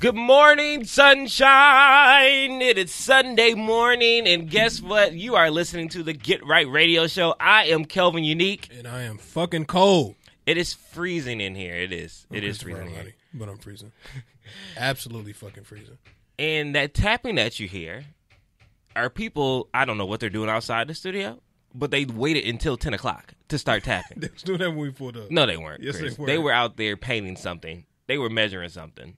Good morning, sunshine. It is Sunday morning, and guess what? You are listening to the Get Right Radio Show. I am Kelvin Unique. And I am fucking cold. It is freezing in here. It is. It is freezing here. But I'm freezing. Absolutely fucking freezing. And that tapping that you hear are people, I don't know what they're doing outside the studio, but they waited until 10 o'clock to start tapping. They was doing that when we pulled up. No, they weren't. Yes, Chris. they were. They were out there painting something. They were measuring something.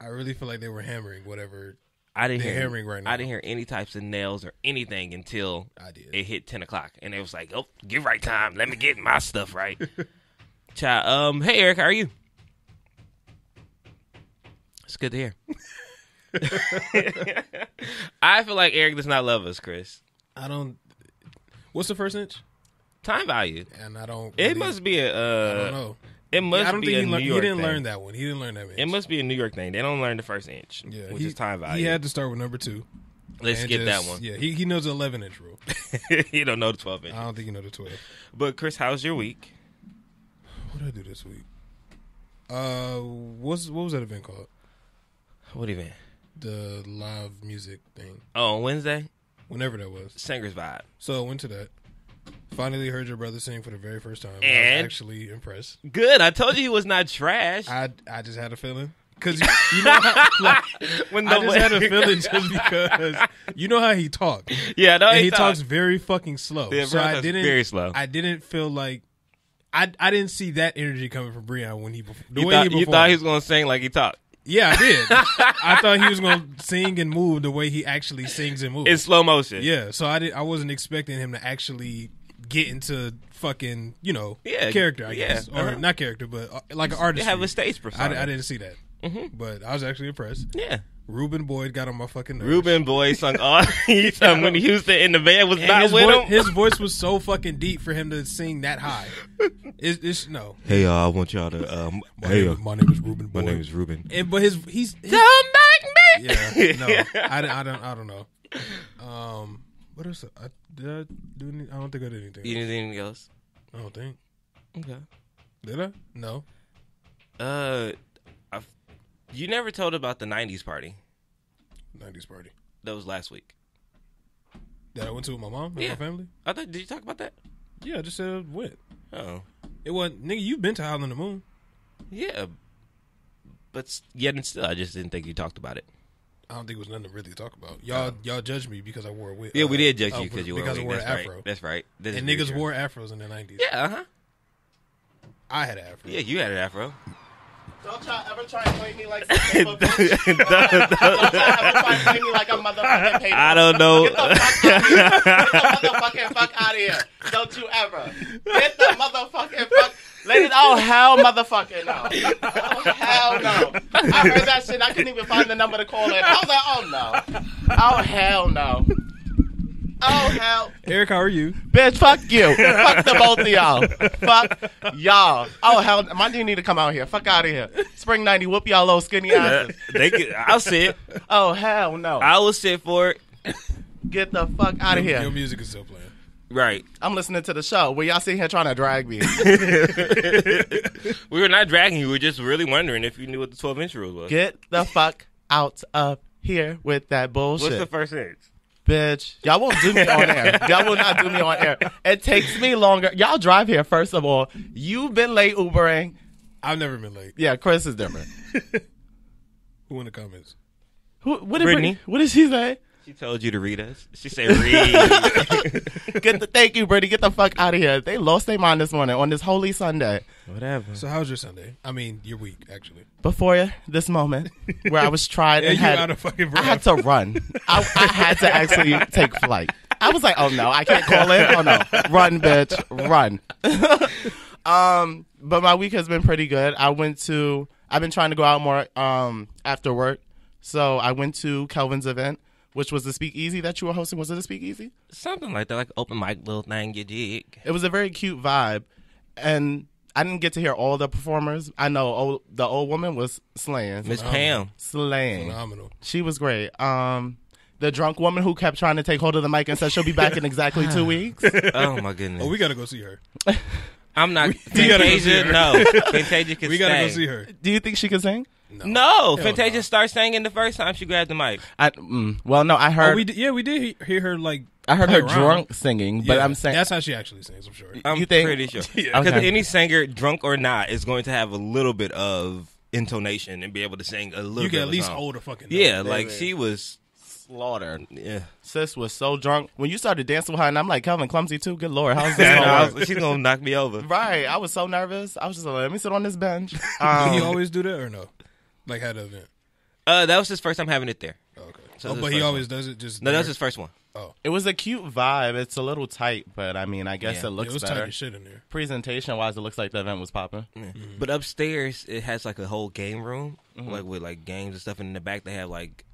I really feel like they were hammering whatever I didn't they're hear hammering right now. I didn't hear any types of nails or anything until it hit 10 o'clock. And it was like, oh, get right time. Let me get my stuff right. Child, hey, Eric, how are you? It's good to hear. I feel like Eric does not love us, Chris. I don't. What's the first inch? Time value. And I don't. It must be a. I don't know. It must I don't be think a New York he didn't thing. learn that one. He didn't learn that inch. It must be a New York thing. They don't learn the first inch, which is time value. He had to start with number 2. Let's skip that one. Yeah, he knows the 11-inch rule. You don't know the 12 inch. I don't think you know the 12. But Chris, how's your week? What did I do this week? What was that event called? What event? The live music thing. Oh, on Wednesday? Whenever that was. Singers Vibe. So I went to that. Finally heard your brother sing for the very first time. And? I was actually impressed. Good. I told you he was not trash. I just had a feeling. Because you know how, like, I just had a feeling just because you know how he talks. Yeah, no, and he talks very fucking slow. Yeah, so I didn't very slow. I didn't feel like I didn't see that energy coming from Breon when he You thought he was gonna sing like he talked. Yeah, I did. I thought he was gonna sing and move the way he actually sings and moves in slow motion. Yeah, so I wasn't expecting him to actually get into fucking character, I guess, or not character, but like an artist. They have a stage persona. I didn't see that, but I was actually impressed. Yeah. Ruben Boyd got on my fucking nerves. Ruben Boyd sung all. He sung when Houston in the band was not with him. His voice was so fucking deep for him to sing that high. It's no. Hey y'all, I want y'all to. My name is Ruben Boyd. My name is Ruben. But he's don't make me. Yeah, no, I don't know. What else? Did I do anything? I don't think I did anything. You did anything else? I don't think. Okay. Did I? No. You never told about the 90s party. 90s party. That was last week. That I went to with my mom and my family? Did you talk about that? Yeah, I just said I went. Oh. It wasn't, nigga, you've been to Howlin' the Moon. Yeah. But yet and still, I just didn't think you talked about it. I don't think it was nothing to really talk about. Y'all judged me because I wore a wig. Yeah, we did judge you because you wore a wig. Because I wore an afro. Right. That's right. And niggas wore afros in the 90s. Yeah, uh-huh. I had an afro. Yeah, you had an afro. Don't y'all ever try and play me like some paper bitch. Don't y'all ever try and play me like a motherfucking paper. I don't know. Get the motherfucking fuck out of here. Don't you ever. Get the motherfucking fuck. Ladies, oh hell motherfucking no. Oh hell no. I heard that shit. I couldn't even find the number to call in. I was like, oh no. Oh hell no. Oh hell. Eric, how are you? Bitch, fuck you. Fuck the both of y'all. Fuck y'all. Oh hell, my dude need to come out here. Fuck out of here. Spring 90, whoop y'all little skinny asses. I'll sit. Oh hell no. I will sit for it. Get the fuck out of here. Your music is still playing. Right. I'm listening to the show where y'all sitting here trying to drag me. We were not dragging you. We were just really wondering if you knew what the 12-inch rule was. Get the fuck out of here with that bullshit. What's the first inch? Bitch, y'all won't do me on air. Y'all will not do me on air. It takes me longer. Y'all drive here, first of all. You've been late Ubering. I've never been late. Yeah, Chris is different. Who in the comments? What did Brittany. What did she say? She told you to read us. She said read. Thank you, Brittany. Get the fuck out of here. They lost their mind this morning on this holy Sunday. Whatever. So how was your Sunday? I mean, your week, actually. Before this moment where I was tried and out of fucking breath. I had to run. I had to actually take flight. I was like, oh no, I can't call in. Oh no, run, bitch, run. But my week has been pretty good. I've been trying to go out more after work. So I went to Kelvin's event, which was the Speakeasy that you were hosting. Was it a Speakeasy? Something like that, like open mic little thing you jig. It was a very cute vibe. And I didn't get to hear all the performers. I know the old woman was slaying. Miss Pam. Slaying. Phenomenal. She was great. The The drunk woman who kept trying to take hold of the mic and said she'll be back in exactly 2 weeks. Oh my goodness. Oh, we gotta go see her. I'm not. Fantasia, no. Fantasia can We gotta go see her. Do you think she can sing? No. Fantasia started singing the first time she grabbed the mic. Well, no, I heard. Oh, we did hear her like. I heard her around. drunk singing, but I'm saying that's how she actually sings. I'm sure. I'm You think? pretty sure. Yeah. Because Okay. any singer, drunk or not, is going to have a little bit of intonation and be able to sing a little You bit can of at least a song. hold a fucking. Yeah, note. like she was. slaughtered. Yeah. Sis was so drunk. When you started dancing with her, and I'm like, Kelvin, clumsy too? Good Lord, how's this going to work? She's going to knock me over. Right. I was so nervous. I was just like, let me sit on this bench. Did he always do that or no? Like had an event. That was his first time having it there. Oh, okay. So But he always does it just. No, there? that was his first one. Oh. It was a cute vibe. It's a little tight, but I mean, I guess Yeah. it looks It was better. tight as shit in there. Presentation-wise, it looks like the event was popping. Yeah. But upstairs, it has like a whole game room, like with like games and stuff. And in the back, they have like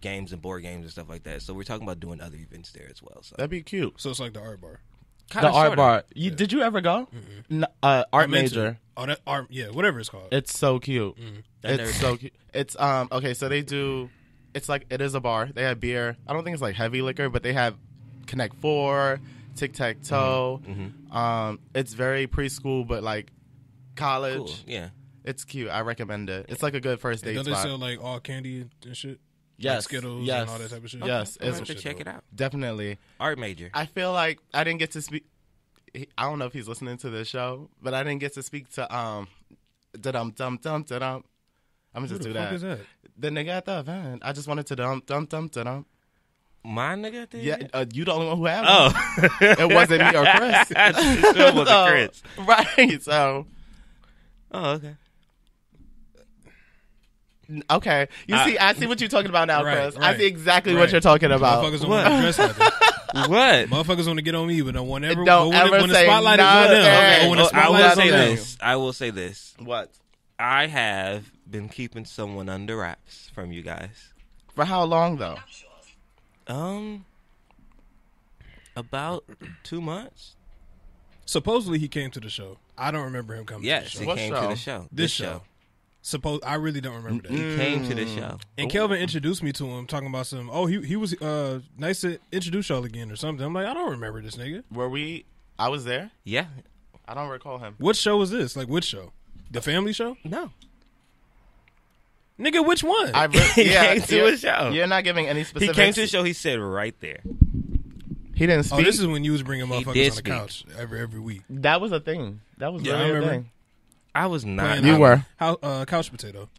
games and board games and stuff like that. So we're talking about doing other events there as well. So That'd be cute. So it's like the art bar. The art bar. Did you ever go? Art Major. Oh, that art. Yeah, whatever it's called. It's so cute. never It's so cute. It's okay. So they do. It's like it is a bar. They have beer. I don't think it's like heavy liquor, but they have Connect Four, Tic Tac Toe. It's very preschool, but like college. Cool. Yeah. It's cute. I recommend it. It's like a good first date Don't they spot. sell like all candy and shit? Yes, Like Skittles yes, and all that type of shit. Yes, I'm it's going to check it out. definitely. Art Major. I feel like I didn't get to speak. I don't know if he's listening to this show, but I didn't get to speak to da-dum dum dum da-dum. I'm gonna just Who do the fuck that. is that? The nigga at the event. I just wanted to dum dum dum da-dum. My nigga did? Yeah, you the only one who had one. Oh. It wasn't me or Chris. It still wasn't Chris. Right. So Oh, okay. okay, you see, I see what you're talking about now, Right, Chris. I right, see exactly what right. you're talking about. Motherfuckers don't What? want to dress like that. What? Motherfuckers want to get on me, but don't ever. Don't but ever when the say spotlight is on nothing. them. Or when the I spotlight will is say on them. this. I will say this. What? I have been keeping someone under wraps from you guys. For how long though? About 2 months. Supposedly he came to the show. I don't remember him coming. Yes, to he the show. What came show? to the show. This show. I really don't remember that. He came to the show. And Kelvin introduced me to him, talking about some. Oh, he was nice to introduce y'all again or something. I'm like, I don't remember this nigga. Were we? I was there. Yeah. I don't recall him. What show was this? Like which show? The Family Show? No. Nigga, which one? He yeah, came to you're- a show. You're not giving any He specifics. came to the show. He said right there. He didn't speak. Oh, this is when you was bringing He motherfuckers did on the speak. couch every week. That was a thing. That was Yeah, I really a remember. thing. I was not. You were. Couch Potato.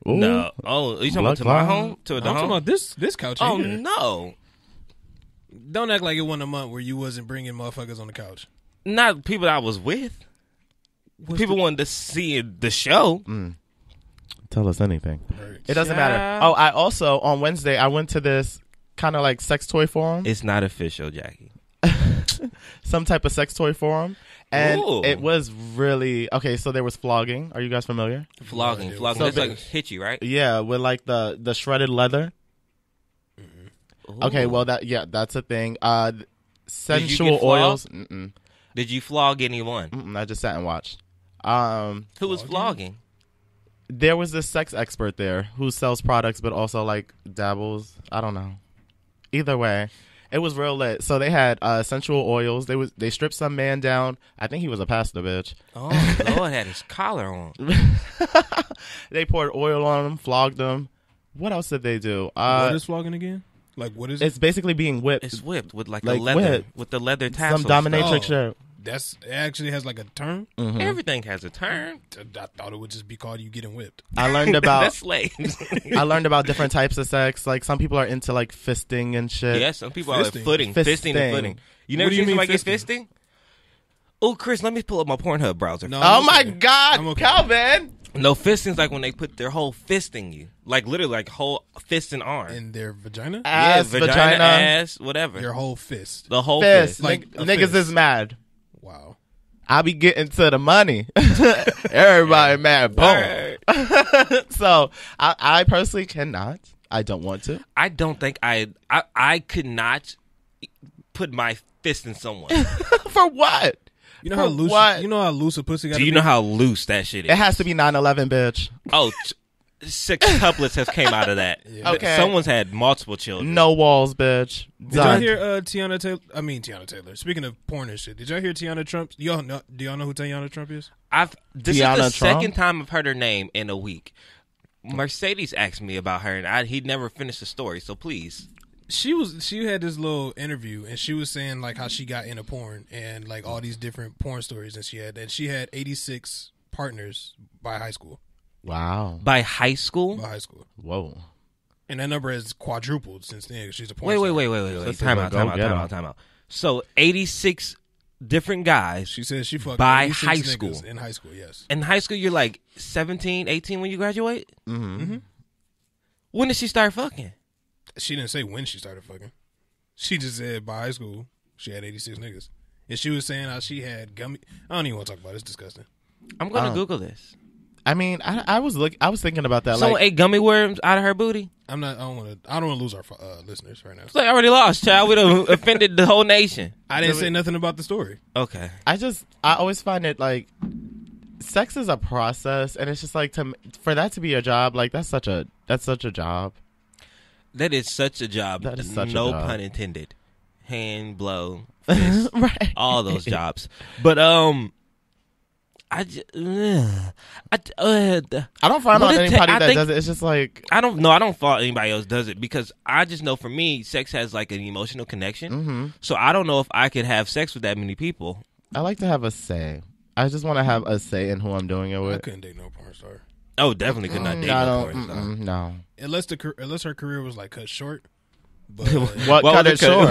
Ooh. No. Oh, are you talking about to my home? To I'm the talking home? about this couch Oh, here. no. Don't act like it wasn't a month where you wasn't bringing motherfuckers on the couch. Not people that I was with. People wanted to see the show. Tell us anything. Right. It doesn't Yeah. matter. Oh, I also on Wednesday I went to this kind of like sex toy forum, It's not official, Jackie. some type of sex toy forum, and Ooh. it was really okay. So there was flogging. Are you guys familiar? Flogging. idea. Flogging. So That's big- like hit you, right? Yeah, with like the shredded leather. Okay, Ooh. well that's a thing. Did you Sensual get flogged? oils. Did you flog anyone? I just sat and watched. Who was flogging? There was this sex expert there who sells products, but also like dabbles. I don't know. Either way, it was real lit. So they had sensual oils. They stripped some man down. I think he was a pastor, bitch. Oh, Lord had his collar on. They poured oil on him, flogged him. What else did they do? What is flogging again? Like what is it? It's basically being whipped. It's whipped with like, Like a leather whipped. with the leather tassels. Some dominatrix Oh. shit. It actually has like a term. Everything has a turn. I thought it would just be called you getting whipped. I learned about That's slaves. I learned about different types of sex. Like some people are into like fisting and shit. Yeah, some people are like Fisting. fisting and Fisting. footing. You never What do you seen mean somebody get fisting? fisting? Oh, Chris, let me pull up my Pornhub browser. No, Oh I'm my okay. God, I'm okay. Calvin! No, fisting's like when they put their whole fist in you. Like literally like whole fist and arm. In their vagina? Ass, yeah, vagina, ass, whatever. Your whole fist. The whole fist. fist. Like a Niggas fist. is mad. Wow. I be getting to the money. Everybody mad. Boom. Alright. So I personally cannot. I don't want to. I don't think I could not put my fist in someone. For what? You know how For loose what? You know how loose a pussy got Do you know how loose that shit is? It has to be 9/11, bitch. Oh, 6 couplets have came out of that. Yeah. Okay. Someone's had multiple children. No walls, bitch. Did y'all hear Tiana Taylor? Speaking of porn and shit, did y'all hear Tiana Trump? Do y'all know who Tiana Trump is? This is the second time I've heard her name in a week. Mercedes asked me about her, and he'd never finished the story. So please, she had this little interview, and she was saying like how she got into porn and like all these different porn stories, and she had 86 partners by high school. Wow. By high school? By high school. Whoa. And that number has quadrupled since then. She's a porn star. Wait. Time out. So 86 different guys. She says she fucked by high school. In high school, yes. In high school, you're like 17, 18 when you graduate? Mm-hmm. When did she start fucking? She didn't say when she started fucking. She just said by high school, she had 86 niggas. And she was saying how she had gummy. I don't even want to talk about it. It's disgusting. I'm going to Google this. I mean, I was thinking about that. Someone ate gummy worms out of her booty? I don't want to lose our listeners right now. It's like I already lost, child. We done offended the whole nation. I didn't say nothing about the story. Okay. I always find it like sex is a process, and it's just like for that to be a job, like that's such a job. That is such a job. That is such a no job. pun intended. Hand, blow, fist, right? All those jobs. But I don't find out anybody that does it. It's just like I don't fault anybody else does it because I just know for me, sex has like an emotional connection. Mm-hmm. So I don't know if I could have sex with that many people. I like to have a say. I just want to have a say in who I'm doing it with. I couldn't date no porn star. Oh, definitely could not date no porn star. No, unless her career was like cut short. But what cut it short?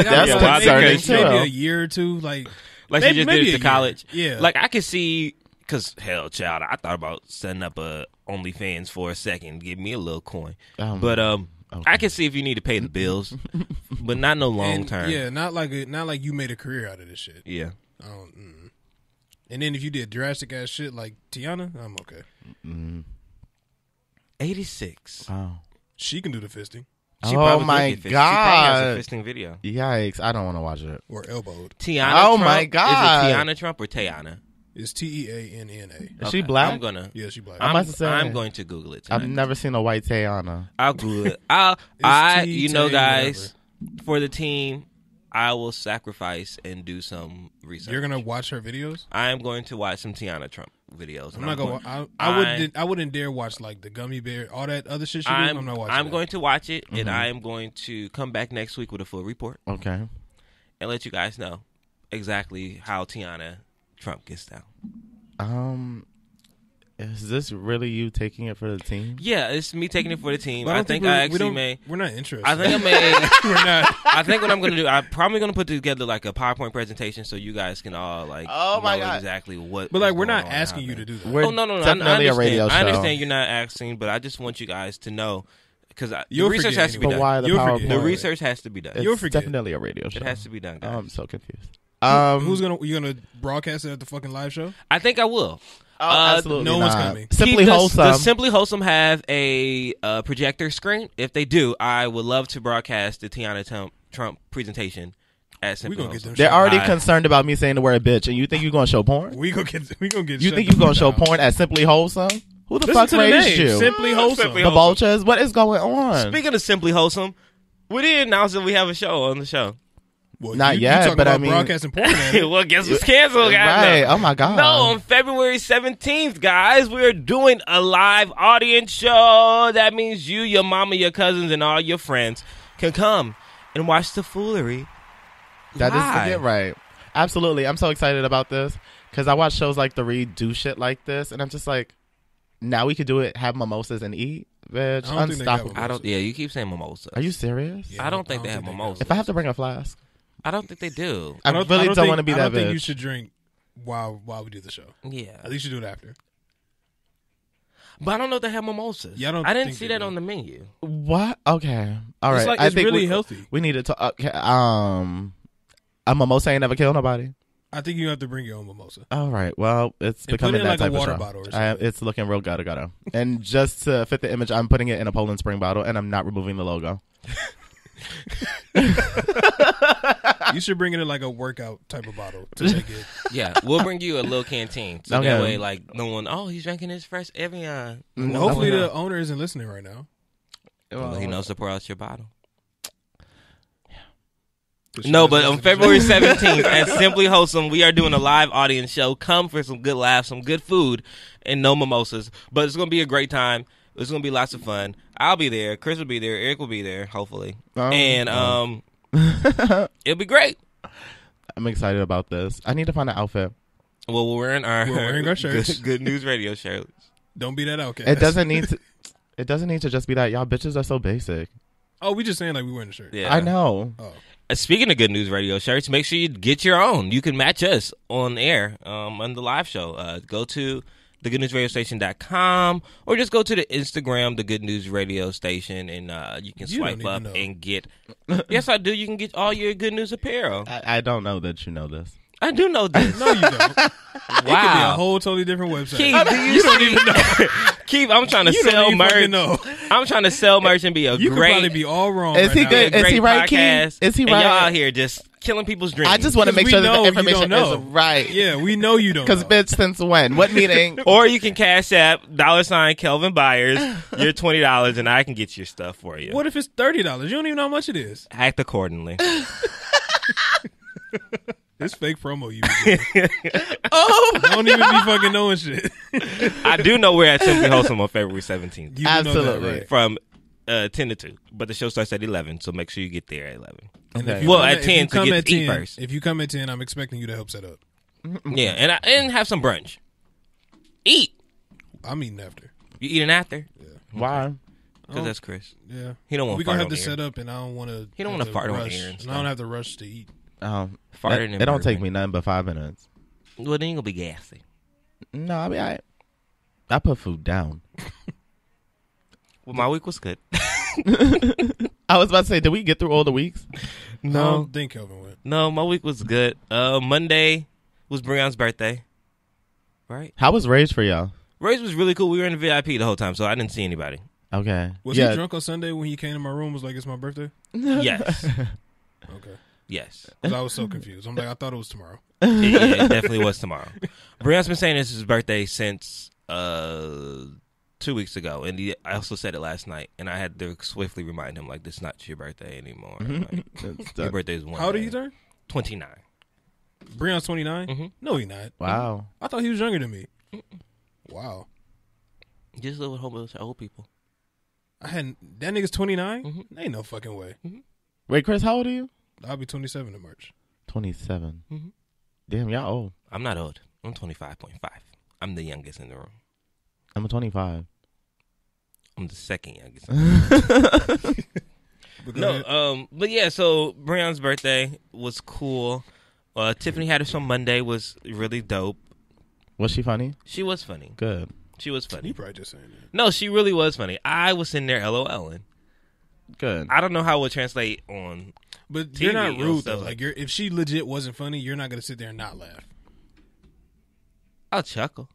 That's concerning too. Maybe a year or two, like she just did it to college. Yeah, like I could see because hell, child, I thought about setting up a OnlyFans for a second, give me a little coin. But okay. I can see if you need to pay the bills, but not no long term. Yeah, not like you made a career out of this shit. Yeah. And then if you did drastic ass shit like Tiana, I'm okay. 86. Wow. She can do the fisting. Oh my god! She probably has a fisting video. Yikes! I don't want to watch it. Or elbowed. Tiana. Oh Trump? My god! Is it Tiana Trump or Tayana? It's Teanna. Is she black? Yeah, she black. I'm going to Google it tonight. I've never seen a white Tayana. I'll Google it. Guys, for the team, I will sacrifice and do some research. You're gonna watch her videos? I am going to watch some Tiana Trump videos. I'm not gonna. I wouldn't dare watch like the gummy bear, all that other shit. I'm not watching. I'm going to watch it, and I am going to come back next week with a full report. Okay. And let you guys know exactly how Tiana Trump gets down. Is this really you taking it for the team? Yeah, it's me taking it for the team. I think we're not interested. I think I may. We're not. I think what I'm going to do, I'm probably going to put together like a PowerPoint presentation so you guys can all like know exactly what. But like, we're not asking you to do that. We're definitely a radio show. I understand you're not asking, but I just want you guys to know because the research has to be done. done. Why the PowerPoint? The research has to be done. It's definitely a radio show. It has to be done, guys. I'm so confused. You gonna broadcast it at the fucking live show? I think I will. Absolutely no one's coming. Simply Wholesome. Does Simply Wholesome have a projector screen? If they do, I would love to broadcast the Tiana Trump presentation at Simply Wholesome. They're already concerned about me saying the word bitch, and you think you're gonna show porn? We gonna get. You think you're gonna show porn at Simply Wholesome? Who the fuck raised you? Simply Wholesome. The Vultures. What is going on? Speaking of Simply Wholesome, we didn't announce that we have a show on the show. Well, not yet, but I mean, broadcasting porn. Well, guess what's canceled, right? Oh my god! No, on February 17th, guys, we are doing a live audience show. That means you, your mama, your cousins, and all your friends can come and watch the foolery. That is right. Absolutely, I'm so excited about this because I watch shows like The Read do shit like this, and I'm just like, now we could do it, have mimosas and eat. Bitch, unstoppable. Yeah, you keep saying mimosas. Are you serious? Yeah, I don't think they have mimosas. If I have to bring a flask. I don't think they do. I really don't want to be that bitch. I don't think you should drink while we do the show. Yeah. At least you do it after. But I don't know if they have mimosas. Yeah, I didn't see that on the menu. What? Okay. All right. Like, it's really healthy. We need to talk. Okay. A mimosa ain't never killed nobody. I think you have to bring your own mimosa. All right. Well, it's becoming that type of show. Bottle or something. It's looking real ghetto. And just to fit the image, I'm putting it in a Poland Spring bottle, and I'm not removing the logo. You should bring it in like a workout type of bottle to take it. Yeah, we'll bring you a little canteen. So that way, like, no one, he's drinking his fresh Evian. Hopefully the owner isn't listening right now. Well, he knows to pour out your bottle. No, but on February 17th at Simply Wholesome, we are doing a live audience show. Come for some good laughs, some good food, and no mimosas. But it's going to be a great time. It's going to be lots of fun. I'll be there. Chris will be there. Eric will be there, hopefully. And it'll be great. I'm excited about this. I need to find an outfit. Well, we're wearing our shirts. Good News Radio shirts. Don't be that outcast. It doesn't need to just be that. Y'all bitches are so basic. Oh, we just saying like we wearing the shirt. Yeah. I know. Oh. Speaking of Good News Radio shirts, make sure you get your own. You can match us on air on the live show. Go to thegoodnewsradiostation.com or just go to the Instagram, The Good News Radio Station, and you can swipe up and get... Yes, I do. You can get all your Good News apparel. I don't know that you know this. I do know this. No, you don't. Wow. It could be a whole totally different website. Keith, you don't even know. Keith, I'm trying to sell merch. I'm trying to sell merch and be a you great... You could probably be all wrong. Is he good? Is he right, Keith? Is he right? And y'all out here just killing people's dreams. I just want to make sure that the information is right. Yeah, we know you don't. Because bitch, since when? What meeting? Or you can cash app $ Kelvin Byers. You're $20 and I can get your stuff for you. What if it's $30? You don't even know how much it is. Act accordingly. This fake promo you be doing. Don't even be fucking knowing shit. I do know we're at Simply Wholesome on February 17th. You Absolutely. Know that, right? From 10 to 2. But the show starts at 11, so make sure you get there at 11. Okay. Well, at 10 to get to eat first. If you come at 10, I'm expecting you to help set up. Yeah, and have some brunch. Eat. I'm eating after. You eating after? Yeah. Why? Because that's Chris. Yeah. He don't want to fart on air. We're going to have to set up, and I don't want to... He don't want to fart on air. And I don't have to rush to eat. It don't take me nothing but 5 minutes. Well, then you're going to be gassy. No, I'll be all right. I put food down. Well, my week was good. I was about to say, did we get through all the weeks? No. I don't think Kelvin went. No, my week was good. Monday was Breon's birthday. Right? How was Rage for y'all? Rage was really cool. We were in the VIP the whole time, so I didn't see anybody. Okay. Was he drunk on Sunday when he came to my room was like, it's my birthday? Yes. Okay. Yes. Because I was so confused. I'm like, I thought it was tomorrow. It definitely was tomorrow. Breon's been saying this is his birthday since 2 weeks ago, and I also said it last night, and I had to swiftly remind him, like, this is not your birthday anymore. Like, your birthday is one How old day. did he turn? 29. Breon's 29? Mm-hmm. No, he not. Wow. I thought he was younger than me. Wow. Just live with homeless old people. That nigga's 29? Mm-hmm. Ain't no fucking way. Mm-hmm. Wait, Chris, how old are you? I'll be 27 in March. 27. Mm-hmm. Damn, y'all old. I'm not old. I'm 25.5. I'm the youngest in the room. I'm 25. I'm the second youngest. But yeah, so Breon's birthday was cool. Tiffany had us on Monday, was really dope. Was she funny? She was funny. Good. She was funny. You probably just saying that. No, she really was funny. I was sitting there LOLing. Good. I don't know how it would translate on But TV you're not rude, though. like If she legit wasn't funny, you're not going to sit there and not laugh. I'll chuckle.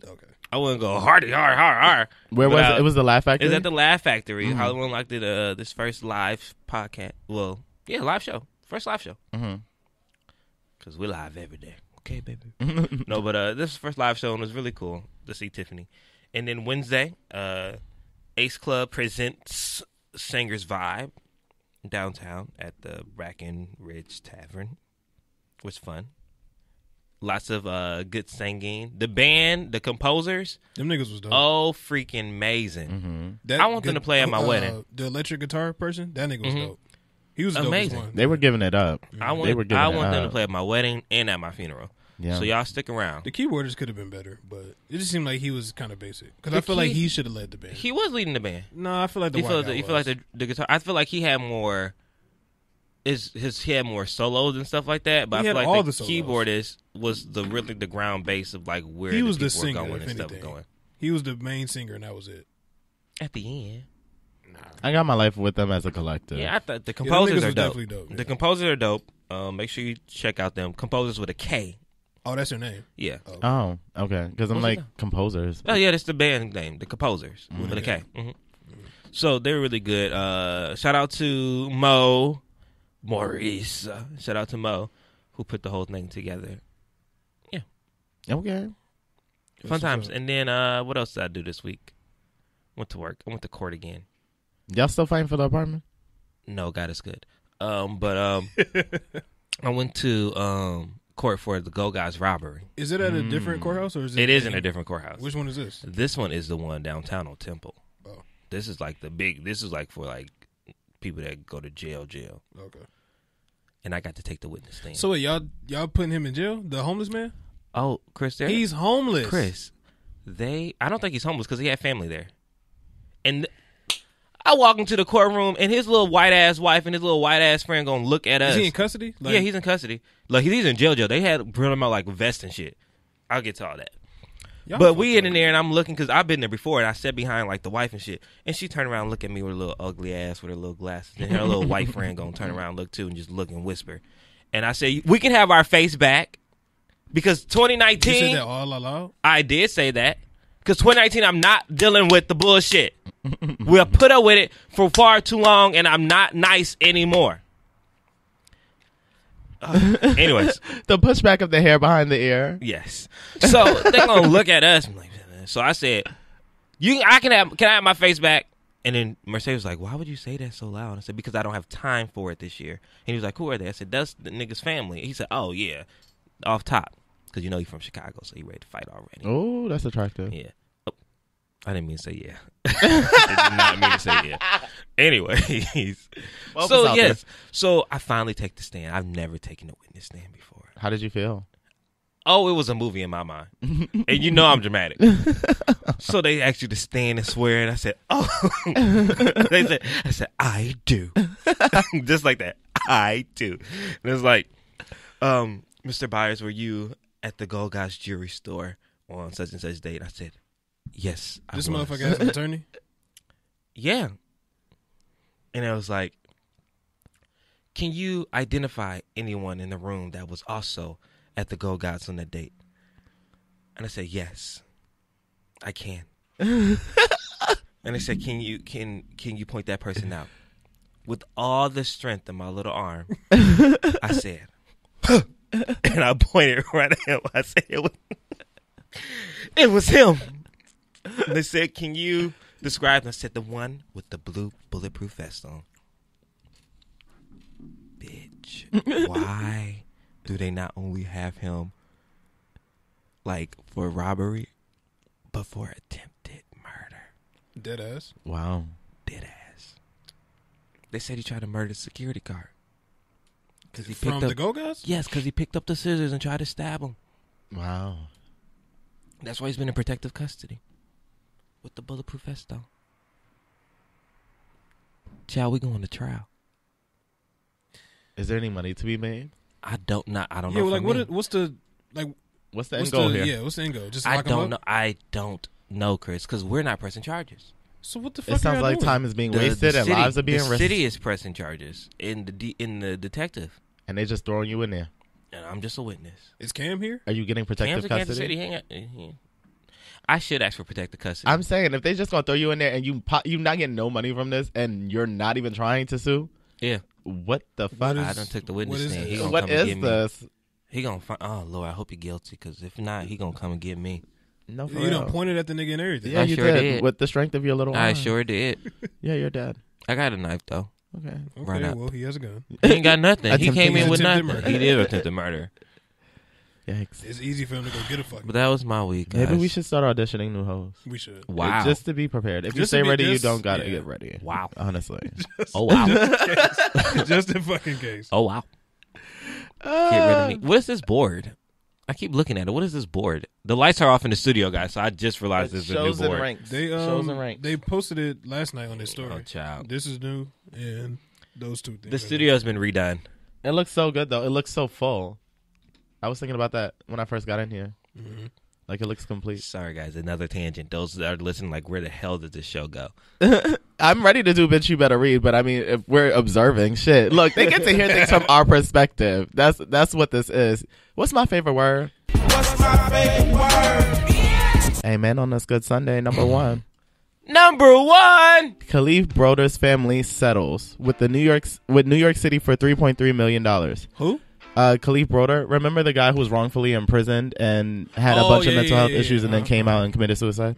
Okay. I wouldn't go hardy, har. Where was it? It was the Laugh Factory? It was at the Laugh Factory. Mm-hmm. Hollywood Unlocked did this first live podcast. Well, yeah, live show. First live show. Mm-hmm. Because we're live every day. Okay, baby. No, but this is the first live show, and it was really cool to see Tiffany. And then Wednesday, Ace Club presents Singer's Vibe downtown at the Brackenridge Tavern. It was fun. Lots of good singing. The band, the composers. Them niggas was dope. Oh, freaking amazing. Mm-hmm. I want them to play at my wedding. The electric guitar person, that nigga was dope. He was amazing. Dope. They were giving it up. I want them to play at my wedding and at my funeral. Yeah. So y'all stick around. The keyboardist could have been better, but it just seemed like he was kind of basic. Because I feel like he should have led the band. He was leading the band. No, I feel like you feel like the guitar. I feel like he had more. He had more solos and stuff like that, but I feel like the keyboardist was the ground base of like where he was the singer going and stuff going. He was the main singer, and that was it. At the end, I got my life with them as a collective. Yeah, I thought the composers are dope. Yeah. The composers are dope. Make sure you check out them composers with a K. Oh, that's their name. Yeah. Oh, okay. Because I'm like composers. Oh yeah, that's the band name, the composers with a K. Mm-hmm. So they're really good. Shout out to Mo. Maurice. Shout out to Mo, who put the whole thing together. Okay. Fun times. And then what else did I do this week? Went to work. I went to court again. Y'all still fighting for the apartment? No, God is good. But I went to court for the Go Guys robbery. Is it at a different courthouse or is it? It is in a different courthouse. Which one is this? This one is the one downtown on Temple. Oh. This is like the big. This is like for like people that go to jail. Okay. And I got to take the witness stand. So wait, y'all putting him in jail? The homeless man? Oh, Chris, He's homeless. Chris, I don't think he's homeless because he had family there. And I walk into the courtroom and his little white ass wife and his little white ass friend gonna look at us. Is he in custody? Yeah, he's in custody. Like he's in jail. They had brought him out like vest and shit. I'll get to all that. But we in there and I'm looking because I've been there before and I sat behind like the wife and shit. And she turned around and looked at me with her little ugly ass with her little glasses. And her little white friend gonna turn around and look too and just look and whisper. And I said, we can have our face back. Because 2019, you said that all aloud? I did say that. Because 2019, I'm not dealing with the bullshit. We'll put up with it for far too long, and I'm not nice anymore. Anyways, The pushback of the hair behind the ear. yes. So they're gonna look at us. I'm like, so I said, can I have my face back? And then Mercedes was like, why would you say that so loud? I said, because I don't have time for it this year. And he was like, who are they? I said, that's the nigga's family. He said, oh yeah, off top. Because you know he's from Chicago, so he ready to fight already. Oh, that's attractive. Yeah. Oh, I didn't mean to say yeah. I did not mean to say yeah. Anyways. Well, So, out yes. there. So, I finally take the stand. I've never taken a witness stand before. How did you feel? Oh, it was a movie in my mind. And you know I'm dramatic. So, they asked you to stand and swear, and I said, oh. I said, I do. Just like that. I do. And it was like, Mr. Byers, were you at the Gold Guys jewelry store on such and such date? I said, yes, I This was. motherfucker has an attorney? Yeah. And I was like, can you identify anyone in the room that was also at the Gold Guys on that date? And I said, yes, I can. And they said, can you point that person out? With all the strength in my little arm, I said, and I pointed right at him. I said, it was him. And they said, can you describe him? I said, the one with the blue bulletproof vest on. Bitch, why do they not only have him like for robbery, but for attempted murder? Dead ass. Wow. Dead ass. They said he tried to murder the security guard. Cause he From picked up, the Go Guys? yes, because he picked up the scissors and tried to stab him. Wow. That's why he's been in protective custody with the bulletproof vest on. Child, we going to trial. Is there any money to be made? I don't know. Yeah, for well, like me. what's the What's the end goal here? Yeah, what's the end goal? Just I lock 'em don't up? know. I don't know, Chris, because we're not pressing charges. So what the fuck? It sounds are y'all like doing? time is being wasted and city, lives are being the risked. city is pressing charges in the detective, And they just throwing you in there. and I'm just a witness. Is Cam here? Are you getting protective Cam's in Kansas custody? City. I should ask for protective custody. I'm saying if they just gonna throw you in there and you not getting no money from this and you're not even trying to sue, yeah. what the fuck? I done took the witness what is stand. this? He gonna What come and is get me. this? He gonna find. Oh Lord, I hope he guilty. Because if not, he gonna come and get me. No, for You real. done pointed at the nigga and everything. Yeah, I you sure did. did. With the strength of your little I arm. sure did. Yeah, you're dead. I got a knife though. Okay. Right Okay, up. well, he has a gun. He ain't got nothing. He Attempted- came in with attempted nothing. murder. He did attempt to murder. Yikes. It's easy for him to go get a fucking. But that was my week. Guys. Maybe we should start auditioning new hosts. We should. Wow. Just to be prepared. If you Just to stay be ready, you this- don't gotta yeah. get ready. Wow. Honestly. Oh wow. Just in fucking case. Oh wow. Get rid of me. What is this board? I keep looking at it. What is this board? The lights are off in the studio, guys. So I just realized there's a new Shows and board. ranks. They Shows and ranks. they posted it last night on their story. Oh, child. This is new, and those two things. The studio's been redone. It looks so good though. It looks so full. I was thinking about that when I first got in here. Mm-hmm. Like it looks complete. Sorry, guys. Another tangent. Those that are listening, like, where the hell did this show go? I'm ready to do bitch you better read, but I mean if we're observing shit. Look, they get to hear things from our perspective. That's what this is. What's my favorite word? What's my favorite word? Amen on this good Sunday, number one. Number one. Khalif Broder's family settles with New York City for $3.3 million. Who? Khalif Broder. Remember the guy who was wrongfully imprisoned and had a bunch of mental health issues and then came out and committed suicide?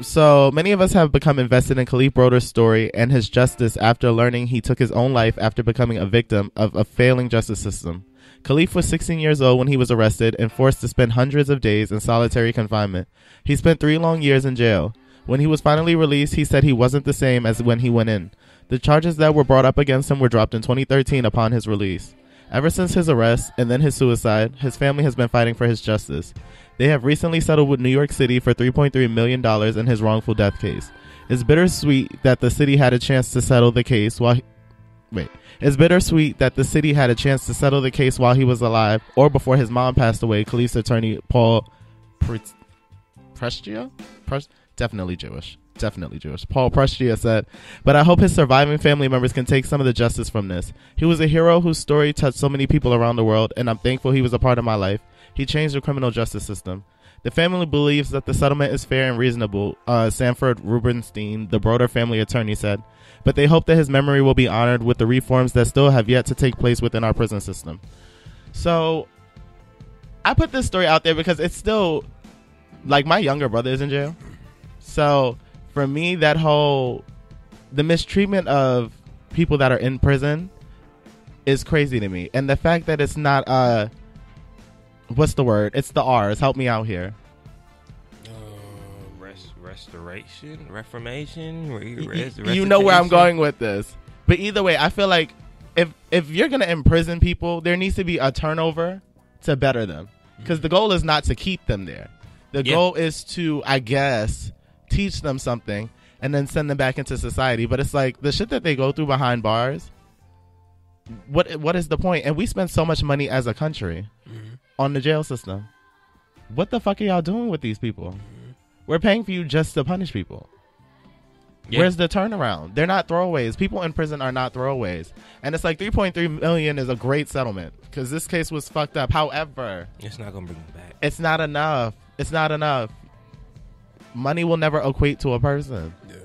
So many of us have become invested in Khalif Broder's story and his justice after learning he took his own life after becoming a victim of a failing justice system. Khalif was 16 years old when he was arrested and forced to spend hundreds of days in solitary confinement. He spent 3 long years in jail. When he was finally released, he said he wasn't the same as when he went in. The charges that were brought up against him were dropped in 2013 upon his release. Ever since his arrest and then his suicide, his family has been fighting for his justice. They have recently settled with New York City for $3.3 million in his wrongful death case. It's bittersweet that the city had a chance to settle the case while he was alive or before his mom passed away. Khalif's attorney Paul Prestia? Definitely Jewish. Paul Prestia said, but I hope his surviving family members can take some of the justice from this. He was a hero whose story touched so many people around the world, and I'm thankful he was a part of my life. He changed the criminal justice system. The family believes that the settlement is fair and reasonable, Sanford Rubenstein, the Broder family attorney, said, but they hope that his memory will be honored with the reforms that still have yet to take place within our prison system. So I put this story out there because it's still, like, my younger brother is in jail. So for me, the mistreatment of people that are in prison is crazy to me. And the fact that it's not, what's the word? It's the R's. Help me out here. Reformation. You know where I'm going with this. But either way, I feel like if you're going to imprison people, there needs to be a turnover to better them. Because the goal is not to keep them there. The goal is to, I guess, teach them something and then send them back into society. But it's like the shit that they go through behind bars, what is the point? And we spend so much money as a country on the jail system. What the fuck are y'all doing with these people? We're paying for you just to punish people. Where's the turnaround? They're not throwaways. People in prison are not throwaways. And it's like $3.3 million is a great settlement because this case was fucked up. However, it's not gonna bring them back. It's not enough. It's not enough. Money will never equate to a person. Yeah.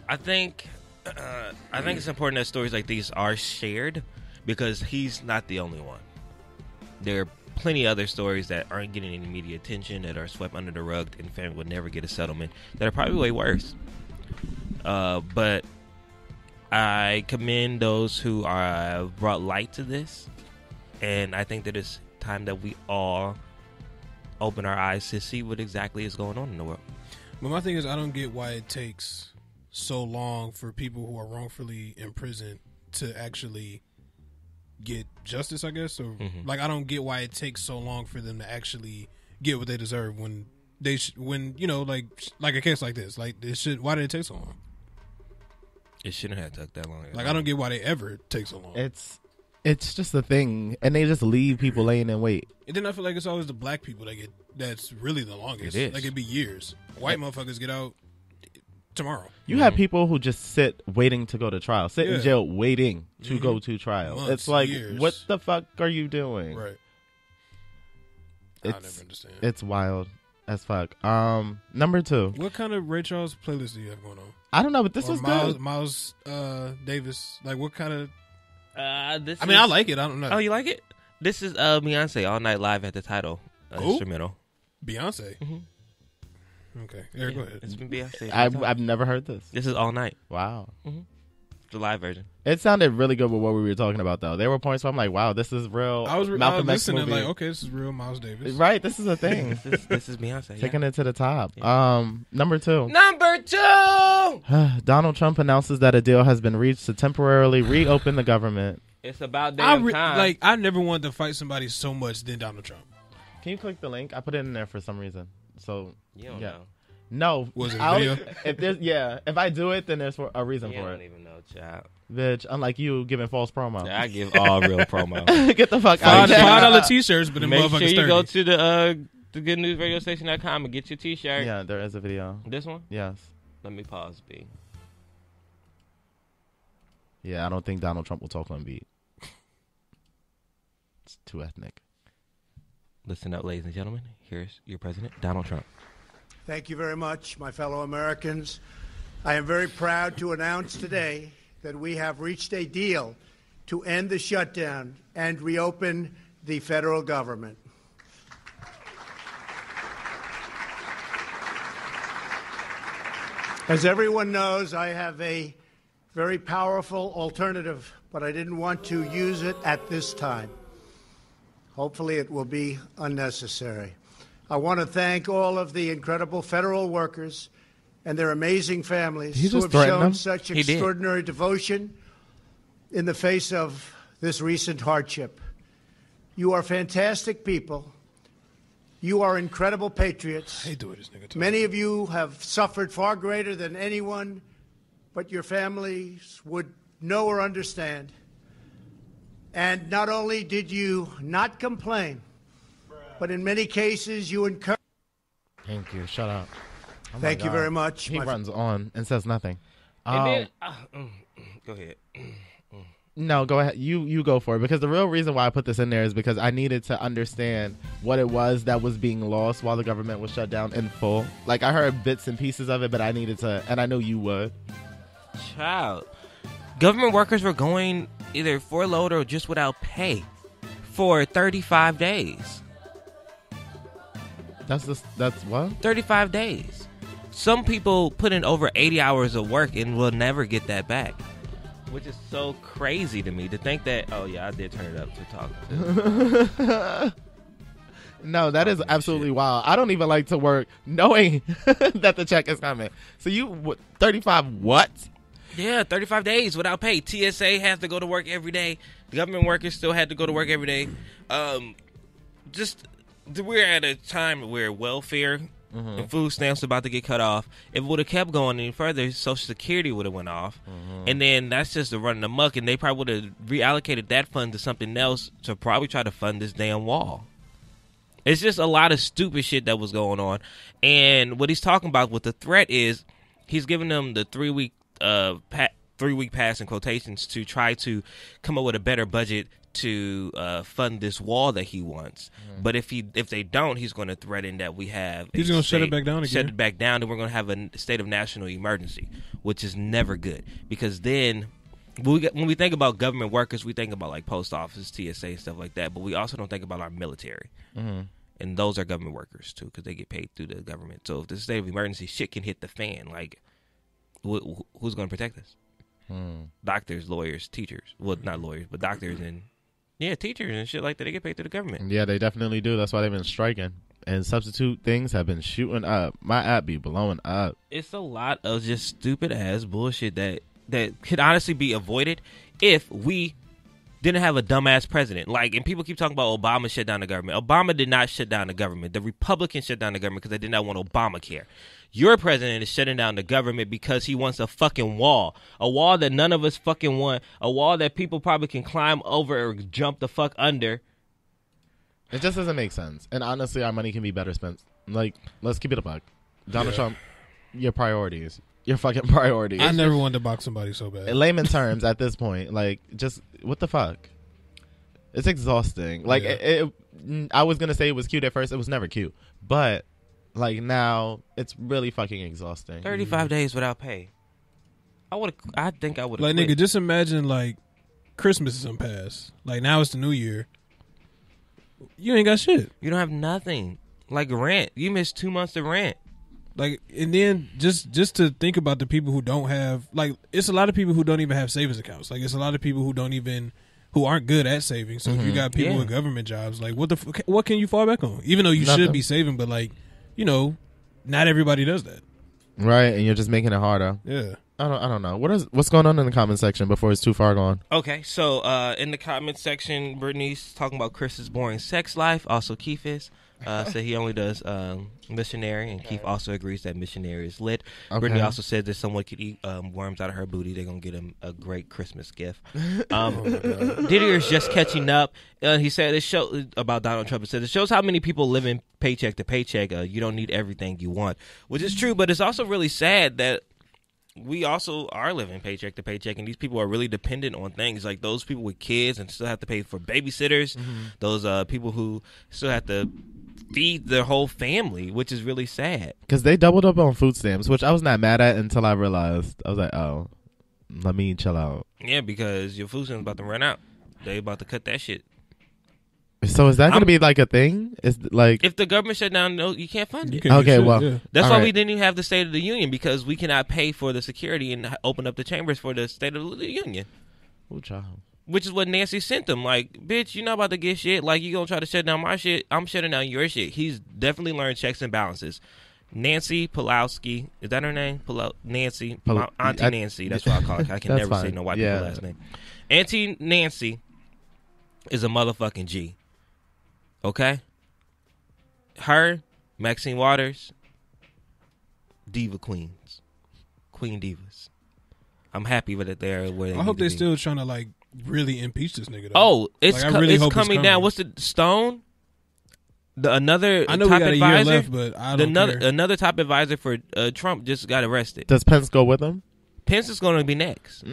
I think it's important that stories like these are shared because he's not the only one. There are plenty of other stories that aren't getting any media attention, that are swept under the rug, and family would never get a settlement, that are probably way worse. But I commend those who brought light to this, and I think that it's time that we all open our eyes to see what exactly is going on in the world. But my thing is, I don't get why it takes so long for people who are wrongfully imprisoned to actually get justice, I guess. Or like, I don't get why it takes so long for them to actually get what they deserve when they when you know, like a case like this, like this should. Why did it take so long? It shouldn't have took that long. Like, I don't get why they ever take so long. It's just a thing, and they just leave people laying in wait. And then I feel like it's always the black people that get that's really the longest. It is. Like, it'd be years. White motherfuckers get out tomorrow. You have people who just sit waiting to go to trial, sit in jail waiting to go to trial. Months, it's like, years. what the fuck are you doing? Right. I never understand. It's wild as fuck. Number 2. What kind of Ray Charles playlist do you have going on? I don't know, but this was good. Miles Davis. Like, what kind of? I I like it. I don't know. Oh, you like it? This is Beyonce All Night Live at the Title instrumental. Beyonce. Okay, Eric, go ahead. It's been Beyonce. I've never heard this. This is All Night. Wow. The live version. It sounded really good with what we were talking about, though. There were points where I'm like, wow, this is real. I was Malcolm X listening movie. like, okay, this is real Miles Davis. Right, this is a thing. This is Beyonce. Taking it to the top. Number 2. Number 2. Donald Trump announces that a deal has been reached to temporarily reopen the government. It's about damn time. I never wanted to fight somebody so much than Donald Trump. Can you click the link? I put it in there for some reason. So You don't know. No. Was it a video? If I do it, then there's a reason You for don't it. even know, child. Bitch, unlike you giving false promo. I give all real promo. Get the fuck out of here. $5 t-shirts, but the Make motherfuckers sure you 30. go to the goodnewsradiostation.com and get your t-shirt. Yeah, there is a video. This one? Yes. Let me pause, B. Yeah, I don't think Donald Trump will talk on beat. It's too ethnic. Listen up, ladies and gentlemen. Here's your president, Donald Trump. Thank you very much, my fellow Americans. I am very proud to announce today that we have reached a deal to end the shutdown and reopen the federal government. As everyone knows, I have a very powerful alternative, but I didn't want to use it at this time. Hopefully it will be unnecessary. I want to thank all of the incredible federal workers and their amazing families who have shown such extraordinary devotion in the face of this recent hardship. You are fantastic people. You are incredible patriots. I hate the way this nigga talk. Many of you have suffered far greater than anyone but your families would know or understand. And not only did you not complain, but in many cases you encourage. Thank you. Shut up. Oh Thank you very much. He runs on and says nothing. And then, go ahead. No, go ahead. You go for it, because the real reason why I put this in there is because I needed to understand what it was that was being lost while the government was shut down in full. Like, I heard bits and pieces of it, but I needed to, and I know you would. Child, government workers were going either furloughed or just without pay for 35 days. That's what? 35 days. Some people put in over 80 hours of work and will never get that back. Which is so crazy to me to think that. Oh yeah, I did turn it up to talk. No, that is absolutely wild. I don't even like to work knowing that the check is coming. So 35 what? Yeah, 35 days without pay. TSA has to go to work every day. The government workers still had to go to work every day. We're at a time where welfare and food stamps are about to get cut off. If it would have kept going any further, Social Security would have went off. And then that's just the running amok. And they probably would have reallocated that fund to something else to probably try to fund this damn wall. It's just a lot of stupid shit that was going on. And what he's talking about with the threat is he's giving them the 3-week 3-week pass in quotations to try to come up with a better budget to fund this wall that he wants. But if they don't, he's going to threaten that we have. He's going to shut it back down again. Shut it back down, and we're going to have a state of national emergency, which is never good, because then when we think about government workers, we think about like post office, TSA, and stuff like that. But we also don't think about our military, and those are government workers too, because they get paid through the government. So if the state of emergency, shit can hit the fan. Like, who's going to protect us? Doctors, lawyers, teachers. Well, not lawyers, but doctors and teachers and shit like that. They get paid through the government. Yeah, they definitely do. That's why they've been striking. And substitute things have been shooting up. My app be blowing up. It's a lot of just stupid ass bullshit that could honestly be avoided if we didn't have a dumbass president. Like, and people keep talking about Obama shut down the government. Obama did not shut down the government. The Republicans shut down the government because they did not want Obamacare. Your president is shutting down the government because he wants a fucking wall. A wall that none of us fucking want. A wall that people probably can climb over or jump the fuck under. It just doesn't make sense. And honestly, our money can be better spent. Like, let's keep it a buck. Donald Trump, your priorities. Your fucking priorities. I never wanted to box somebody so bad. In layman terms, at this point, like, just, what the fuck? It's exhausting. Like, I was going to say it was cute at first. It was never cute. But, like, now, it's really fucking exhausting. 35 days without pay. I think I would have Like, nigga, just imagine, like, Christmas is past. Like, now it's the new year. You ain't got shit. You don't have nothing. Like rent. You missed 2 months of rent. Like, and then just to think about the people who don't have, like, it's a lot of people who don't even have savings accounts. Like, it's a lot of people who aren't good at saving. So if you got people with government jobs, like, what can you fall back on? Even though you should be saving, but, like, you know, not everybody does that. Right, and you're just making it harder. Yeah. I don't know. What's going on in the comment section before it's too far gone? Okay, so in the comment section, Brittany's talking about Chris's boring sex life. Also, Keith is. Said he only does missionary, and Keith also agrees that missionary is lit. Okay. Brittany also said that someone could eat worms out of her booty. They're going to get him a great Christmas gift. Didier's just catching up. He said it shows about Donald Trump. It says it shows how many people live in paycheck to paycheck. You don't need everything you want, which is true, but it's also really sad that we also are living paycheck to paycheck, and these people are really dependent on things like those people with kids and still have to pay for babysitters. Those people who still have to feed their whole family, which is really sad. Because they doubled up on food stamps, which I was not mad at until I realized. I was like, oh, let me chill out. Yeah, because your food stamps about to run out. They about to cut that shit. So is that going to be like a thing? Is like if the government shut down, no, you can't fund it. Okay, well, that's all why right. we didn't even have the State of the Union, because we cannot pay for the security and open up the chambers for the State of the Union. Oh, child. Which is what Nancy sent them. Like, bitch, you're not about to get shit. Like, you gonna try to shut down my shit? I'm shutting down your shit. He's definitely learned checks and balances. Nancy Pelosi, is that her name? Nancy, my Auntie Nancy. That's what I call her. I can never say no white people last name. Auntie Nancy is a motherfucking G. Okay? Her, Maxine Waters, diva queens. Queen divas. I'm happy with it there. Where I hope they're still trying to like really impeach this nigga. Though. Oh, it's like, really it's coming down. What's the Stone? Another I know top we got advisor, a year left, but I don't care. Another top advisor for Trump just got arrested. Does Pence go with him? Pence is going to be next.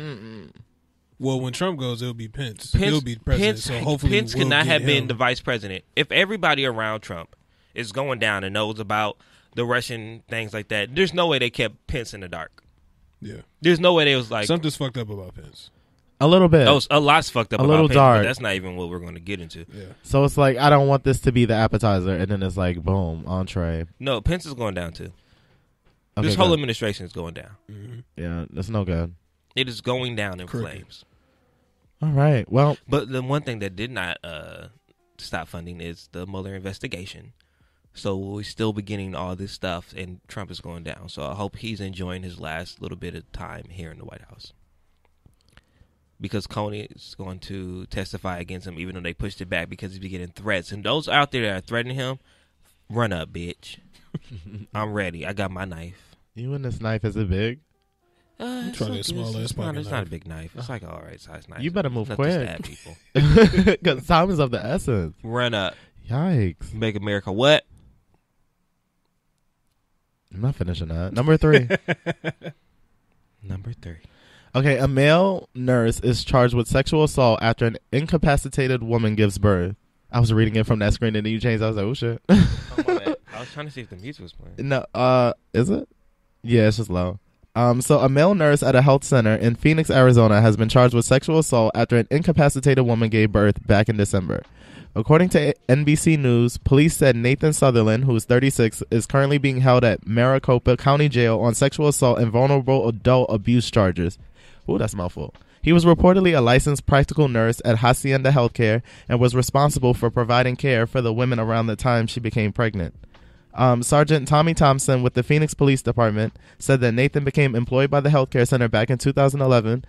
Well, when Trump goes, it'll be Pence. He'll be president. So hopefully, Pence we'll cannot get have been him. the vice president. If everybody around Trump is going down and knows about the Russian things like that, there's no way they kept Pence in the dark. Yeah, there's no way they was like something's fucked up about Pence. A little bit. Oh, a lot's fucked up. A about little Pence, dark. But that's not even what we're going to get into. Yeah. So it's like I don't want this to be the appetizer, and then it's like boom, entree. No, Pence is going down too. Okay, this whole good. administration is going down. Mm-hmm. Yeah, that's no good. It is going down in Crooked. flames. All right. Well, But the one thing that did not stop funding is the Mueller investigation. So we're still beginning all this stuff, and Trump is going down. So I hope he's enjoying his last little bit of time here in the White House. Because Coney is going to testify against him, even though they pushed it back because he's been getting threats. And those out there that are threatening him, run up, bitch. I'm ready. I got my knife. you and this knife, is it big? It's trying to not- small it's ass not- pocket It's not a knife. big knife. It's like an all right size knife. You better move Enough to quick. stab people. Because time is of the essence. Run up. Yikes. Make America what? I'm not finishing that. Number 3. Number 3. Okay, a male nurse is charged with sexual assault after an incapacitated woman gives birth. I was reading it from that screen and then you changed. I was like, oh shit. Oh, my bad. I was trying to see if the music was playing. No, is it? Yeah, it's just low. So a male nurse at a health center in Phoenix, Arizona has been charged with sexual assault after an incapacitated woman gave birth back in December. According to NBC News, police said Nathan Sutherland, who is 36, is currently being held at Maricopa County Jail on sexual assault and vulnerable adult abuse charges. Ooh, that's a mouthful. He was reportedly a licensed practical nurse at Hacienda Healthcare and was responsible for providing care for the women around the time she became pregnant. Sergeant Tommy Thompson with the Phoenix Police Department said that Nathan became employed by the healthcare center back in 2011,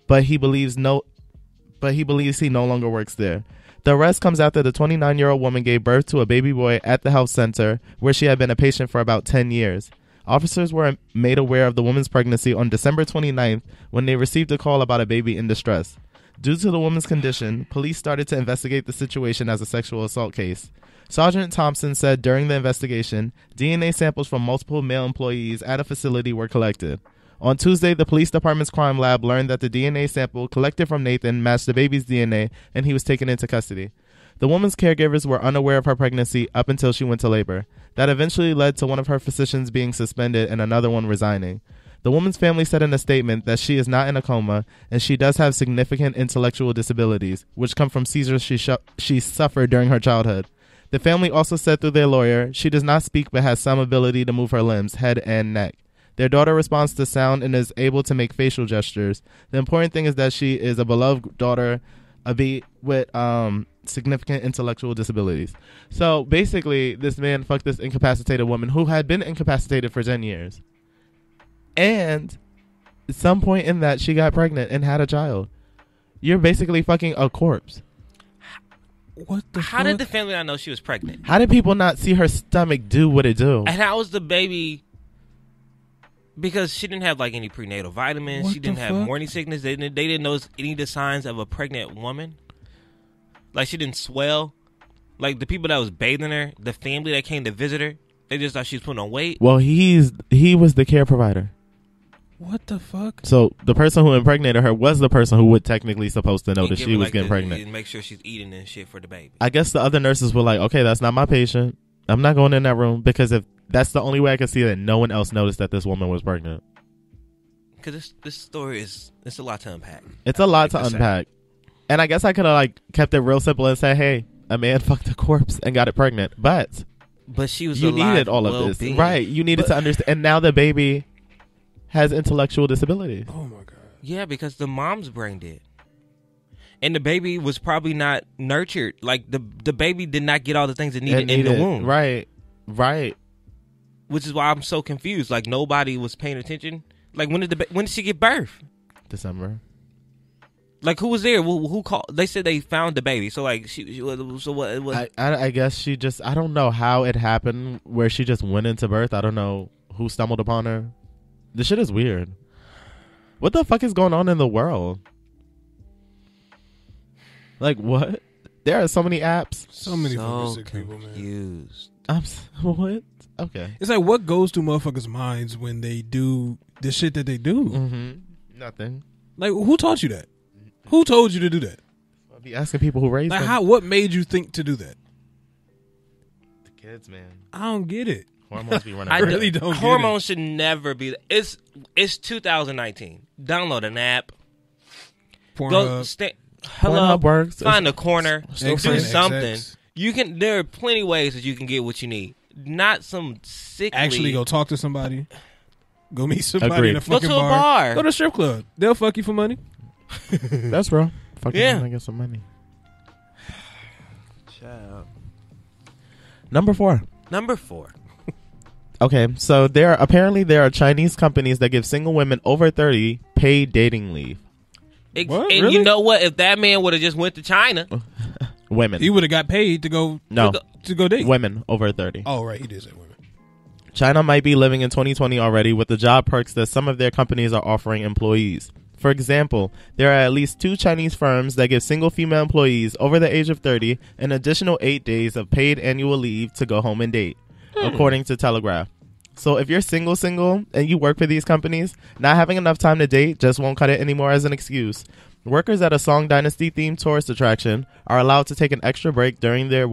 but he believes he no longer works there. The arrest comes after the 29-year-old woman gave birth to a baby boy at the health center where she had been a patient for about 10 years. Officers were made aware of the woman's pregnancy on December 29th when they received a call about a baby in distress. Due to the woman's condition, police started to investigate the situation as a sexual assault case. Sergeant Thompson said during the investigation, DNA samples from multiple male employees at a facility were collected. On Tuesday, the police department's crime lab learned that the DNA sample collected from Nathan matched the baby's DNA, and he was taken into custody. The woman's caregivers were unaware of her pregnancy up until she went to labor. That eventually led to one of her physicians being suspended and another one resigning. The woman's family said in a statement that she is not in a coma and she does have significant intellectual disabilities, which come from seizures she suffered during her childhood. The family also said through their lawyer she does not speak but has some ability to move her limbs, head, and neck. Their daughter responds to sound and is able to make facial gestures. The important thing is that she is a beloved daughter with significant intellectual disabilities. So basically, this man fucked this incapacitated woman who had been incapacitated for 10 years. And at some point in that, she got pregnant and had a child. You're basically fucking a corpse. What the How fuck? did the family not know she was pregnant? How did people not see her stomach do what it do? And how was the baby? Because she didn't have like any prenatal vitamins. What She didn't the have fuck? morning sickness. They didn't notice any of the signs of a pregnant woman. Like she didn't swell. Like the people that was bathing her, the family that came to visit her, they just thought she was putting on weight. Well, he was the care provider. What the fuck? So the person who impregnated her was the person who would technically supposed to know And that give she her, was like, getting pregnant. and make sure she's eating and shit for the baby. I guess the other nurses were like, okay, that's not my patient. I'm not going in that room because if that's the only way I can see that no one else noticed that this woman was pregnant. Because this story it's a lot to unpack. It's a lot to unpack. And I guess I could have like kept it real simple and said, hey, a man fucked a corpse and got it pregnant. But she was you alive, needed all of this. well-being. Right. You needed to understand. And now the baby has intellectual disabilities. Oh my god. Yeah, because the mom's brain did. And the baby was probably not nurtured. Like the baby did not get all the things it needed in the womb. Right. Which is why I'm so confused. Like nobody was paying attention. Like when did she give birth? December. Like who was there? Who called? They said they found the baby. So like so what? I guess she just, I don't know how it happened where she just went into birth. I don't know who stumbled upon her. This shit is weird. What the fuck is going on in the world? Like what? There are so many apps. So many so fucking sick people, man. confused. What? Okay. It's like what goes through motherfuckers' minds when they do the shit that they do. Mm-hmm. Nothing. Like who taught you that? Who told you to do that? I'll be asking people who raised Like them. what made you think to do that? The kids, man. I don't get it. Hormones be running. I rampant. really don't get Hormones should never be. It's 2019. Download an app. Go Pornhub. hello. Pornhub works. Find a corner. Still Do find something. XX. You can. There are plenty ways that you can get what you need. Not some sickly. Actually go talk to somebody. Go meet somebody Agreed. in a Go fucking to a bar. Go to a strip club. They'll fuck you for money. That's real. Fucking Yeah. I get some money. Number 4. Number 4. Okay, so there are Chinese companies that give single women over 30 paid dating leave. What? And Really? you know what? If that man would have just went to China, Women. He would have got paid to go No. to go date. Women over 30. Oh right, he did say women. China might be living in 2020 already with the job perks that some of their companies are offering employees. For example, there are at least 2 Chinese firms that give single female employees over the age of 30 an additional 8 days of paid annual leave to go home and date, according to Telegraph. So if you're single, and you work for these companies, not having enough time to date just won't cut it anymore as an excuse. Workers at a Song Dynasty-themed tourist attraction are allowed to take an extra break during the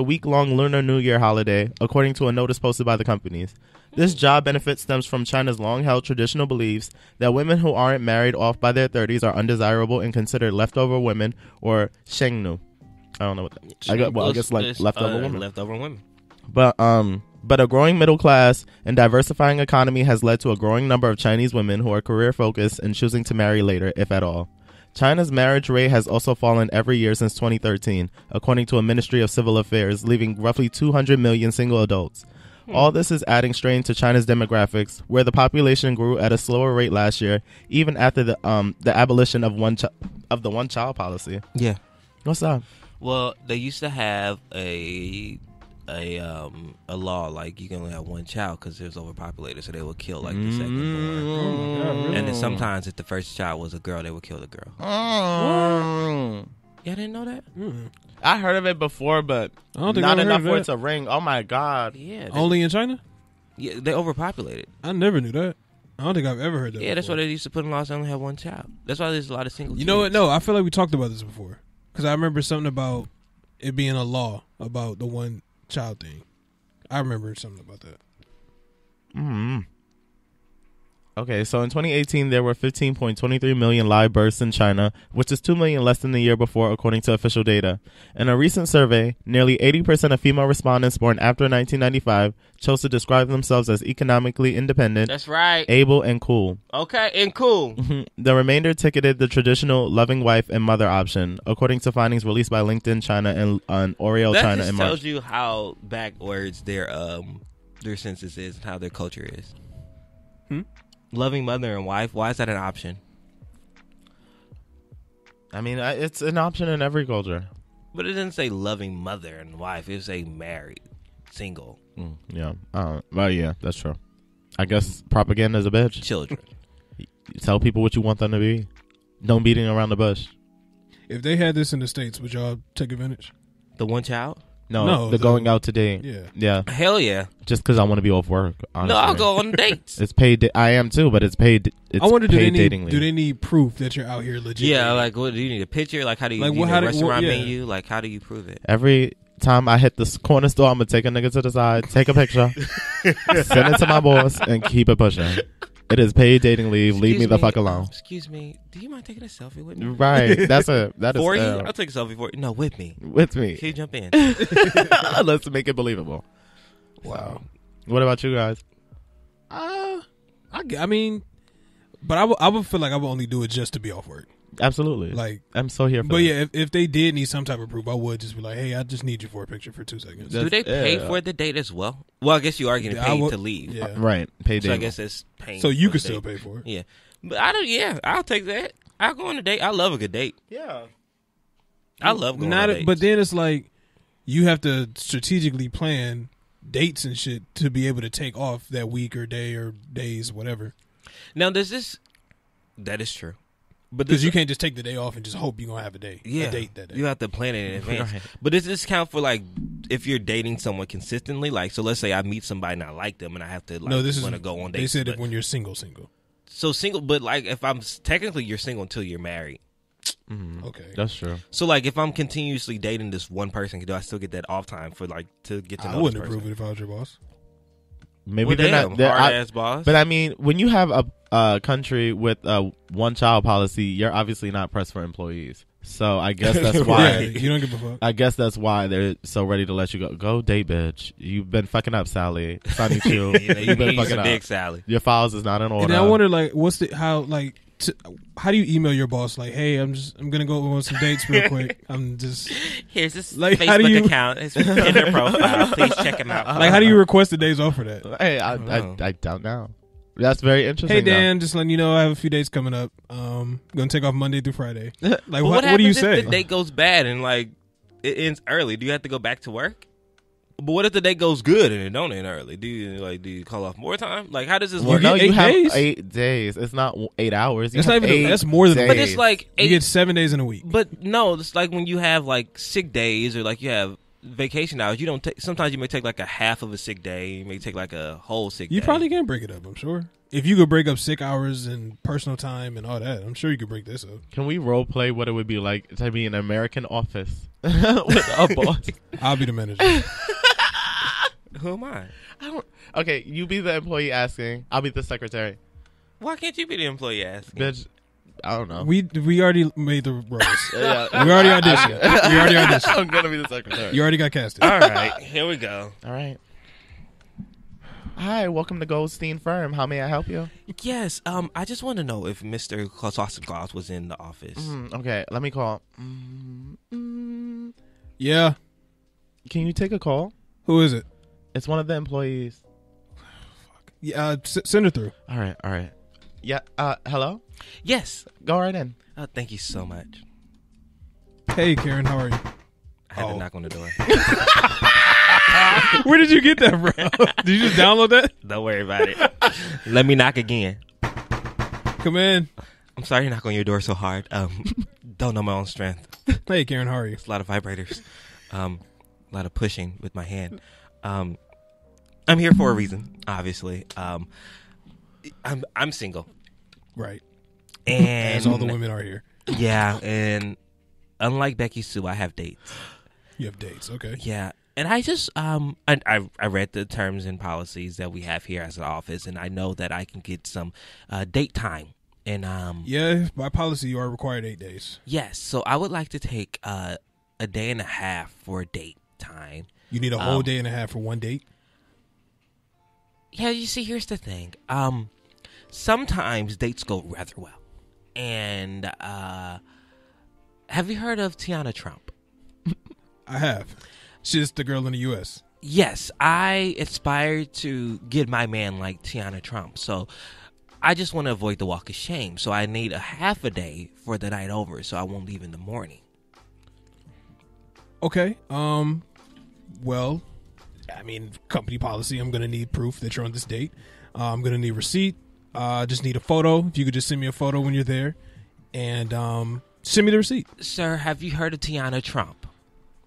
week-long Lunar New Year holiday, according to a notice posted by the companies. This job benefit stems from China's long-held traditional beliefs that women who aren't married off by their 30s are undesirable and considered leftover women, or shengnu. I don't know what that. I guess like leftover women. Leftover women. But a growing middle class and diversifying economy has led to a growing number of Chinese women who are career focused and choosing to marry later, if at all. China's marriage rate has also fallen every year since 2013, according to a Ministry of Civil Affairs, leaving roughly 200 million single adults. All this is adding strain to China's demographics, where the population grew at a slower rate last year, even after the abolition of the one-child policy. Yeah. What's up? Well, they used to have a law like you can only have one child because it was overpopulated, so they would kill like the second born. Oh my God, really? And then sometimes if the first child was a girl, they would kill the girl. Y'all didn't know that? I heard of it before, but I don't think not I ever enough heard for of it to ring. Oh my God. Yeah. Only in China? Yeah, they overpopulated. I never knew that. I don't think I've ever heard that. Yeah, that's why before. they used to put in laws to only have one child. That's why there's a lot of single You know what? kids. No, I feel like we talked about this before. Because I remember something about it being a law about the one child thing. I remember something about that. Okay, so in 2018, there were 15.23 million live births in China, which is 2 million less than the year before, according to official data. In a recent survey, nearly 80% of female respondents born after 1995 chose to describe themselves as economically independent, That's right. able, and cool. Okay, and cool. The remainder ticketed the traditional loving wife and mother option, according to findings released by LinkedIn China and on Oreo That China just in tells March. you how backwards their census is and how their culture is. Loving mother and wife, why is that an option? I mean, it's an option in every culture. But it doesn't say loving mother and wife. It say married, single, Yeah. Well, yeah, that's true. I guess propaganda is a bitch. children. You tell people what you want them to be. Don't beating around the bush. If they had this in the States, would y'all take advantage? The one child? No, the going out to date. Yeah. Yeah. Hell yeah. Just because I want to be off work. Honestly. No, I'll go on dates. It's paid. I am too, but it's paid. It's I wonder, do paid they dating need leave. do they need proof that you're out here legit? Yeah, like what do you need a picture? Like how do you Like, need well, a how do- restaurant well, yeah. menu? Like how do you prove it? Every time I hit this corner store, I'm gonna take a nigga to the side, take a picture, send it to my boss, and keep it pushing. It is paid dating leave. Leave me the fuck alone. Excuse me. Do you mind taking a selfie with me? Right. That is for you. I'll take a selfie for you. No, with me. With me. Can you jump in? Let's make it believable. Wow. What about you guys? I mean, but I would feel like I would only do it just to be off work. Absolutely. Like, I'm so here for but that. yeah, if they did need some type of proof, I would just be like, hey, I just need you for a picture for 2 seconds. Do they pay for the date as well? Well, I guess you are getting paid to leave. Yeah. Right. Paid So I dating. guess it's paying. So you for could the still date. pay for it. Yeah. But I don't. Yeah, I'll take that. I'll go on a date. I love a good date. Yeah. I love going on dates. But then it's like you have to strategically plan dates and shit to be able to take off that week or day or days, whatever. Now, does this? That is true. But Because you can't just take the day off and just hope you're going to have a date that day. You have to plan it in advance. Right. But does this count for like if you're dating someone consistently? Like, so let's say I meet somebody and I like them and I have to like want to go on dates. They said but, if when you're single. so single, but like if I'm technically you're single until you're married. Mm-hmm. Okay. That's true. So like if I'm continuously dating this one person, do I still get that off time for like to get to know I wouldn't this person? approve it if I was your boss. Maybe Well, they're damn, not. They're, hard ass boss. But I mean, when you have a country with a one-child policy, you're obviously not pressed for employees. So I guess that's why. Yeah, you don't give a fuck. I guess that's why they're so ready to let you go. Go date, bitch. You've been fucking up, Sally. Sonny Chew. you been need fucking some up. dick, Sally. Your files is not in order. And I wonder, like, how do you email your boss? Like, hey, I'm gonna go on some dates real quick. I'm just Here's this Like, how do Facebook you- account. His Tinder profile. Please check him out. like, how do you request the days off for that? Hey, I don't know. That's very interesting. Hey Dan, just letting you know I have a few dates coming up. Gonna take off Monday through Friday. Like, But what do you happens say? if the date goes bad and like it ends early? Do you have to go back to work? But what if the date goes good and it don't end early? Do you call off more time? Like how does this Well, work? no, get you 8 have days? 8 days. It's not 8 hours. You That's have not even. 8 That's more than. days. But it's like You 8. get 7 days in a week. But no, it's like when you have like sick days or like you have vacation hours. You don't take. Sometimes you may take like a half of a sick day. You may take like a whole sick day. You probably can break it up. I'm sure. If you could break up sick hours and personal time and all that, I'm sure you could break this up. Can we role play what it would be like to be in an American office with a boss? I'll be the manager. Who am I? I don't. Okay, you be the employee asking. I'll be the secretary. Why can't you be the employee asking? Bitch, I don't know. We already made the roles. Yeah. We already auditioned. We already auditioned. I'm gonna be the secretary. You already got casted. All right, here we go. All right. Hi, welcome to Goldstein Firm. How may I help you? Yes, I just want to know if Mr. Sausage Claus was in the office. Okay, let me call. Yeah. Can you take a call? Who is it? It's one of the employees. Yeah. Send her through. All right. Yeah. Hello. Yes. Go right in. Thank you so much. Hey, Karen. How are you? I had to knock on the door. Where did you get that, bro? Did you just download that? Don't worry about it. Let me knock again. Come in. I'm sorry to knock on your door so hard. Don't know my own strength. Hey, Karen. How are you? It's a lot of vibrators. A lot of pushing with my hand. I'm here for a reason, obviously. I'm single. Right. And As all the women are here. Yeah, and unlike Becky Sue, I have dates. You have dates. Okay. Yeah. And I just I read the terms and policies that we have here as an office, and I know that I can get some date time. And Yeah. By policy, you are required 8 days. yes, so I would like to take a day and a half for date time. You need a whole day and a half for one date. Yeah, you see, here's the thing. Sometimes dates go rather well, and have you heard of Tiana Trump? I have. She's the girl in the U.S. Yes, I aspire to get my man like Tiana Trump. So I just want to avoid the walk of shame. So I need a half a day for the night over so I won't leave in the morning. Okay. Well, I mean, company policy. I'm gonna need proof that you're on this date. I'm gonna need receipt. Just need a photo. If you could just send me a photo when you're there, and send me the receipt. Sir, have you heard of Tiana Trump?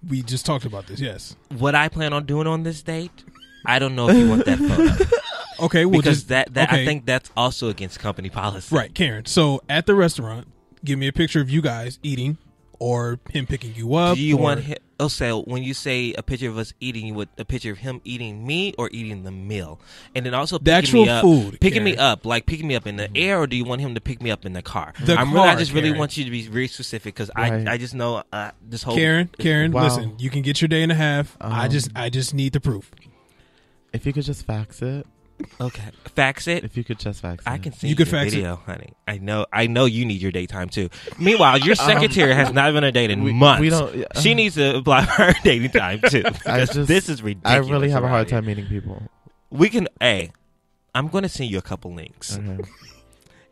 We just talked about this. Yes. What I plan on doing on this date, I don't know if you want that photo. Okay. Well, Because just that okay. I think that's also against company policy. Right, Karen. So at the restaurant, give me a picture of you guys eating or him picking you up. Do you or, want him? Oh, so when you say a picture of us eating, you would a picture of him eating me or eating the meal, and then also the picking actual me up, food, picking me Karen. up, like picking me up in the air, or do you want him to pick me up in the car? The I car, just really Karen. want you to be very specific because Right. I just know this whole Karen, Wow. listen, you can get your day and a half. I just need the proof. If you could just fax it. Okay, fax it. If you could just fax it. I can send You you could a fax it. video, honey. I know you need your daytime too. Meanwhile, your secretary has not been on a date in we months. don't- She needs to apply for her dating time too. Because this is I ridiculous. really have a hard around here. time meeting people. We can. Hey, I'm going to send you a couple links, Okay.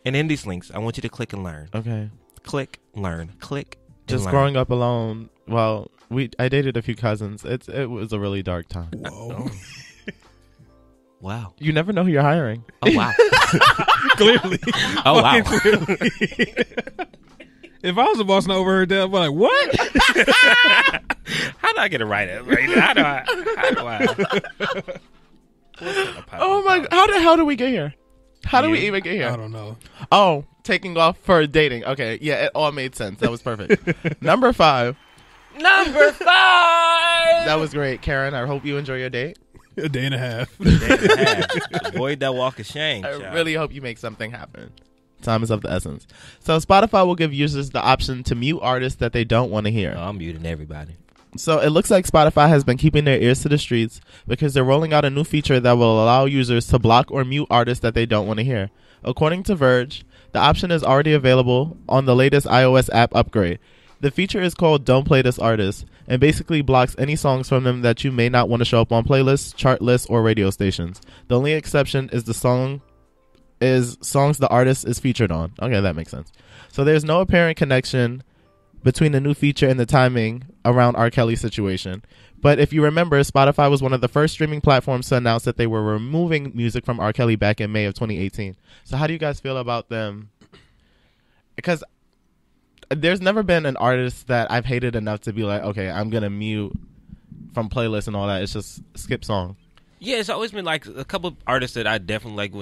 and in these links, I want you to click and learn. Okay. Click, learn, click. and Just learn. growing up alone. Well, I dated a few cousins. It was a really dark time. Whoa. Wow. You never know who you're hiring. Oh wow. Clearly. Oh wow. If I was the boss and I overheard that, I'd be like, what? How do I get it right? How do I? Oh my! How the hell did we get here? How do we You? even get I here? don't know. Oh, taking off for dating. Okay, yeah, it all made sense. That was perfect. Number 5. Number 5. That was great, Karen. I hope you enjoy your date. A day and a half. Avoid that walk of shame. I child. really hope you make something happen. Time is of the essence. So Spotify will give users the option to mute artists that they don't want to hear. Oh, I'm muting everybody. So it looks like Spotify has been keeping their ears to the streets because they're rolling out a new feature that will allow users to block or mute artists that they don't want to hear. According to Verge, the option is already available on the latest iOS app upgrade. The feature is called Don't Play This Artist and basically blocks any songs from them that you may not want to show up on playlists, chart lists, or radio stations. The only exception is songs the artist is featured on. Okay, that makes sense. So there's no apparent connection between the new feature and the timing around R. Kelly's situation. But if you remember, Spotify was one of the first streaming platforms to announce that they were removing music from R. Kelly back in May of 2018. So how do you guys feel about them? Because there's never been an artist that I've hated enough to be like, okay, I'm going to mute from playlists and all that. It's just skip song. Yeah, it's always been like a couple of artists that I definitely like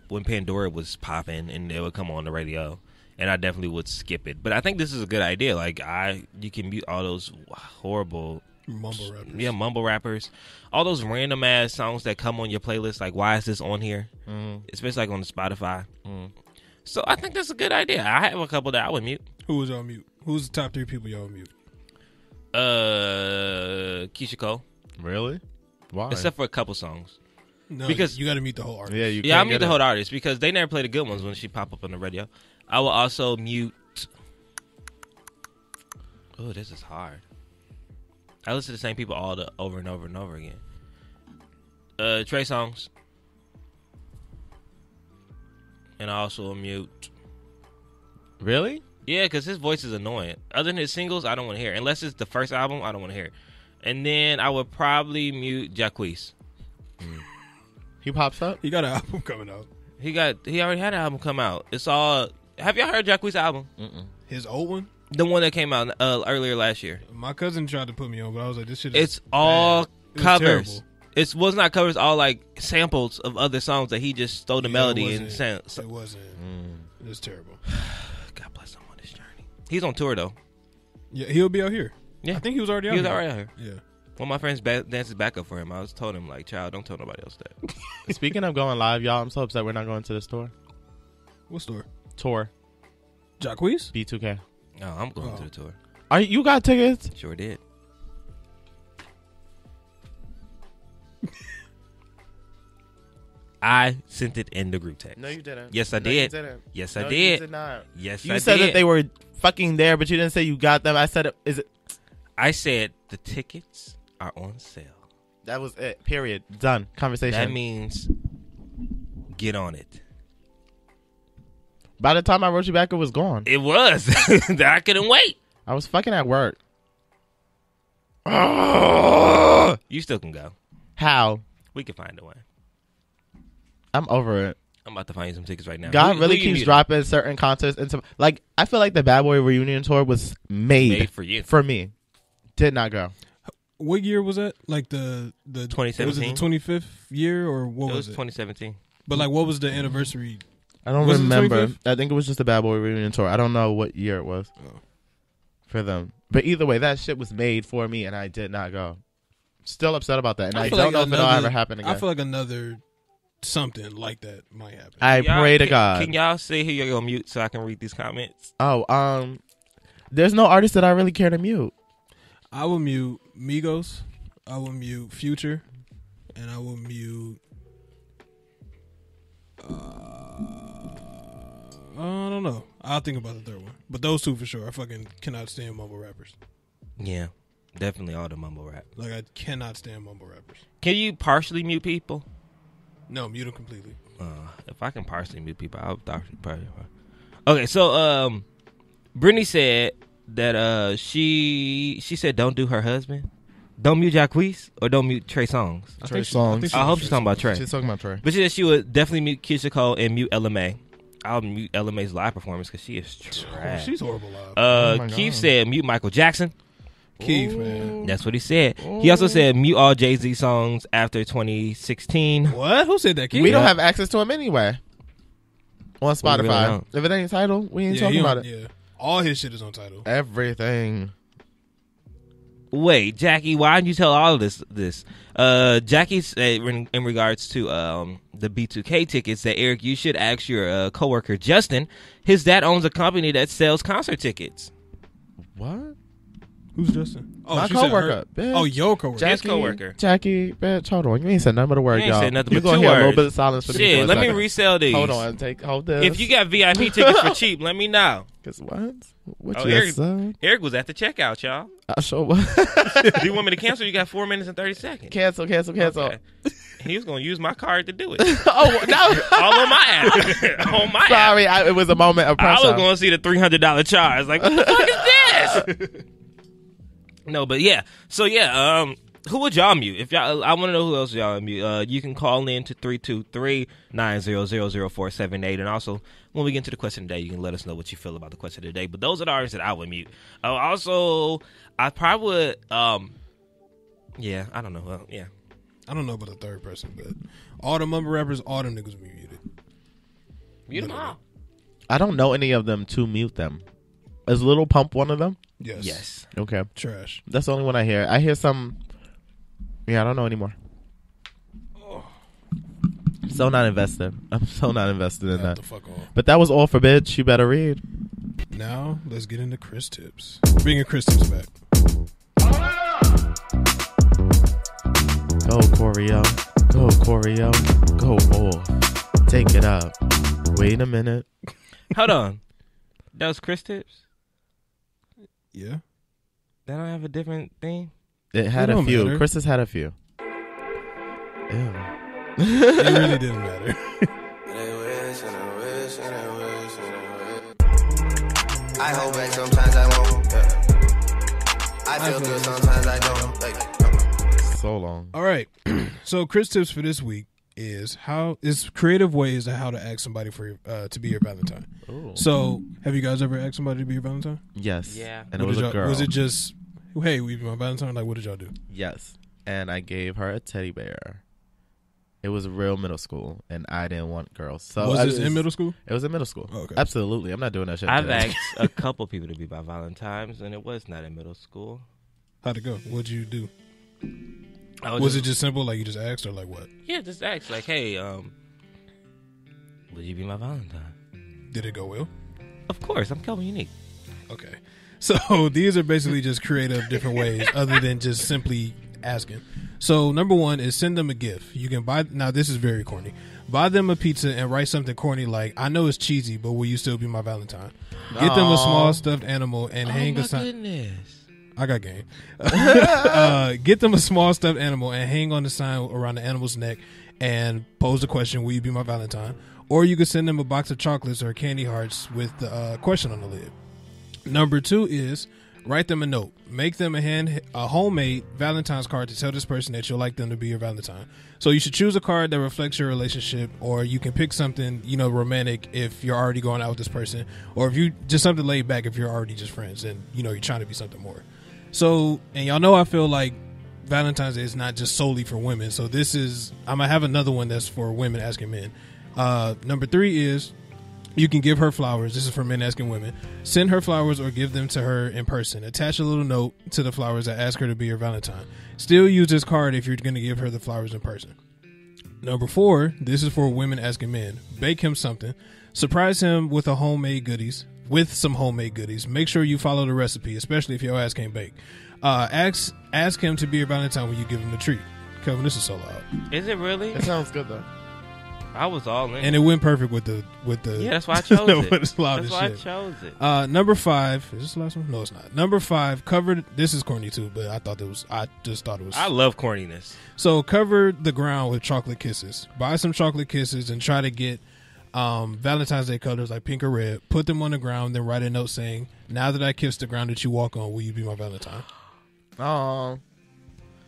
when Pandora was popping and they would come on the radio, and I definitely would skip it. But I think this is a good idea. Like you can mute all those horrible Mumble rappers. yeah, mumble rappers, all those random ass songs that come on your playlist. Like, why is this on here? Especially like on the Spotify. So I think that's a good idea. I have a couple that I would mute. Who was on mute? Who's the top 3 people y'all would mute? Keisha Cole, Really? Why? except for a couple songs. No, Because- you got to mute the whole artist. yeah, you Yeah, I can't mute get the it. whole artist because they never play the good ones when she pop up on the radio. I will also mute. Oh, this is hard. I listen to the same people over and over and over again. Trey Songz, and I also mute. Really? Yeah, because his voice is annoying. Other than his singles, I don't want to hear it. Unless it's the first album, I don't want to hear it. And then I would probably mute Jacquees. He pops up? He got an album coming out. He already had an album come out. It's all. Have y'all heard Jacquees' album? His old one? The one that came out earlier last year. My cousin tried to put me on, but I was like, this shit is It's all bad. It was covers. terrible. It was not covers. All like samples of other songs that he just stole the Yeah, melody it and wasn't- sang. It wasn't. It was terrible. God bless him on this journey. He's on tour though. Yeah, he'll be out here. Yeah. I think he was already out He was here. already out here. Yeah. One of my friends dances backup for him. I was told him like, child, don't tell nobody else that. Speaking of going live, y'all, I'm so upset we're not going to the store. What store? Tour. Jacquees? B2K. No, I'm going Oh. to the tour. You got tickets? Sure did. I sent it in the group text. No, you didn't. Yes, I No, you did. didn't. Yes, I No, did. You did not. Yes, You I said did. that they were fucking there, but you didn't say you got them. I said, is it? I said the tickets are on sale. That was it. Period. Done. Conversation. That means get on it. By the time I wrote you back, it was gone. It was. I couldn't wait. I was fucking at work. You still can go. How? We can find a way. I'm over it. I'm about to find you some tickets right now. God Who really you keeps muting? dropping certain concerts into like I feel like the Bad Boy reunion tour was made for you. For me. Did not go. What year was that? Like the 2017? Was it the 25th year or what It was was it? 2017. But like, what was the I I don't Was it the remember. 25th? I think it was just the Bad Boy reunion tour. I don't know what year it was. for them. But either way, that shit was made for me, and I did not go. Still upset about that, and I feel don't like know if it'll ever happen again. I feel like another something like that might happen. I pray to Can God. y'all say who you're on mute so I can read these comments? Oh, there's no artist that I really care to mute. I will mute Migos. I will mute Future, and I will mute. I don't know. I'll think about the third one, but those two for sure. I fucking cannot stand mumble rappers. Yeah, definitely all the mumble rap. Like I cannot stand mumble rappers. Can you partially mute people? No, mute them completely. If I can partially mute people, I'll probably. Okay, so Brittany said that she said don't do her husband. Don't mute Jacquees or don't mute Trey Songz. Trey Songz. I hope she's talking about Trey. She's talking about Trey. But she said she would definitely mute Keisha Cole and mute LMA. I'll mute LMA's live performance because she is trash. She's horrible live. my Keith God. said mute Michael Jackson. Keith, man. That's what he said. He also said mute all Jay-Z songs after 2016. What? Who said that? Keith? We don't have access to him anyway. On really Spotify. don't. If it ain't title, we ain't Yeah, talking he about on- it. Yeah, all his shit is on title. Everything. Wait, Jackie, why didn't you tell all of this? Jackie said in regards to the B2K tickets that Eric, you should ask your coworker Justin. His dad owns a company that sells concert tickets. What? Who's Justin? Oh, My she said coworker, her- bitch. Oh, your coworker. His coworker. Jackie, bitch, hold on. You ain't said nothing but a word, You ain't y'all. said nothing You but gonna two hear a little words. bit of silence for me. Shit, for a let me second. resell these. Hold on, hold this. If you got VIP tickets for cheap, let me know. Cause what? What Oh, you Eric, said? Eric was at the checkout, y'all. I sure was. Do you want me to cancel? You got 4 minutes and 30 seconds. Cancel. Okay. He was going to use my card to do it. Oh no! All on my app. On my app. Sorry, it was a moment of I pressure. was going to see the $300 charge. Like, what the fuck is this? No, but yeah. So yeah, who would y'all mute? If y'all, I want to know who else y'all mute. You can call in to 323-900-0478, and also when we get into the question today, you can let us know what you feel about the question today. But those are the artists that I would mute. Also, I probably would. Yeah, I don't know. Well, yeah, I don't know about the third person, but all the mumble rappers, all them niggas will be muted. mute them all. I don't know any of them to mute them. Is Lil Pump one of them? Yes. Yes. Okay, Trash. that's the only one I hear. I hear some. Yeah, I don't know anymore. I'm so not invested in Get that. the fuck off. But that was all for bitch. You better read. Now let's get into Chris Tips. Bringing Chris Tips back. Go Choreo. Go Choreo. Go off. Take it up. Wait a minute. Hold on. That was Chris Tips? Yeah. They don't have a different thing? It had It a don't few. matter. Chris has had a few. Ew. It really didn't matter. I hold back sometimes I won't. Yeah. I feel good sometimes I don't. So long. All right. So Chris Tips for this week is creative ways of how to ask somebody for to be your Valentine. Ooh. So have you guys ever asked somebody to be your Valentine? Yes. Yeah. And it What was did a y'all- girl. Was it just, hey, we be my Valentine? Like, what did y'all do? Yes. And I gave her a teddy bear. It was real middle school, and I didn't want girls. So Was I this in middle school? It was in middle school. Oh, okay. Absolutely. I'm not doing that shit. I've today. asked a couple people to be my Valentines, and it was not in middle school. How'd it go? What'd you do? I Was it just simple, like you just asked, or like what? Yeah, just ask, like, hey, would you be my Valentine? Did it go well? Of course, I'm Kelvin Unique. Okay. So these are basically just creative different ways other than just simply asking. So number one is send them a gift. You can buy, now this is very corny. Buy them a pizza and write something corny like, I know it's cheesy, but will you still be my Valentine? Get them a small stuffed animal and hang a sign. Goodness. I got game. Get them a small stuffed animal and hang on the sign around the animal's neck and pose the question, will you be my Valentine? Or you could send them a box of chocolates or candy hearts with the question on the lid. Number two is write them a note. Make them a homemade Valentine's card to tell this person that you'll like them to be your Valentine. So you should choose a card that reflects your relationship, or you can pick something, romantic if you're already going out with this person, or if you just something laid back if you're already just friends and you're trying to be something more. So, and y'all know I feel like Valentine's Day is not just solely for women. So I'm gonna have another one that's for women asking men. Number three is You can give her flowers. This is for men asking women. Send her flowers or give them to her in person. Attach a little note to the flowers that ask her to be your Valentine. Still use this card if you're going to give her the flowers in person. Number 4, this is for women asking men. Bake him something. Surprise him with some homemade goodies. Make sure you follow the recipe, especially if your ass can't bake. Ask him to be your Valentine when you give him the treat. Kelvin, this is so loud. Is it really? It sounds good though. I was all in. And it went perfect with the Yeah, that's why I chose it. It's loud That's as why shit. I chose it. Number 5. Is this the last one? No, it's not. Number 5. Covered. This is corny too, but I just thought it was. I love corniness. So cover the ground with chocolate kisses. Buy some chocolate kisses and try to get Valentine's Day colors like pink or red. Put them on the ground, then write a note saying, "Now that I kiss the ground that you walk on, will you be my Valentine?" Oh,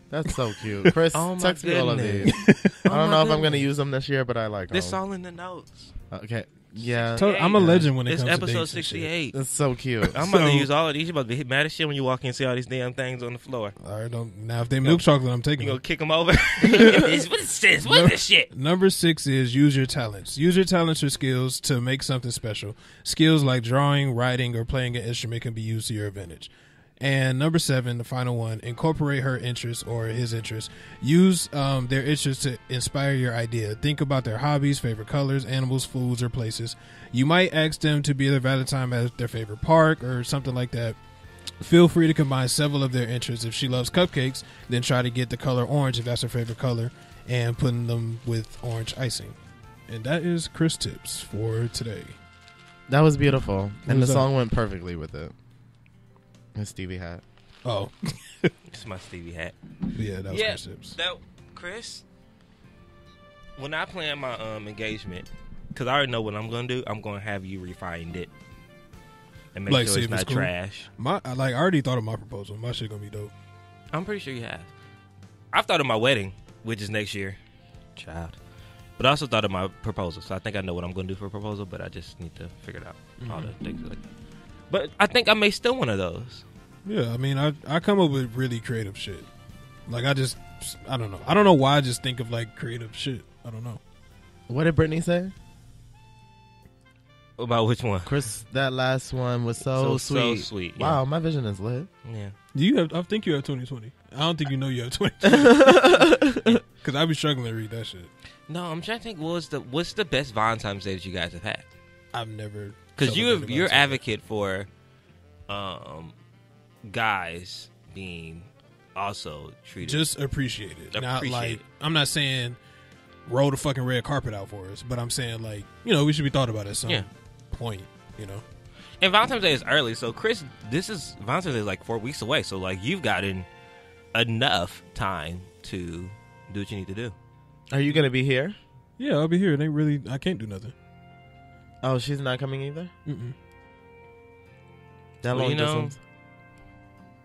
that's so cute. Chris, Oh my text me all of these. goodness. I don't know if I'm going to use them this year, but I like them. This all in the notes. Okay. Yeah. I'm a legend when it It's comes to episode dates and shit. 68. That's so cute. I'm about to So- use all of these. You about to be mad as shit when you walk in and see all these damn things on the floor. All right, now if they milk chocolate, I'm taking You gonna them. kick them over? What is this? What is this shit? Number 6 is use your talents. Use your talents or skills to make something special. Skills like drawing, writing, or playing an instrument can be used to your advantage. And number 7, the final one, incorporate her interests or his interests. Use their interests to inspire your idea. Think about their hobbies, favorite colors, animals, foods, or places. You might ask them to be their Valentine at their favorite park or something like that. Feel free to combine several of their interests. If she loves cupcakes, then try to get the color orange if that's her favorite color and putting them with orange icing. And that is Chris Tips for today. That was beautiful. And the was that? song went perfectly with it. His Stevie hat. Oh, It's my Stevie hat. yeah, that was Yeah, Chris Tips. that Chris. When I plan my engagement, because I already know what I'm gonna do, I'm gonna have you refine it and make Like, sure see it's if it's not cool? trash. I already thought of my proposal. My shit gonna be dope. I'm pretty sure you have. I've thought of my wedding, which is next year, child. But I also thought of my proposal, so I think I know what I'm gonna do for a proposal. But I just need to figure it out. All the things like that. But I think I may steal one of those. Yeah, I mean, I come up with really creative shit. Like I don't know. I don't know why I just think of like creative shit. I don't know. What did Brittany say? About which one? Chris, that last one was so sweet. So sweet. Yeah. Wow, my vision is lit. Yeah. I think you have 2020. I don't think you know you have 2020. Because I be struggling to read that shit. No, I'm trying to think. What's the best Valentine's Day that you guys have had? I've never. Because you're celebrated Valentine's Day. advocate for guys being also treated. Just appreciate it. Not Appreciate like it. I'm not saying roll the fucking red carpet out for us, but I'm saying like we should be thought about at some point. And Valentine's Day is early, so Chris, Valentine's Day is like 4 weeks away. So like you've gotten enough time to do what you need to do. Are you going to be here? Yeah, I'll be here. I can't do nothing. Oh, she's not coming either? Mm-mm. That Well, long you know, distance?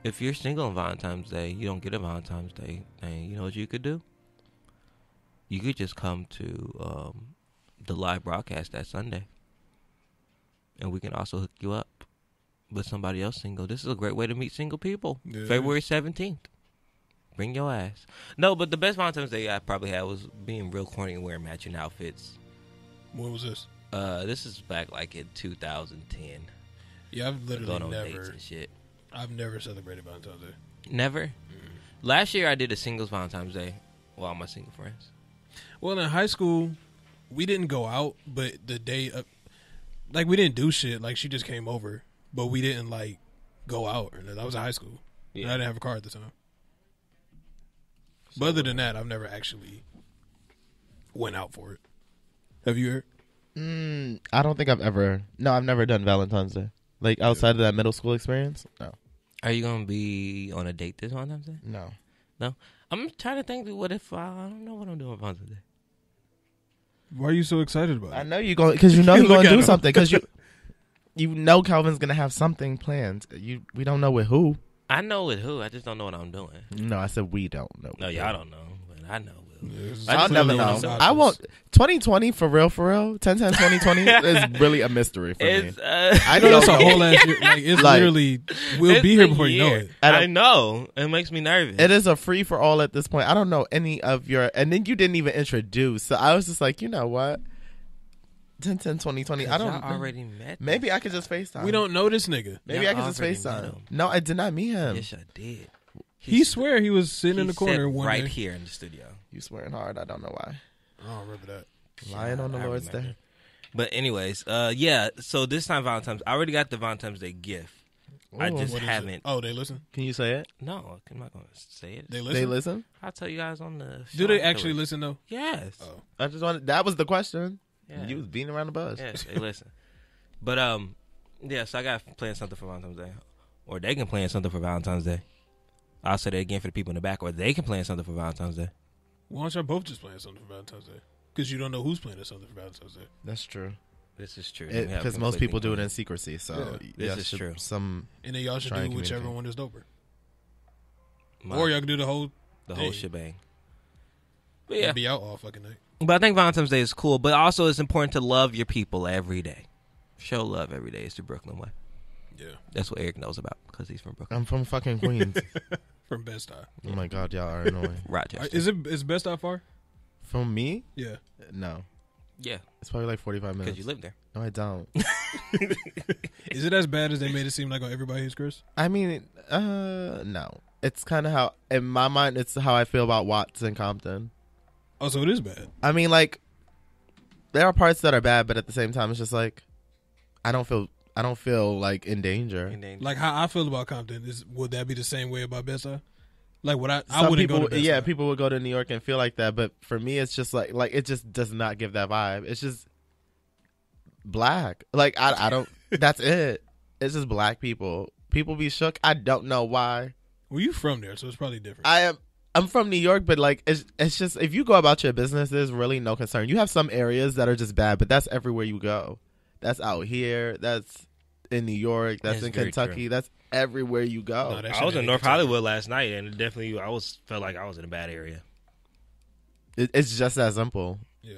If you're single on Valentine's Day, you don't get a Valentine's Day thing. You know what you could do? You could just come to the live broadcast that Sunday. And we can also hook you up with somebody else single. This is a great way to meet single people. Yeah. February 17th. Bring your ass. No, but the best Valentine's Day I probably had was being real corny and wearing matching outfits. When was this? This is back like in 2010. Yeah, I've Going literally on dates never. and shit. I've never celebrated Valentine's Day. Never? Last year I did a singles Valentine's Day with all my single friends. Well, in high school, we didn't go out, but the day, we didn't do shit. Like she just came over, but we didn't like go out. That was in high school. And I didn't have a car at the time. But other than that, I've never actually went out for it. Have you heard? I don't think I've never done Valentine's Day. Like outside of that middle school experience? No. Are you going to be on a date this Valentine's Day? No. No? I'm trying to think, what if I don't know what I'm doing on Valentine's Day. Why are you so excited about it? I know you're going because you know you're Look going to at do him. something because you know Calvin's going to have something planned. We don't know with who. I know with who. I just don't know what I'm doing. No, I said we don't know. No, y'all don't know, but I know. I'll never know. I won't. 2020 for real. 2020 is really a mystery for me. It's, I know don't that's a know. whole ass year. Like it's Like, literally we'll it's be here a before you know year. it. I know. It makes me nervous. It is a free for all at this point. I don't know any of your, and then you didn't even introduce. So I was just like, you know what? 10/10/2020. I don't. Y'all already met. Maybe this I could just FaceTime. We don't know this nigga. Maybe Y'all I could just already met FaceTime. him. No, I did not meet him. Yes, I did. He swear he was sitting in the He corner sat one right day. here in the studio. You swearing hard. I don't know why. I don't remember that. Lying on the I Lord's remember. Day. But anyways, yeah. So this time Valentine's, I already got the Valentine's Day gift. I Ooh. just What is it? haven't. Oh, they listen? Can you say it? No, I'm not gonna say it. They listen? They listen? I'll tell you guys on the. Do they show actually afterwards. listen, though? Yes. Oh. I just wanted. That was the question. Yeah. You was beating around the bush. Yes, they listen. But yeah. So I got to plan something for Valentine's Day, or they can plan something for Valentine's Day. I'll say that again for the people in the back, or they can plan something for Valentine's Day. Why don't y'all both just playing something for Valentine's Day? Because you don't know who's playing something for Valentine's Day. That's true. This is true. Because most people do it in secrecy. So Yeah. This is true. Some And then y'all should Try do and whichever communicate. one is doper. My- Or y'all can do the whole the whole thing. shebang. But Yeah. yeah, Be out all fucking night. but I think Valentine's Day is cool. But also, it's important to love your people every day. Show love every day. It's the Brooklyn way. Yeah. That's what Eric knows about because he's from Brooklyn. I'm from fucking Queens. From Best Eye. Oh my god, y'all are annoying. Rochester. Is Best Eye far? From me? Yeah. No. Yeah, It's probably like 45 minutes. because you live there. No, I don't. Is it as bad as they made it seem like on Everybody Hates Chris? I mean, no. It's kind of how, in my mind, it's how I feel about Watts and Compton. Oh, so it is bad. I mean, like, there are parts that are bad, but at the same time, it's just like, I don't feel like in danger. And then, Like how I feel about Compton would that be the same way about Best Eye? Like what I Some wouldn't people, go to Best Eye. people would go to New York and feel like that, but for me, it's just like it just does not give that vibe. It's just black. Like I don't. That's it. It's just black people. People be shook. I don't know why. Well, you from there, so it's probably different. I'm from New York, but like it's just if you go about your business, there's really no concern. You have some areas that are just bad, but that's everywhere you go. That's out here. That's in New York. That's That's in very Kentucky. true. That's everywhere you go. No, that I shit was in ain't North good time. Hollywood last night, and definitely felt like I was in a bad area. It's just that simple. Yeah.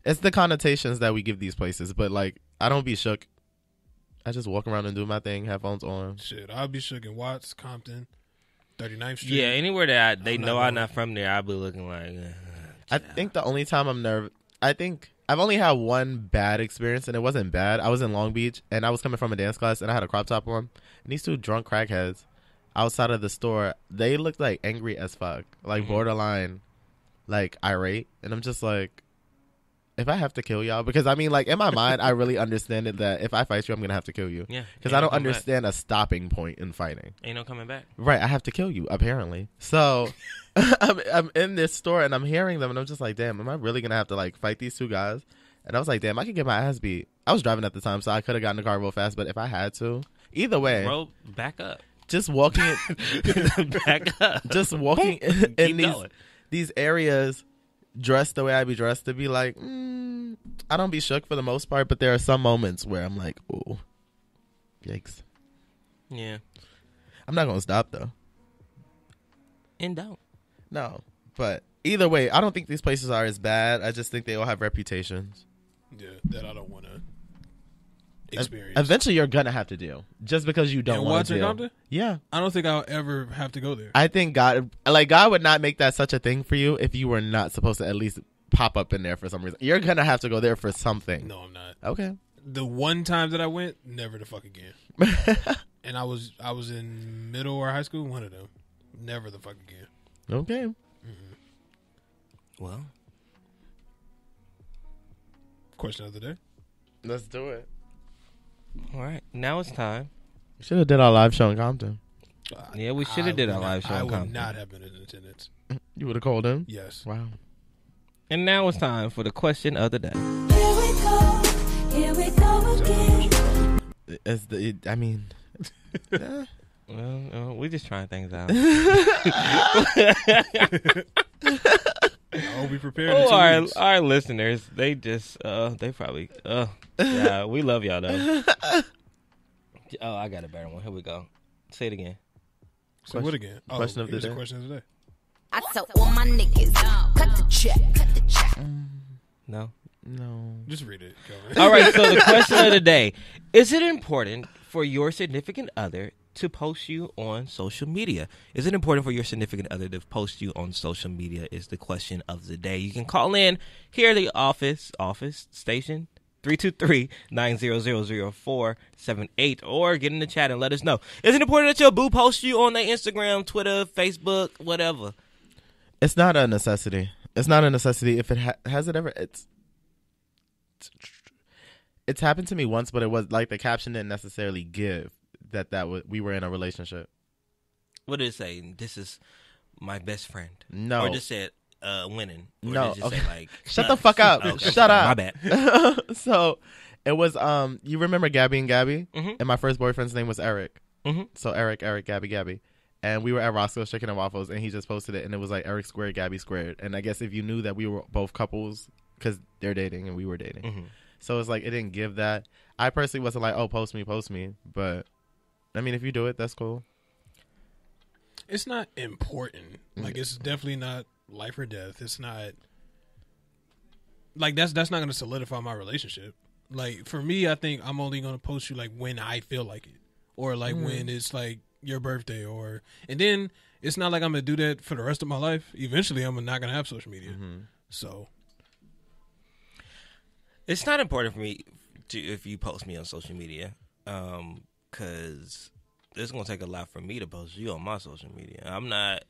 It's the connotations that we give these places, but like I don't be shook. I just walk around and do my thing, headphones on. Shit, I'll be shook in Watts, Compton, 39th Street. Yeah, anywhere that they I'm not know I'm going. not from there, I'll be looking like. I think the only time I'm nervous, I think I've only had one bad experience, and it wasn't bad. I was in Long Beach, and I was coming from a dance class, and I had a crop top on. And these two drunk crackheads outside of the store, they looked like angry as fuck, like borderline, like irate. And I'm just like, if I have to kill y'all, because I mean, like in my mind, I really understand it that if I fight you, I'm gonna have to kill you. Yeah, Because ain't I no don't coming back. understand a stopping point in fighting. Ain't no coming back. Right, I have to kill you, apparently. So I'm in this store and I'm hearing them and I'm just like, damn, am I really gonna have to like fight these two guys? And I was like, damn, I could get my ass beat. I was driving at the time, so I could have gotten the car real fast, but if I had to, either way, Bro, back up. just walking Back up. just walking in Keep these going. these areas dressed the way I be dressed to be like, I don't be shook for the most part, but there are some moments where I'm like, ooh, yikes. Yeah. I'm not gonna stop though. And don't. No, but either way, I don't think these places are as bad. I just think they all have reputations. Yeah, that I don't want to experience. Eventually, you're gonna have to deal just because you don't And want Watts to and deal. Compton? Yeah, I don't think I'll ever have to go there. I think God would not make that such a thing for you if you were not supposed to at least pop up in there for some reason. You're gonna have to go there for something. No, I'm not. Okay. The one time that I went, never the fuck again. And I was in middle or high school, one of them. Never the fuck again. Okay. Well, Question of the day. Let's do it. all right. Now it's time. Should have did our live show in Compton. Yeah, we should have did our live show I in would Compton. not have been in attendance. You would have called him. Yes. Wow. And now it's time for the question of the day. Here we go again. I mean, Well, we're just trying things out. I'll be prepared in 2 Oh, weeks. our listeners, they just, they probably, yeah, we love y'all though. Oh, I got a better one. Here we go. Say it again. So what again? Question of the here's day. Question of the day. I tell all my niggas, cut the check. No. no. Just read it, Kelvin. All right. So the question of the day: is it important for your significant other to post you on social media? Is it important for your significant other to post you on social media? Is the question of the day. You can call in here at the office station 323-900-0478, or get in the chat and let us know. Is it important that your boo post you on their Instagram, Twitter, Facebook, whatever? It's not a necessity. It's not a necessity. If it has it ever, it's happened to me once, but it was like the caption didn't necessarily give that we were in a relationship. What did it say? This is my best friend. No. Or just said winning. Or No. did it just say like Shut the fuck up. Okay. Shut up. My bad. So it was you remember Gabby and Gabby? Mhm. And my first boyfriend's name was Eric. Mhm. So Eric, Gabby. And we were at Roscoe's Chicken and Waffles, and he just posted it, and it was like Eric squared, Gabby squared. And I guess if you knew that we were both couples, because they're dating and we were dating. Mhm. So it's like it didn't give that. I personally wasn't like, oh, post me. But I mean, if you do it, that's cool. It's not important. Like, it's definitely not life or death. It's not like that's not going to solidify my relationship. Like, for me, I think I'm only going to post you like when I feel like it, or like when it's like your birthday, and then it's not like I'm gonna do that for the rest of my life. Eventually, I'm not gonna have social media. So it's not important for me if you post me on social media, because it's gonna take a lot for me to post you on my social media. I'm not,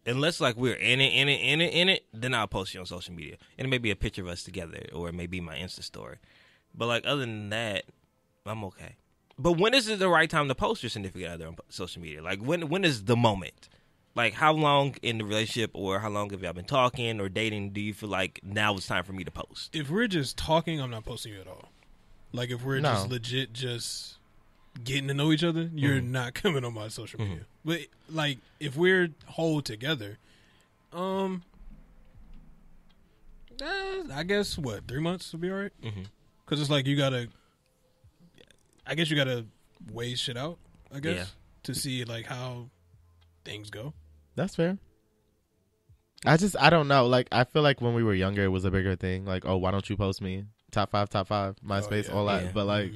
unless like we're in it, then I'll post you on social media, and it may be a picture of us together, or it may be my Insta story. But like other than that, I'm okay. But when is it the right time to post your significant other on social media? Like when is the moment? Like how long in the relationship, or how long have y'all been talking or dating, do you feel like now it's time for me to post? if we're just talking, I'm not posting you at all. Like if we're No. just legit just getting to know each other, you're not coming on my social media. But like if we're whole together, I guess 3 months will be all right. Because it's like you gotta weigh shit out, I guess, Yeah. to see like how things go. That's fair. I don't know. Like, I feel like when we were younger, it was a bigger thing. Like, oh, why don't you post me? Top five, MySpace, yeah. all that. Yeah. But like,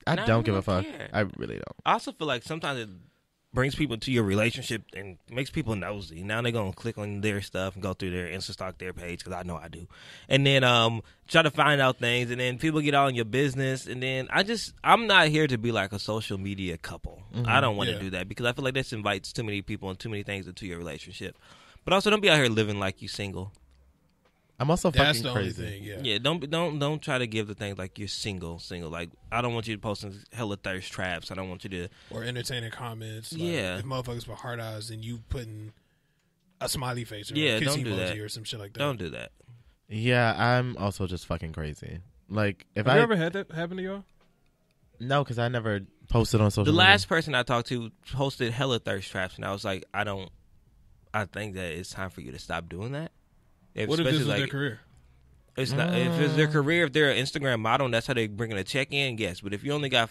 I No, don't give I a fuck. care. I really don't. I also feel like sometimes it brings people to your relationship and makes people nosy. Now they're going to click on their stuff and go through their Insta stalk their page, because I know I do. And then try to find out things, and then people get all in your business. And then I'm not here to be like a social media couple. I don't want to do that, because I feel like this invites too many people and too many things into your relationship. But also, don't be out here living like you single. I'm also That's fucking the crazy. only thing. Yeah. Yeah, don't try to give the things like you're single. Like, I don't want you to post hella thirst traps. I don't want you to. Or entertaining comments. Like, Yeah. if motherfuckers put heart eyes and you putting a smiley face or Yeah, a kiss don't do emoji that. or some shit like that. Don't do that. Yeah, I'm also just fucking crazy. Like, if Have I you ever had that happen to y'all? no, because I never posted on social The media. last person I talked to posted hella thirst traps, and I was like, I think that it's time for you to stop doing that. What if this Especially, was their career? It's not, if it's their career, if they're an Instagram model, and that's how they bring in a check in, yes. But if you only got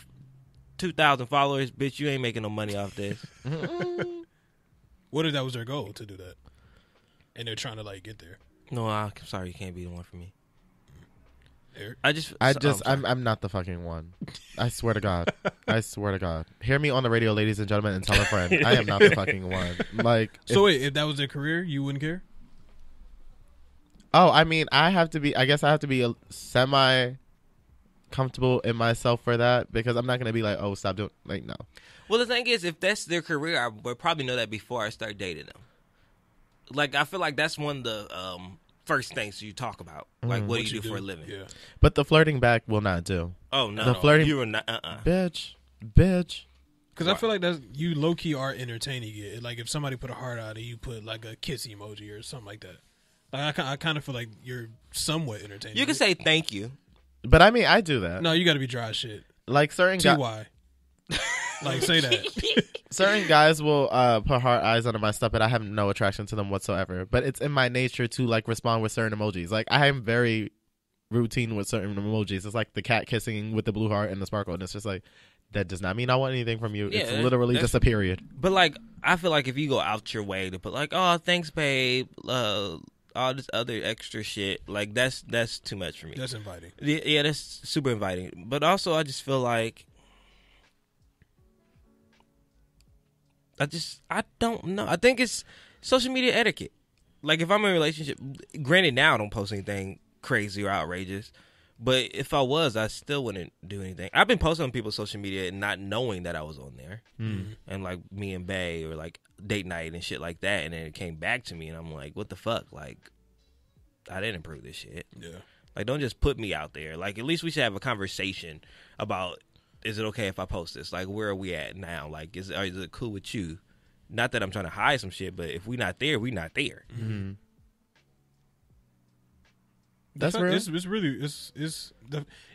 2,000 followers, bitch, you ain't making no money off this. What if that was their goal to do that? And they're trying to like get there. No, I'm sorry, you can't be the one for me. Eric? I'm not the fucking one. I swear to God. Hear me on the radio, ladies and gentlemen, and tell a friend. I am not the fucking one. Like, So wait, if that was their career, you wouldn't care? oh, I mean, I guess I have to be a semi comfortable in myself for that, because I'm not going to be like, oh, stop doing, like, no. Well, the thing is, if that's their career, I would probably know that before I start dating them. Like, I feel like that's one of the first things you talk about. Like, what do you do for a living? Yeah. But the flirting back will not do. Oh, no. The flirting- You were not, Bitch. Because I feel like that's you low key are entertaining it. Like if somebody put a heart out and you put like a kiss emoji or something like that. Like I kind of feel like you're somewhat entertaining. You can say thank you. But I mean, I do that. no. You got to be dry as shit. Like, certain Ty. Like say that. certain guys will put heart eyes under my stuff, but I have no attraction to them whatsoever. But it's in my nature to like respond with certain emojis. Like, I am very routine with certain emojis. It's like the cat kissing with the blue heart and the sparkle, and it's just like, that does not mean I want anything from you. Yeah, it's literally just a period. But, like, I feel like if you go out your way to put, like, oh, thanks, babe, all this other extra shit, like, that's too much for me. That's inviting. Yeah, that's super inviting. But also, I just feel like I don't know. I think it's social media etiquette. Like, if I'm in a relationship, granted, now I don't post anything crazy or outrageous, But if I was, I still wouldn't do anything. I've been posting on people's social media and not knowing that I was on there. And like me and Bae or like date night and shit like that. And then it came back to me and I'm like, what the fuck? Like, I didn't approve this shit. Yeah. Like, don't just put me out there. Like, at least we should have a conversation about, is it okay if I post this? Like, where are we at now? Like, is it cool with you? Not that I'm trying to hide some shit, but if we not there, we not there. Mm-hmm. That's real. real. It's really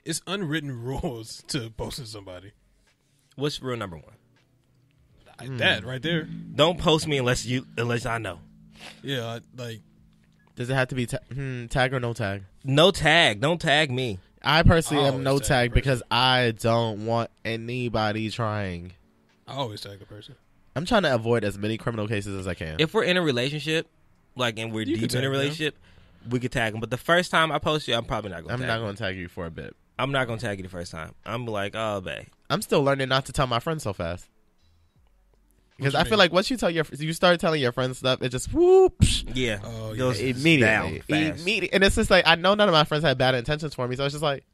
it's unwritten rules to posting somebody. What's rule number 1? Like that right there. Don't post me unless I know. Yeah, like Does it have to be tag or no tag? No tag. Don't tag me. I personally I am always no tag the tag person. because I don't want anybody trying. I always tag the person. I'm trying to avoid as many criminal cases as I can. If we're in a relationship, like, and we're You can deep in tag a them. relationship, we could tag them. But the first time I post you, I'm probably not going to I'm tag not you. going to tag you for a bit. I'm not going to tag you the first time. I'm like, oh, bae. I'm still learning not to tell my friends so fast. Because What you I feel mean? like once you start telling your friends stuff, it just whoops Yeah. Oh, yeah. Goes immediately. down fast. And it's just like, I know none of my friends had bad intentions for me, so it's just like,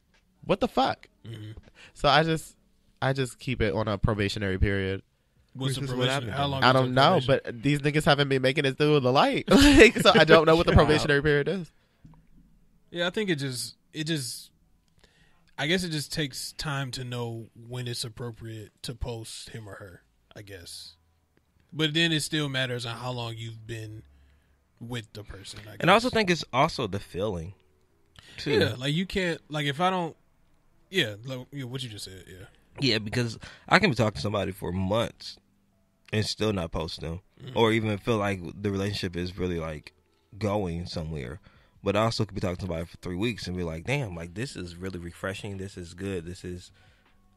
what the fuck? Mm-hmm. So I just keep it on a probationary period. What's the Which is what probation? happened. How long? I is the don't know, probation? but these niggas haven't been making it through the light. Like, so I don't know what the probationary period is. Yeah, I think it just I guess it just takes time to know when it's appropriate to post him or her, I guess. But then it still matters on how long you've been with the person. I guess. And I also think it's also the feeling, too. yeah, like you can't, like if I don't, yeah, like, yeah, what you just said, yeah. Yeah, because I can be talking to somebody for months and still not post them, or even feel like the relationship is really like going somewhere. But I also could be talking to somebody for 3 weeks and be like, damn, like this is really refreshing. This is good.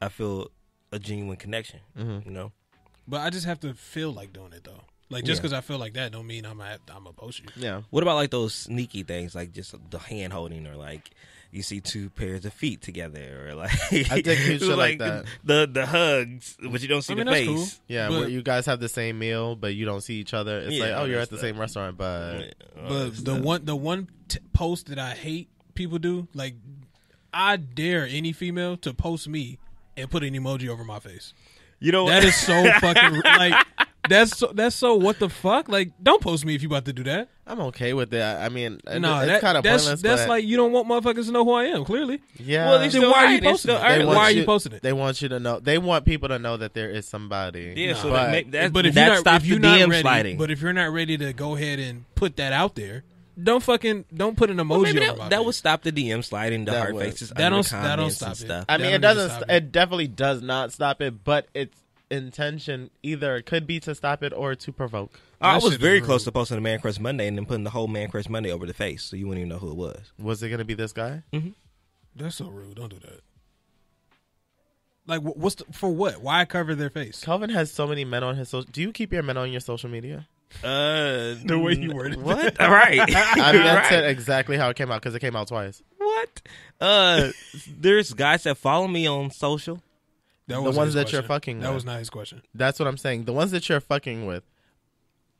I feel a genuine connection, you know? But I just have to feel like doing it though. Like just Yeah. because I feel like that don't mean I'm gonna post you. Yeah. What about like those sneaky things, like just the hand holding, or like you see 2 pairs of feet together, or like I dig cute shit like that. The hugs, but you don't see I mean, the that's face. cool. Yeah, But- where you guys have the same meal, but you don't see each other. It's Yeah, like, oh, you're that's at the same restaurant, but But the one post that I hate people do, like I dare any female to post me and put an emoji over my face. You know That is so fucking like that's so what the fuck? Like don't post me if you about to do that. I'm okay with that. I mean, No, it's kind of pointless. that's but like you don't want motherfuckers to know who I am. Clearly, yeah. Well, at least then still why are you earning it, posting still it? earning They it. want Why are you you- posting it? They want you to know. They want people to know that there is somebody. Yeah, so but, that But if that you're not, stops if you're the not DM ready, sliding. but if you're not ready to go ahead and put that out there, don't put an emoji Well, maybe over my that face. would stop the DM sliding, the That heart would. faces, That under don't- the that don't comments stop and it. stuff. I mean, it That doesn't doesn't. stop it. It definitely does not stop it. But its intention either could be to stop it or to provoke. I That was shit very is close rude. to posting a Man Crush Monday and then putting the whole Man Crush Monday over the face, so you wouldn't even know who it was. Was it going to be this guy? That's so rude. Don't do that. Like, for what? Why cover their face? Calvin has so many men on his social. Do you keep your men on your social media? The way you worded what? All right, I mean, that's Right. exactly how it came out because it came out twice. What? There's guys that follow me on social. That The wasn't ones his that you're question. fucking That with. was not his question. That's what I'm saying. The ones that you're fucking with,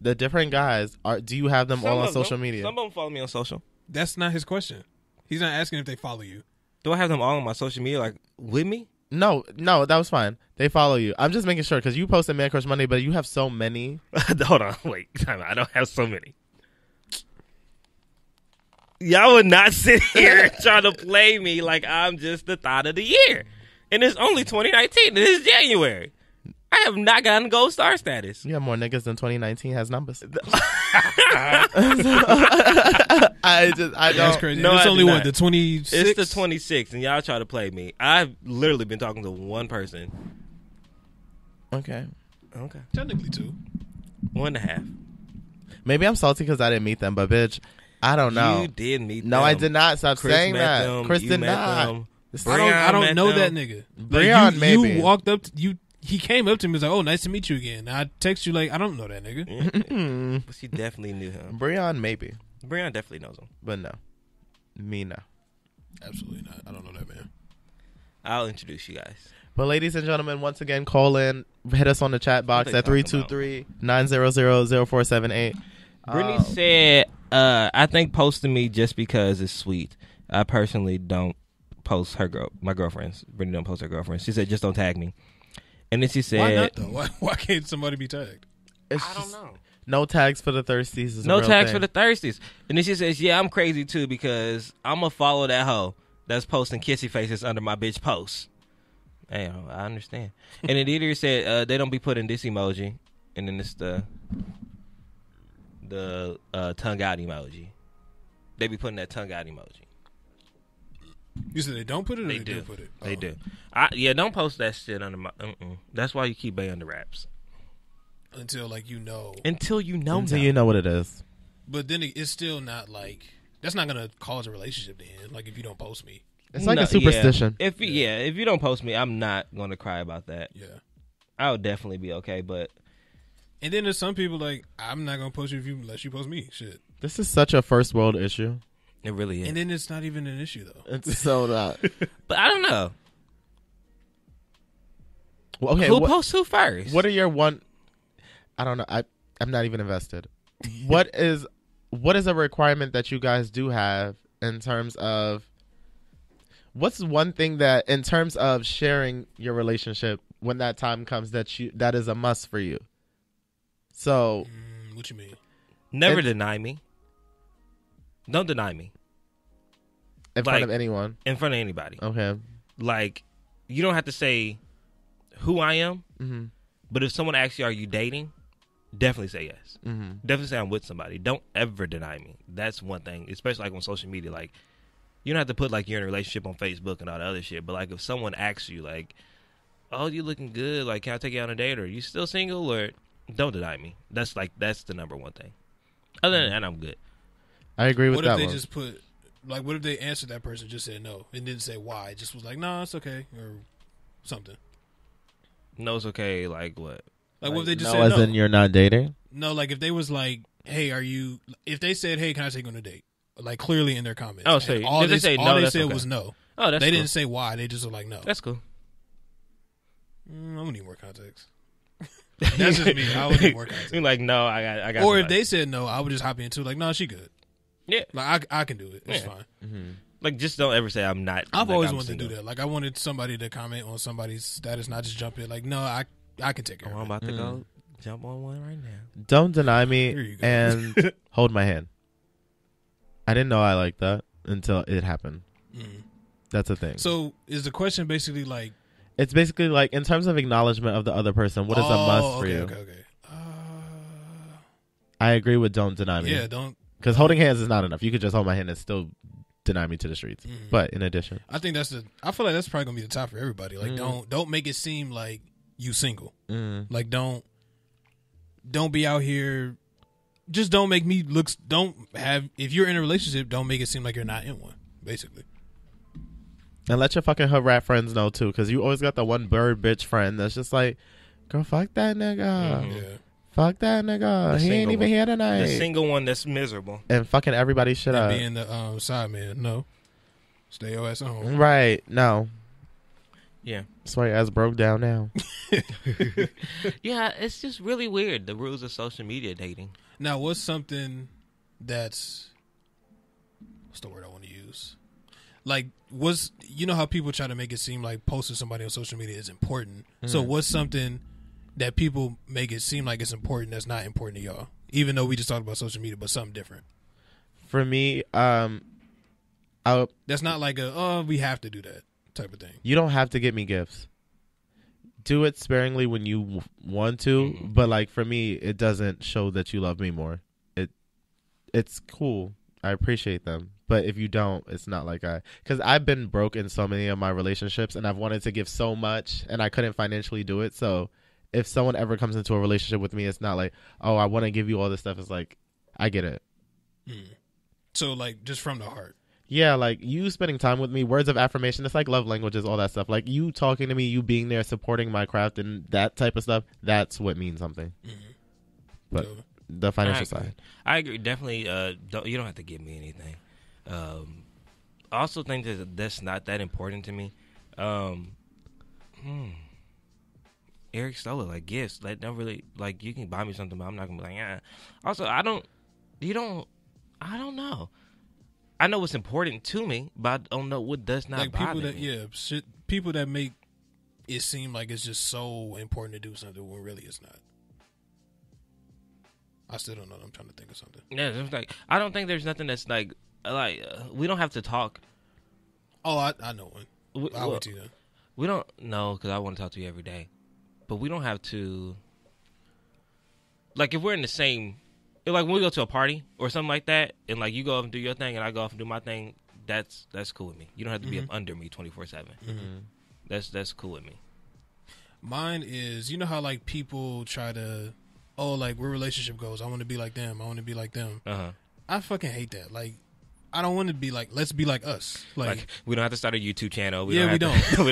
the different guys are. Do you have them all on social media? Some of them follow me on social. That's not his question. He's not asking if they follow you. Do I have them all on my social media, like with me? No, that was fine. They follow you. I'm just making sure because you posted Man Crush Monday, but you have so many. Hold on, wait. I don't have so many. Y'all would not sit here trying to play me like I'm just the thought of the year. And it's only 2019. It is January. I have not gotten gold star status. You have more niggas than 2019 has numbers. I don't. That's crazy. no, it's I only did what, not. the 26? It's the 26th, and y'all try to play me. I've literally been talking to one person. Okay. Okay. Technically two. 1.5. Maybe I'm salty because I didn't meet them, but bitch, I don't know. You did meet No, them. I did not. Stop Chris saying met that. them. Chris You did met not. them. I don't met know them. that nigga. Breon, you maybe. walked up to you. He came up to me and was like, "Oh, nice to meet you again." I text you like, "I don't know that nigga." But she definitely knew him. Breon, maybe, Breon definitely knows him. but no. Me, no. Absolutely not. I don't know that man. I'll introduce you guys. But ladies and gentlemen, once again, call in. Hit us on the chat box What at they talking about? 323-900-0478. Brittany said, I think posting me just because it's sweet. I personally don't post my girlfriends. Brittany don't post her girlfriends. She said, just don't tag me. And then she said, why not though? Why can't somebody be tagged? I don't know. No tags for the thirsties. Is No a real tags thing. for the thirsties. And then she says, yeah, I'm crazy too because I'm going to follow that hoe that's posting kissy faces under my bitch posts. Hey, I understand. And then Dieter said they don't be putting this emoji. And then it's the tongue out emoji. They be putting that tongue out emoji. You said they don't put it, or They they do. put it. They Oh. do. Yeah, don't post that shit under my. That's why you keep Bay under wraps Until like you know. until you know. Until you know what it is. But then it's still not like that's not gonna cause a relationship to end. Like if you don't post me. It's like No, a superstition. Yeah. If you don't post me, I'm not going to cry about that. Yeah. I would definitely be okay, but And then there's some people like I'm not gonna post you unless you post me. Shit. This is such a first world issue. it really is. And then it's not even an issue though. It's so not. But I don't know Well, okay, who posts who first. what are your one? I don't know. I'm not even invested. What is a requirement that you guys do have in terms of? What's one thing that in terms of sharing your relationship when that time comes that is a must for you? So What you mean? Never it's- deny me. Don't deny me in front of Like- anyone. in front of anybody. Okay. Like you don't have to say who I am, Mm-hmm. but if someone asks you, "Are you dating?" Definitely say yes. Mm-hmm. Definitely say I'm with somebody. Don't ever deny me. That's one thing, especially like on social media. Like you don't have to put like you're in a relationship on Facebook and all the other shit. But like if someone asks you, like, "Oh, you looking good? Like, can I take you on a date? Or are you still single?" Or don't deny me. That's the number one thing. Other than that, I'm good. I agree with What that if they one. just put like what if they answered that person just said no and didn't say why? Just was like, no, it's okay or something. No, it's okay. Like what? Like what if they just no, said as no? in you're not dating. No, like if they was like, hey, are you? If they said, hey, can I take you on a date? Like clearly in their comments. Oh, And so all did they say all no? they That's said okay. was no. Oh, that's They cool. didn't say why. They just were like no. That's cool. I'm gonna need more context. That's just me. I would need more context. You're like, no, I got. Or if somebody. they said no, I would just hop into like, no, she good. yeah, Like I can do it. It's Yeah. fine. like just don't ever say I'm not. I've like, always I'm wanted single. to do that. Like I wanted somebody to comment on somebody's status, not just jump in. Like, no, I can take care Oh, I'm of it. about to go jump on one right now. Don't deny Here you me go. and hold my hand. I didn't know I liked that until it happened. That's a thing. So is the question basically like, It's basically like in terms of acknowledgement of the other person, what is a must for you? Okay. I agree with don't deny me. Yeah, don't. Because holding hands is not enough. You could just hold my hand and still deny me to the streets. But in addition, I think I feel like that's probably gonna be the top for everybody. Like, don't make it seem like you single. Like, don't be out here. Just don't make me look. Don't have. If you're in a relationship, don't make it seem like you're not in one. Basically. and let your fucking hood rat friends know too, because you always got the one bird bitch friend that's just like, girl, fuck that nigga. Yeah. Fuck that nigga. The He ain't single even one. here The tonight. single one that's miserable. And fucking everybody's shit And up. being the side man, no. Stay your ass at home. Right. No. Yeah, That's why your ass broke down now. yeah. It's just really weird the rules of social media dating. Now, what's something what's the word I want to use? Like, you know how people try to make it seem like posting somebody on social media is important. So what's something that people make it seem like it's important that's not important to y'all? Even though we just talked about social media, but something different. For me, That's not like we have to do that type of thing. you don't have to get me gifts. Do it sparingly when you want to, but like for me, it doesn't show that you love me more. It's cool. I appreciate them, but if you don't, it's not like because I've been broke in so many of my relationships, and I've wanted to give so much, and I couldn't financially do it. So if someone ever comes into a relationship with me, it's not like, oh, I want to give you all this stuff. It's like, I get it. So, like, just from the heart. Yeah, like you spending time with me, words of affirmation, it's like love languages, all that stuff. Like you talking to me, you being there, supporting my craft and that type of stuff, that's what means something. But So, the financial side. I agree. Definitely. You don't have to give me anything. I also think that that's not that important to me. Eric Stoller, like gifts, like don't really like. You can buy me something, but I'm not gonna be like, yeah. Also, I don't know. I know what's important to me, but I don't know what does not Like bother people that me. people that make it seem like it's just so important to do something when really it's not. I still don't know. I'm trying to think of something. Yeah, it's like I don't think there's nothing that's like we don't have to talk. Oh, I know one. I'll wait till you then. We don't know because I want to talk to you every day, but we don't have to. Like if we're in the same, like when we go to a party or something like that, and like you go off and do your thing and I go off and do my thing, that's cool with me. You don't have to be up under me 24/7. That's cool with me. Mine is, you know how like people try to, like where relationship goes. I want to be like them. I want to be like them. I fucking hate that. Like, I don't want to be like. Let's be like us. Like we don't have to start a YouTube channel. We don't. we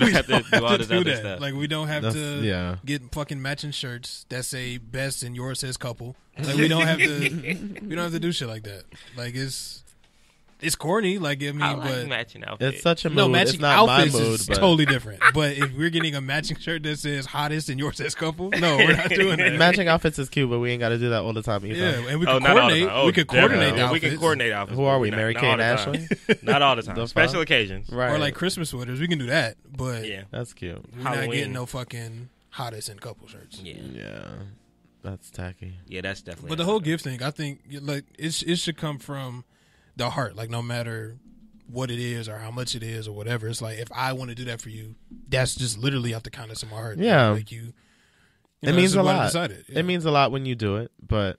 don't have to do all this other that. stuff. Like we don't have to Yeah. get fucking matching shirts that say best and yours says couple. Like we don't have to. We don't have to do shit like that. Like it's corny. Like I mean, I like but matching outfits. It's such a mood. no, It's matching not my outfits mood, is but totally different. But if we're getting a matching shirt that says hottest and yours says couple, no, we're not doing that. matching outfits is cute, but we ain't got to do that all the time either. Yeah, and we Oh, can not all the coordinate. time. Oh, We could coordinate definitely. outfits. We can coordinate outfits. Who are but we, not- Mary not Kay all and the time. Ashley? Not all the time. The Special fuck? occasions. Right. Or like Christmas sweaters. We can do that. But Yeah. That's cute. we're not Halloween. getting no fucking hottest and couple shirts. Yeah. Yeah. That's tacky. Yeah, that's definitely. But the whole gift thing, I think, like it should come from the heart. Like no matter what it is or how much it is or whatever, it's like if I want to do that for you, that's just literally out the kindness of my heart. Yeah. like It know, means this is a what I lot. decided. Yeah. It means a lot when you do it, but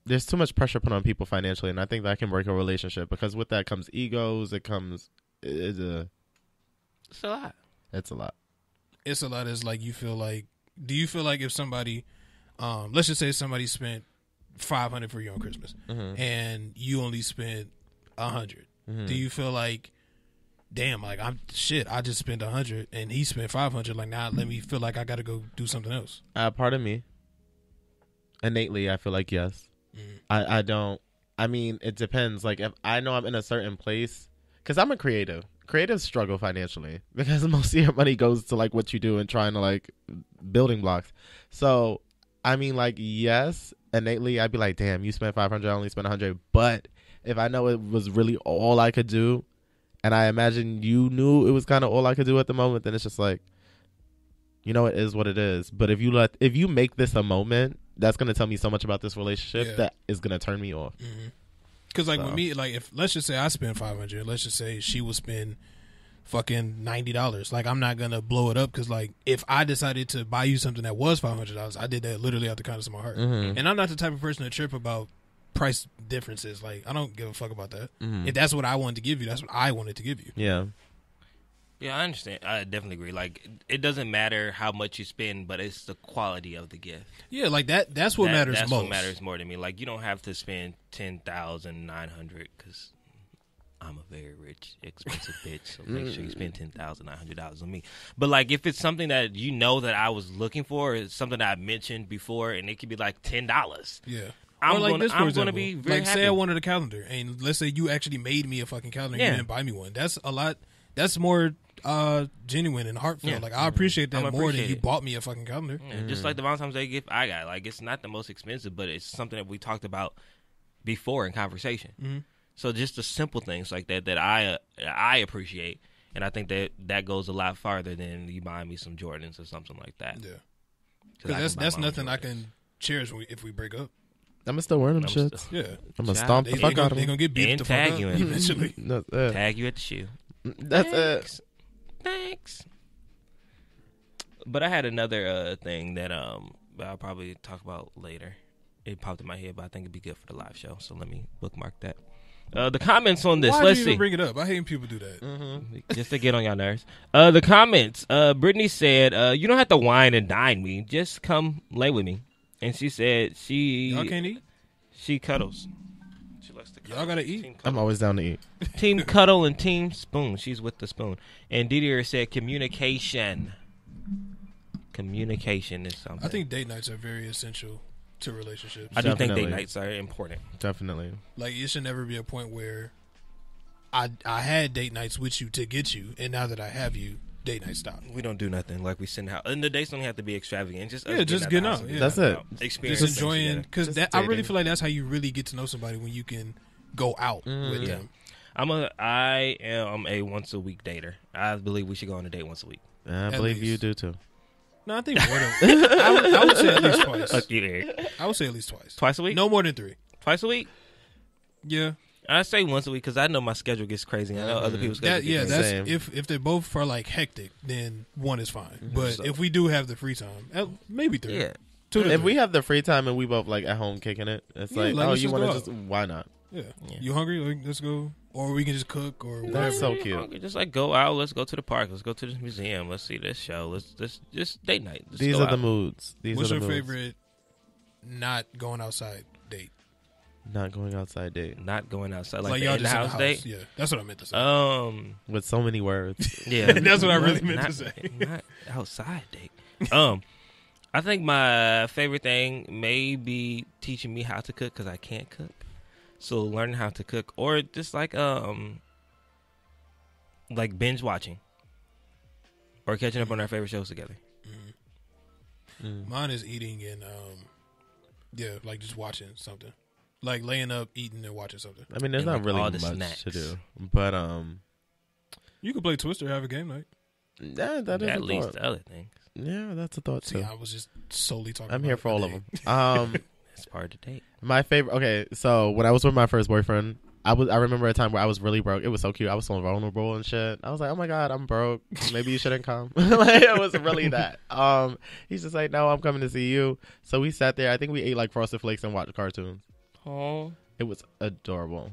there's too much pressure put on people financially, and I think that can break a relationship because with that comes egos. It's a lot. it's a lot. It's a lot. Is like you feel like. Do you feel like if somebody, let's just say somebody spent $500 for you on Christmas, and you only spent $100, do you feel like, damn, like I just spent $100 and he spent $500, like now let me feel like I got to go do something else? Part of me, innately, I feel like yes. I don't. I mean, it depends. Like if I know I'm in a certain place, because I'm a creative. Creatives struggle financially because most of your money goes to like what you do and trying to like building blocks. So I mean, like yes, innately, I'd be like, damn, you spent $500, I only spent $100. But if I know it was really all I could do, and I imagine you knew it was kind of all I could do at the moment, then it's just like, you know, it is what it is. But if you make this a moment, that's gonna tell me so much about this relationship that is gonna turn me off. Because like with me, like if let's just say I spend $500, let's just say she will spend fucking $90. Like I'm not gonna blow it up because like if I decided to buy you something that was $500, I did that literally out the kindness of my heart. And I'm not the type of person to trip about price differences. Like I don't give a fuck about that. If that's what I wanted to give you, that's what I wanted to give you. Yeah. Yeah, I understand. I definitely agree. Like, it doesn't matter how much you spend, but it's the quality of the gift. Yeah, like that's what matters that's most. What matters more to me. Like, you don't have to spend $10,900 because I'm a very rich, expensive bitch. So make sure you spend $10,900 on me. But like, if it's something that you know that I was looking for, it's something that I mentioned before, and it could be like $10. Yeah. I'm or like gonna, this, for I'm example. gonna be very like happy. say I wanted a calendar, and let's say you actually made me a fucking calendar, and Yeah. you didn't buy me one. That's a lot. That's more genuine and heartfelt. Yeah. Like I appreciate that I'm more than appreciate you it. bought me a fucking calendar. Yeah, just like the Valentine's Day gift I got. Like, it's not the most expensive, but it's something that we talked about before in conversation. So just the simple things like that I appreciate, and I think that goes a lot farther than you buying me some Jordans or something like that. Yeah, 'Cause I because can buy that's my own nothing I Jordans. can cherish if we break up. I'm still wearing them I'm shits. still- Yeah, I'm gonna Child, stomp they, the they, fuck out gonna, of they them. gonna get beat And the fuck tag up you in it. eventually. That's it. Tag you at the shoe. That's it. Thanks. But I had another thing that I'll probably talk about later. It popped in my head, but I think it'd be good for the live show. So let me bookmark that. The comments on this. Why Let's do you see. even bring it up? I hate when people do that. Just to get on y'all nerves. The comments. Brittany said, "You don't have to wine and dine me. Just come lay with me." And she said Y'all can't eat. she cuddles. She likes to cuddle. Y'all gotta eat. Team I'm cuddle. always down to eat. Team cuddle and team spoon. She's with the spoon. And Didier said communication. Communication is something. I think date nights are very essential to relationships. I do think Definitely. date nights are important. Definitely. Like it should never be a point where I had date nights with you to get you, and now that I have you, date night stop. We don't do nothing like we send out. And the dates don't have to be extravagant. Just us Yeah, just getting out, and yeah. That's getting it. out. Experience Just things enjoying together. because Just I really dating. feel like that's how you really get to know somebody when you can go out with Yeah. them. I am a once a week dater. I believe we should go on a date once a week. I believe you do too. No, I think more than I would say at least twice. Fuck you, Eric. I would say at least twice. Twice a week? No more than 3. Twice a week? Yeah. I say once a week because I know my schedule gets crazy. I know other people's schedule gets that's crazy. if they both are like hectic, then 1 is fine. But if we do have the free time, maybe 3. Yeah. 2 to If 3. we have the free time and we both like at home kicking it, it's like, like, oh, let's you just want go to out. just why not? Yeah. You hungry? Like, let's go. Or we can just cook or whatever. That's so cute. Just like go out. Let's go to the park. Let's go to the museum. Let's see this show. Let's just date night. Let's These go are the out. moods. What's are your the moods. favorite not going outside date? Not going outside date Not going outside Like like y'all the just in the in-house house. date. Yeah, that's what I meant to say. with so many words. Yeah, That's what I really meant not, to say. Not outside date. I think my favorite thing may be teaching me how to cook because I can't cook. So learning how to cook, or just like binge watching, or catching up on our favorite shows together. Mine is eating and like just watching something. Like laying up, eating, and watching something. I mean, there's And, not like, really all much the snacks. to do, but You could play Twister, have a game night. yeah, that is At a least thought. the other things. Yeah, that's a thought See, too. I was just solely talking. I'm about here for a all of date. them. That's part of the date. My favorite. Okay, so when I was with my first boyfriend, I remember a time where I was really broke. It was so cute. I was so vulnerable and shit. I was like, oh my god, I'm broke. Maybe you shouldn't come. Like, it was really that. He's just like, no, I'm coming to see you. So we sat there. I think we ate like Frosted Flakes and watched cartoons. Oh, It was adorable.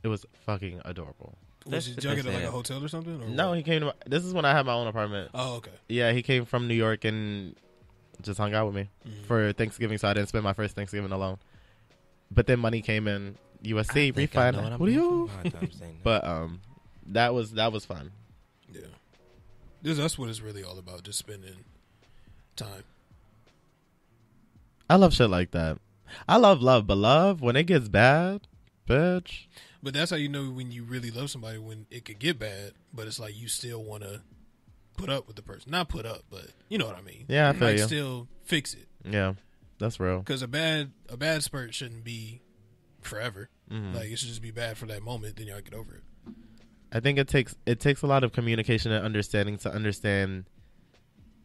It was fucking adorable. Was you That's jugging at like sad. a hotel or something? Or No, what? he came to this is when I had my own apartment. Oh, okay. Yeah, he came from New York and just hung out with me for Thanksgiving, so I didn't spend my first Thanksgiving alone. But then money came in, USC refund. What do you? But that was fun. Yeah. That's what it's really all about. Just spending time. I love shit like that. I love love, but love when it gets bad, bitch. But that's how you know when you really love somebody, when it could get bad, but it's like you still want to put up with the person. Not put up, but you know what I mean. Yeah, I feel like you. still fix it. Yeah, that's real. Because a bad spurt shouldn't be forever. Mm-hmm. Like it should just be bad for that moment, then y'all get over it. I think it takes a lot of communication and understanding to understand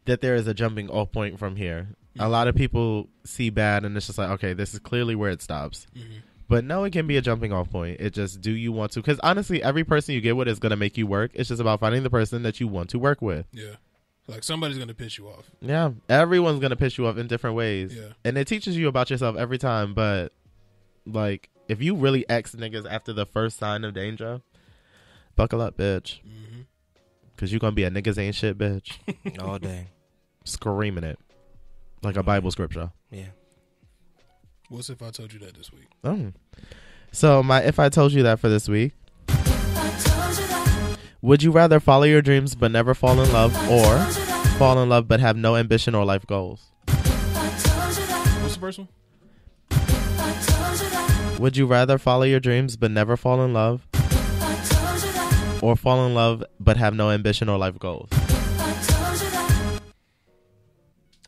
that there is a jumping off point from here. A lot of people see bad and it's just like, okay, this is clearly where it stops. Mm-hmm. But no, it can be a jumping off point. It just, do you want to? Because honestly, every person you get with is going to make you work. It's just about finding the person that you want to work with. Yeah. Like somebody's going to piss you off. Yeah. Everyone's going to piss you off in different ways. Yeah. And it teaches you about yourself every time. But like, if you really X niggas after the first sign of danger, buckle up, bitch. Mm-hmm. Because you're going to be a niggas ain't shit, bitch. all day. Screaming it. Like a Bible scripture. Yeah. What's if I told you that this week? Oh. So if I told you that for this week, would you rather follow your dreams but never fall in love, or fall in love but have no ambition or life goals? What's the first one? Would you rather follow your dreams but never fall in love, or fall in love but have no ambition or life goals?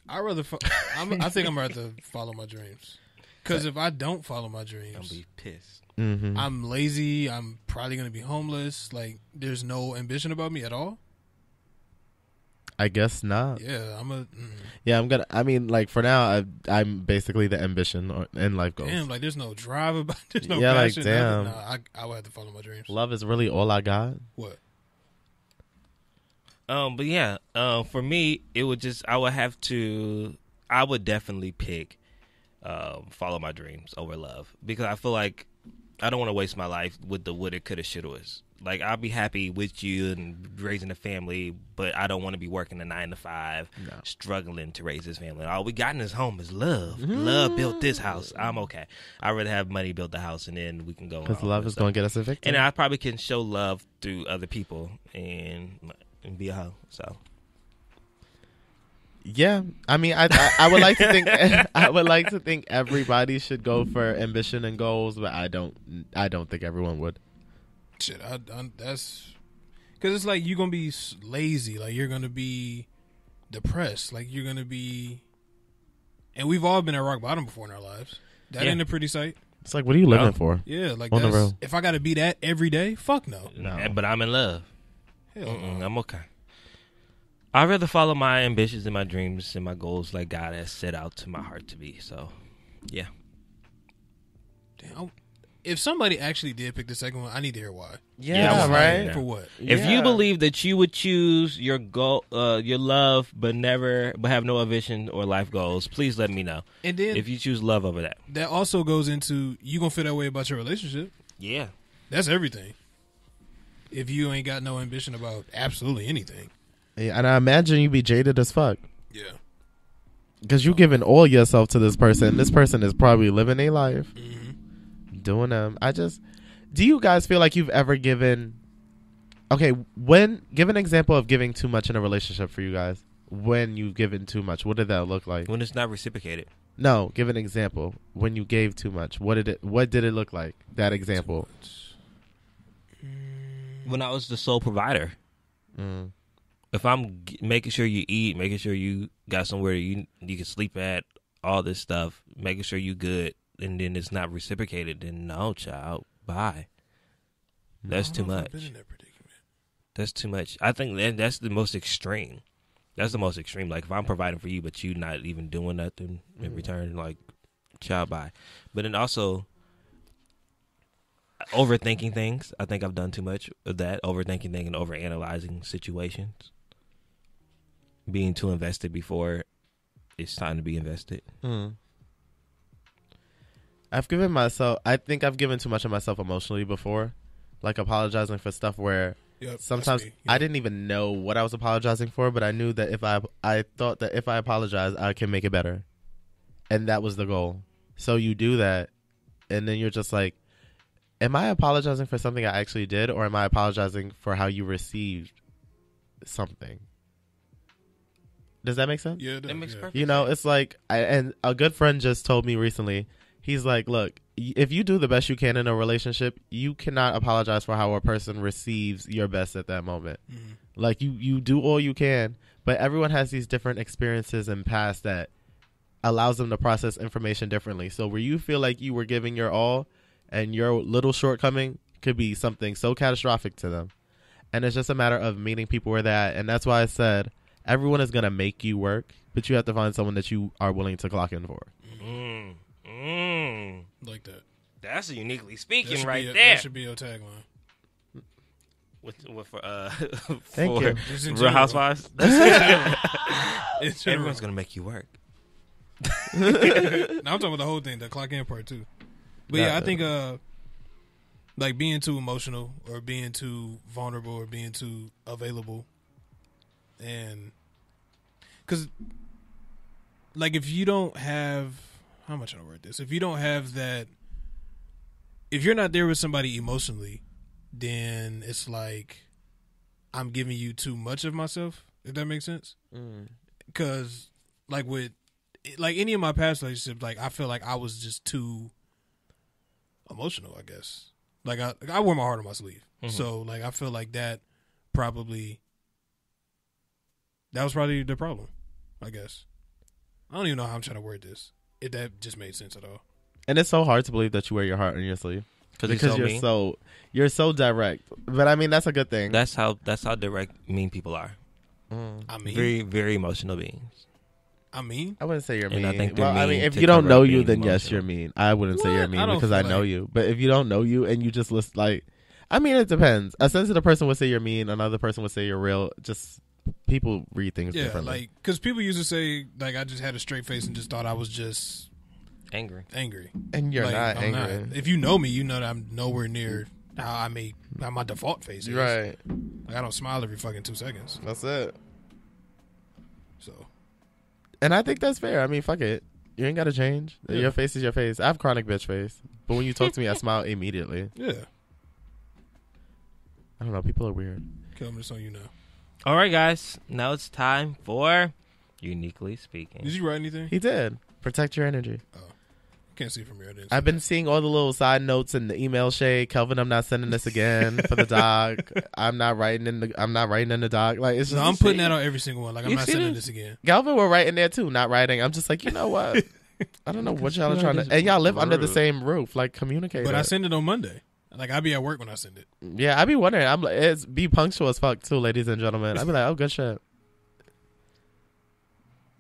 I think I'm rather follow my dreams. Because if I don't follow my I'm dreams, gonna be pissed. Mm-hmm. I'm lazy. I'm probably going to be homeless. Like, there's no ambition about me at all. I guess not. Yeah, Yeah, I mean, like, for now, I'm basically the ambition and life goals. damn, like, there's no drive about there's no Yeah, like, passion. damn. Nah, I would have to follow my dreams. Love is really all I got. What? But yeah, for me, I would definitely pick follow my dreams over love, because I feel like I don't want to waste my life with the woulda, coulda, shoulda was. Like, I'll be happy with you and raising a family, but I don't want to be working a 9 to 5, struggling to raise this family. All we got in this home is love. Love built this house. I'm okay. I'd rather have money build the house, and then we can go. Because love is going to get us evicted. And I probably can show love through other people and be a hoe. So yeah, I mean, I would like to think I would like to think everybody should go for ambition and goals, but I don't think everyone would. Shit, that's because it's like you're gonna be lazy, like you're gonna be depressed, like you're gonna be, and we've all been at rock bottom before in our lives. That Yeah. ain't a pretty sight. It's like, what are you living No. for? Yeah, like On the that's, road. if I got to be that every day, fuck no. No. But I'm in love. Hell Mm-mm, no. I'm okay. I'd rather follow my ambitions and my dreams and my goals like God has set out to my heart to be. So, yeah. Damn. If somebody actually did pick the second one, I need to hear why. Yeah, right. For what? If Yeah. you believe that you would choose your goal, your love, but have no ambition or life goals, please let me know. And then If you choose love over that, that also goes into you gonna feel that way about your relationship. yeah, That's everything. If you ain't got no ambition about absolutely anything. Yeah, and I imagine you be jaded as fuck. Yeah. Because you giving all yourself to this person. This person is probably living a life. Doing them. Do you guys feel like you've ever given, give an example of giving too much in a relationship for you guys. When you've given too much, what did that look like? when it's not reciprocated. No, give an example. When you gave too much, what did it look like? That example. When I was the sole provider, if I'm making sure you eat, making sure you got somewhere you can sleep at, all this stuff, making sure you good, and then it's not reciprocated, then no, child, bye. That's too much. Been in that predicament. That's too much. I think that's the most extreme. That's the most extreme. Like if I'm providing for you, but you not even doing nothing in return, like child, bye. But then also overthinking things. I think I've done too much of that. Overthinking things and overanalyzing situations. Being too invested before it's time to be invested. I think I've given too much of myself emotionally before. Like apologizing for stuff where Yep, sometimes that's me. I didn't even know what I was apologizing for, but I knew that I thought that if I apologize, I can make it better. And that was the goal. So you do that, and then you're just like, am I apologizing for something I actually did, or am I apologizing for how you received something? Does that make sense? Yeah, That makes perfect. You know, it's like, and a good friend just told me recently, he's like, look, if you do the best you can in a relationship, you cannot apologize for how a person receives your best at that moment. Like, you do all you can, but everyone has these different experiences and past that allows them to process information differently. So where you feel like you were giving your all and your little shortcoming could be something so catastrophic to them. And it's just a matter of meeting people where they're at. And that's why I said, everyone is going to make you work, but you have to find someone that you are willing to clock in for. Like that. That's uniquely That speaking should right be there. That should be your tagline. Thank you. Just in Real general. Housewives. In general. Everyone's gonna make you work. No, I'm talking about the whole thing, the clock in part too. But yeah, I think like being too emotional or being too vulnerable or being too available, and because like if you don't have, how much I word this? If you don't have that, if you're not there with somebody emotionally, then it's like I'm giving you too much of myself. If that makes sense. Because like with like any of my past relationships, like I feel like I was just too emotional, I guess. Like I wear my heart on my sleeve. So like I feel like that was probably the problem, I guess. I don't even know how I'm trying to word this. If that just made sense at all. And it's so hard to believe that you wear your heart on your sleeve. Because mean. you're so direct. But I mean, that's a good thing. That's how direct mean people are. I mean, Very, very emotional beings. I mean, I wouldn't say you're And mean. I think they're well, I mean mean, if to you don't cover know up you, being then yes, emotional. you're mean. I wouldn't say you're What? mean I don't because I feel know like- you. But if you don't know you and you just list like, I mean, it depends. A sensitive person would say you're mean. Another person would say you're real. Just people read things yeah, differently. like because people used to say like I just had a straight face and just thought I was just Angry. angry. and you're Like, not I'm angry. If you know me, you know that I'm nowhere near how my default face is. Right. Like I don't smile every fucking 2 seconds. That's it. So And I think that's fair. I mean, fuck it. You ain't got to change. Yeah. Your face is your face. I have chronic bitch face. But when you talk to me, I smile immediately. yeah, I don't know. People are weird. Kelvin, it's on you now. All right, guys. Now it's time for Uniquely Speaking. Did you write anything? He did. Protect your energy. Can't see from here. I didn't see I've been seeing all the little side notes in the email shade. Kelvin, I'm not sending this again for the doc. I'm not writing in the doc. Like it's that. just No, I'm putting that on every single one. Like I'm You not see sending this? this again. Galvin will write in there too, not writing. I'm just like, you know what? I don't know what y'all are trying to. And y'all live under the same roof, like communicate. But I send it on Monday. Like I be at work when I send it. Yeah, I be wondering. I'm like, it's be punctual as fuck too, ladies and gentlemen. I be like, oh, good shit.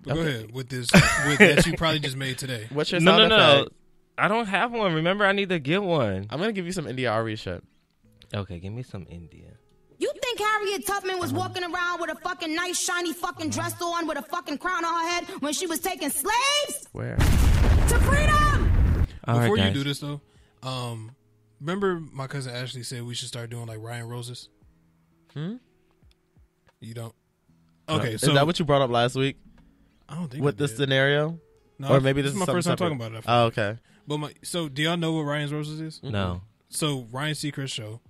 But go ahead with this that you probably just made today. What's your No. sound effect? I don't have one. Remember, I need to get one. I'm gonna give you some India Ari shit. Okay, give me some India. You think Harriet Tubman was walking around with a fucking nice shiny fucking dress on with a fucking crown on her head when she was taking slaves Where? to freedom? All Before right, you guys. do this though, remember my cousin Ashley said we should start doing like Ryan Roses? You don't? Okay, Is so that what you brought up last week I don't think with I this did. scenario? No, Or maybe this is is my something first time separate. talking about it. Oh, okay. But so do y'all know what Ryan's Roses is? No. So Ryan Seacrest show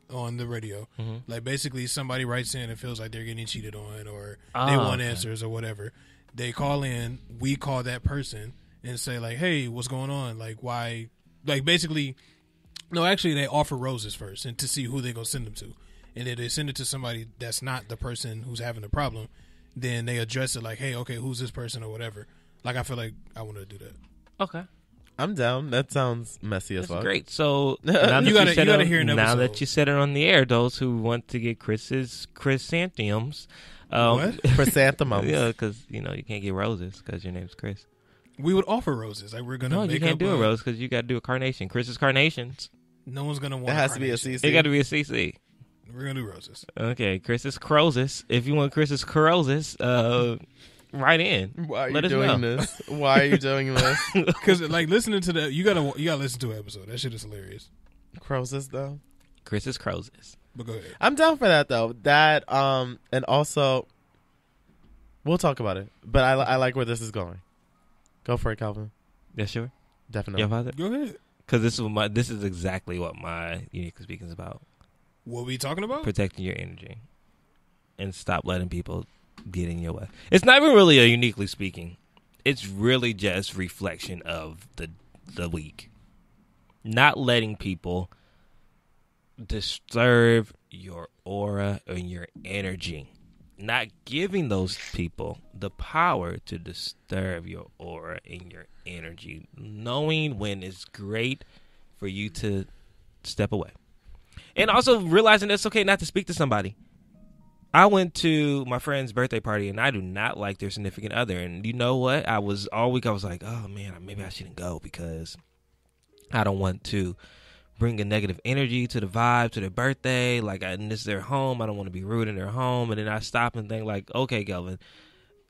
on the radio, Mm-hmm. like basically somebody writes in and feels like they're getting cheated on or they Oh, want okay. answers or whatever. They call in, we call that person and say like, hey, what's going on? Like why? Like basically, no, actually they offer roses first and to see who they're gonna send them to, and then they send it to somebody that's not the person who's having the problem. Then they address it like, hey, okay, who's this person or whatever. Like I feel like I want to do that. Okay. I'm down. That sounds messy as That's fuck. great. So now that You gotta- said you gotta it- hear an now episode. that you said it on the air, those who want to get chrysanthemums, What? Chrysanthemums. yeah, because you can't get roses because your name's Chris. We would offer roses. Like we're gonna. No, make you can't up do a rose because you got to do a carnation. Chris's carnations. No one's gonna want. It has to be a carnation. CC. It got to be a CC. We're gonna do roses. Okay, Chris's Crozes. If you want Chris's Crozes, write in. Why are you Let us doing know. this? Why are you doing this? Because like listening to that, you gotta listen to an episode. That shit is hilarious. Crozes though. Chris's Crozes. But go ahead. I'm down for that though. That and also we'll talk about it. But I like where this is going. Go for it, Calvin. Yeah, sure. Definitely. Yeah, father. Go ahead. Because this is exactly what my uniquely speaking is about. What we talking about? Protecting your energy and stop letting people get in your way. It's not even really a uniquely speaking. It's really just reflection of the week. Not letting people disturb your aura and your energy. Not giving those people the power to disturb your aura and your energy. Knowing when it's great for you to step away. And also realizing it's okay not to speak to somebody. I went to my friend's birthday party and I do not like their significant other. And you know what? All week I was like, oh man, maybe I shouldn't go because I don't want to bring a negative energy to the vibe, to their birthday. Like, and this is their home. I don't want to be rude in their home. And then I stop and think like, okay, Kelvin,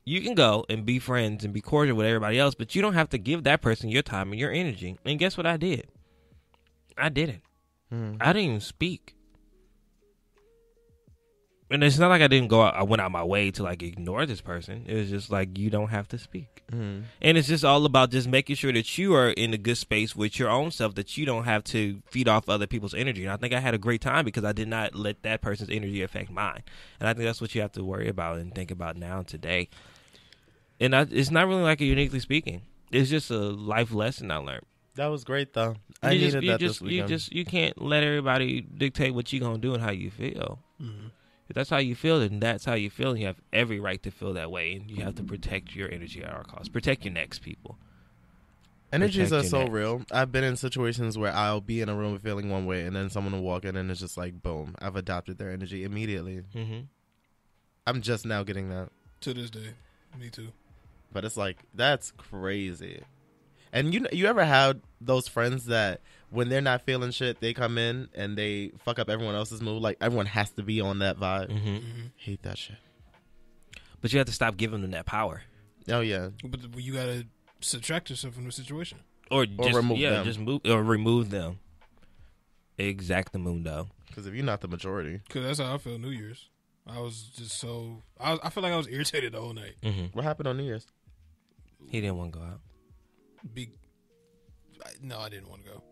you can go and be friends and be cordial with everybody else, but you don't have to give that person your time and your energy. And guess what I did? I didn't. I didn't even speak. And it's not like I went out my way to like ignore this person. It was just like, you don't have to speak. And it's just all about just making sure that you are in a good space with your own self, that you don't have to feed off other people's energy. And I think I had a great time because I did not let that person's energy affect mine. And I think that's what you have to worry about and think about now today. And it's not really like a uniquely speaking. It's just a life lesson I learned. That was great though. I needed that this weekend. You can't let everybody dictate what you're gonna do and how you feel. If that's how you feel, then that's how you feel. And you have every right to feel that way, and you have to protect your energy at all costs. Protect your next people. Energies are Protect so your neck. real. I've been in situations where I'll be in a room feeling one way, and then someone will walk in, and it's just like, boom, I've adopted their energy immediately. Mm-hmm. I'm just now getting that, To this day, me too. but it's like that's crazy. And you ever had those friends that when they're not feeling shit, they come in and they fuck up everyone else's mood? Like everyone has to be on that vibe. Hate that shit. But you have to stop giving them that power, Oh yeah. But you gotta subtract yourself from the situation. or just remove them. just remove them. Exactamundo. Because if you're not the majority, Because that's how I felt New Year's. I was just so... I feel like I was irritated the whole night. what happened on New Year's? He didn't want to go out. No, I didn't want to go.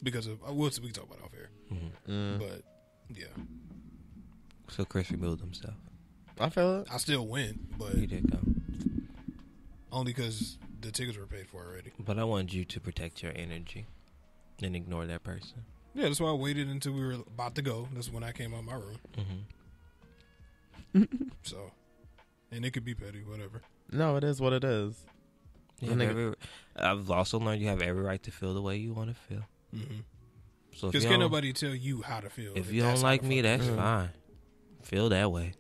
Because of... we can talk about it off air. But, yeah. So Chris removed himself. I feel it. I still went, but He did go. only because the tickets were paid for already. But I wanted you to protect your energy and ignore that person. Yeah, that's why I waited until we were about to go. That's when I came out of my room. So, and it could be petty, whatever. No, it is what it is. I've also learned you have every right to feel the way you want to feel. Mm-hmm. So because can't nobody tell you how to feel. If you don't like me, that's fine. Feel that way.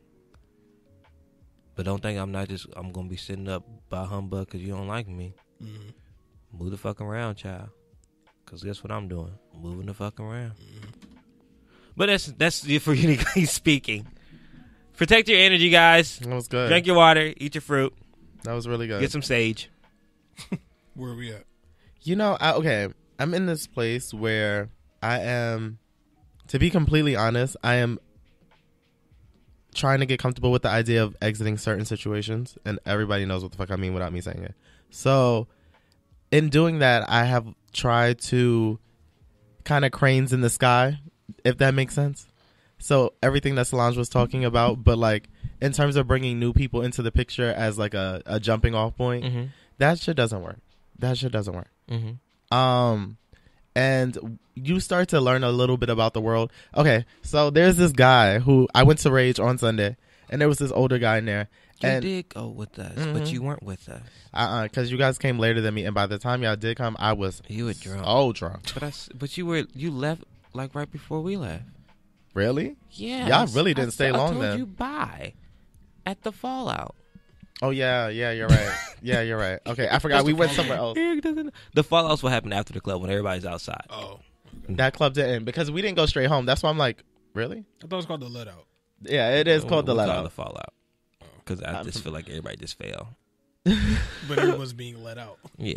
But don't think I'm going to be sitting up by humbug because you don't like me. Mm-hmm. Move the fuck around, child. Because guess what I'm doing? Moving the fuck around. Mm-hmm. But that's it for Uniquely Speaking. Protect your energy, guys. That was good. Drink your water. Eat your fruit. That was really good. Get some sage. Where are we at? You know, I'm in this place where I am, to be completely honest, I am trying to get comfortable with the idea of exiting certain situations, and everybody knows what the fuck I mean without me saying it. So, in doing that, I have tried to kind of cranes in the sky, if that makes sense. So, everything that Solange was talking about, but like, in terms of bringing new people into the picture as like a jumping off point, mm-hmm. that shit doesn't work. Mm-hmm. And you start to learn a little bit about the world. Okay, so there's this guy who I went to Rage on Sunday, and there was this older guy in there. You did go with us, mm-hmm. but you weren't with us. Because you guys came later than me, and by the time y'all did come, I was drunk. Oh, drunk. But you left like right before we left. Really? Yeah. Y'all really didn't stay long then. I told you bye at the Fallout. Oh, yeah, you're right. You're right. Okay, I forgot. We went somewhere else. The Fallout's what happened after the club when everybody's outside. Oh. Okay. That club didn't, because we didn't go straight home. That's why I'm like, really? I thought it was called the Let Out. Yeah, it is called the Let Out. The Fallout. Because I just feel like everybody just fell. But everyone's being let out. Yeah.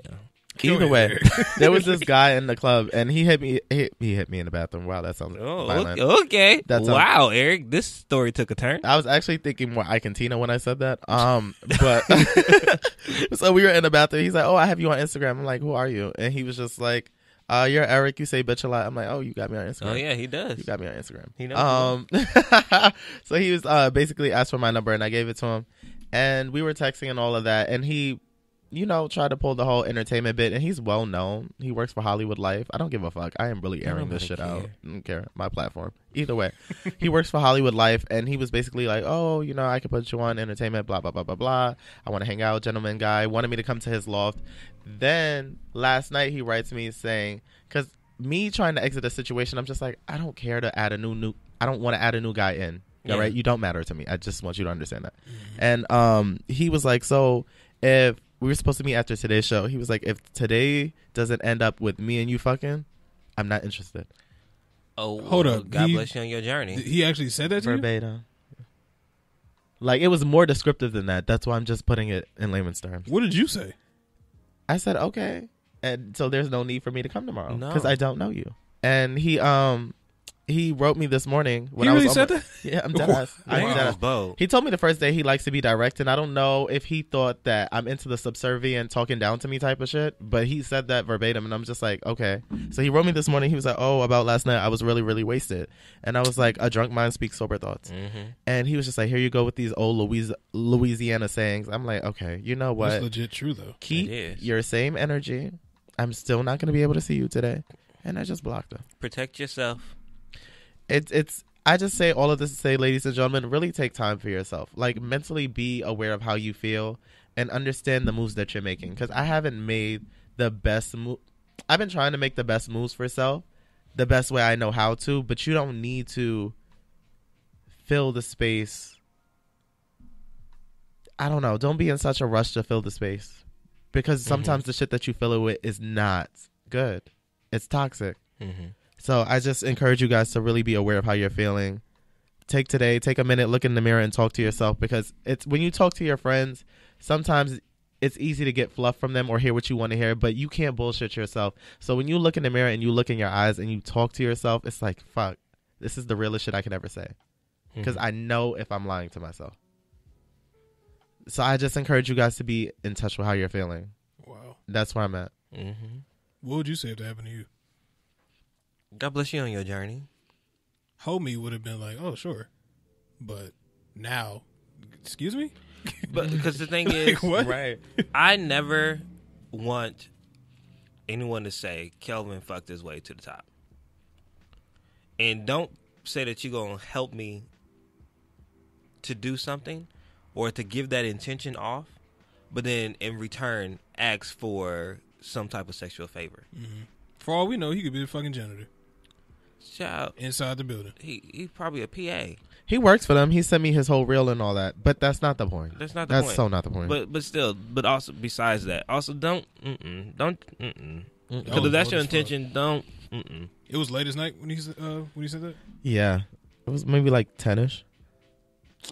Either way, there was this guy in the club, and he hit me. He hit me in the bathroom. Wow, that sounds violent. Okay. Wow, Eric, this story took a turn. I was actually thinking more Ike and Tina when I said that. But so we were in the bathroom. He's like, "Oh, I have you on Instagram." I'm like, "Who are you?" And he was just like, "You're Eric. You say bitch a lot." I'm like, "Oh, you got me on Instagram." Oh yeah, he does. You got me on Instagram. He knows. So he was basically asked for my number, and I gave it to him, and we were texting and all of that, and he, tried to pull the whole entertainment bit, and he's well known. He works for Hollywood Life. I don't give a fuck. I am really airing this shit out. I don't care. My platform. Either way, he works for Hollywood Life, and he was basically like, "Oh, I could put you on entertainment, blah, blah, blah, blah, blah. I want to hang out." Gentleman guy wanted me to come to his loft. Then last night he writes me saying, because me trying to exit a situation, I'm just like, I don't care to add I don't want to add a new guy in. Yeah. All right? You don't matter to me. I just want you to understand that. Mm-hmm. And he was like, so if we were supposed to meet after today's show, he was like, if today doesn't end up with me and you fucking, I'm not interested. Oh, hold up. God bless you on your journey. He actually said that to you? Verbatim. Like, it was more descriptive than that. That's why I'm just putting it in layman's terms. What did you say? I said, okay. And so there's no need for me to come tomorrow. No. Because I don't know you. And he wrote me this morning when he I was really said that? Yeah, I'm dead ass. He told me the first day he likes to be direct, and I don't know if he thought that I'm into the subservient talking down to me type of shit, but he said that verbatim, and I'm just like, okay. So he wrote me this morning. He was like, oh, about last night, I was really, really wasted. And I was like, a drunk mind speaks sober thoughts. Mm-hmm. And he was just like, here you go with these old Louisiana sayings. I'm like, okay, you know what? That's legit true, though. Keep your same energy. I'm still not going to be able to see you today. And I just blocked him. Protect yourself. I just say all of this to say, ladies and gentlemen, really take time for yourself. Like, mentally be aware of how you feel and understand the moves that you're making. Because I haven't made the best move. I've been trying to make the best moves for self the best way I know how to, but you don't need to fill the space. I don't know. Don't be in such a rush to fill the space. Because sometimes the shit that you fill it with is not good. It's toxic. Mm-hmm. So I just encourage you guys to really be aware of how you're feeling. Take a minute, look in the mirror and talk to yourself, because it's when you talk to your friends, sometimes it's easy to get fluff from them or hear what you want to hear, but you can't bullshit yourself. So when you look in the mirror and you look in your eyes and you talk to yourself, it's like, fuck, this is the realest shit I can ever say. Because I know if I'm lying to myself. So I just encourage you guys to be in touch with how you're feeling. Wow. That's where I'm at. Mm-hmm. What would you say if that happened to you? God bless you on your journey. Homie would have been like, oh, sure. But now, excuse me? But because the thing is, what? Right? I never want anyone to say Kelvin fucked his way to the top. And don't say that you're going to help me to do something or to give that intention off, but then in return ask for some type of sexual favor. For all we know, he could be the fucking janitor Child, inside the building. he's probably a PA. He works for them. He sent me his whole reel and all that. But that's not the point. That's not the point. That's so not the point. But still, but also besides that, also don't. Because if Oh, that's your as fuck. intention, don't. It was late as night when he said that. Yeah. It was maybe like 10ish.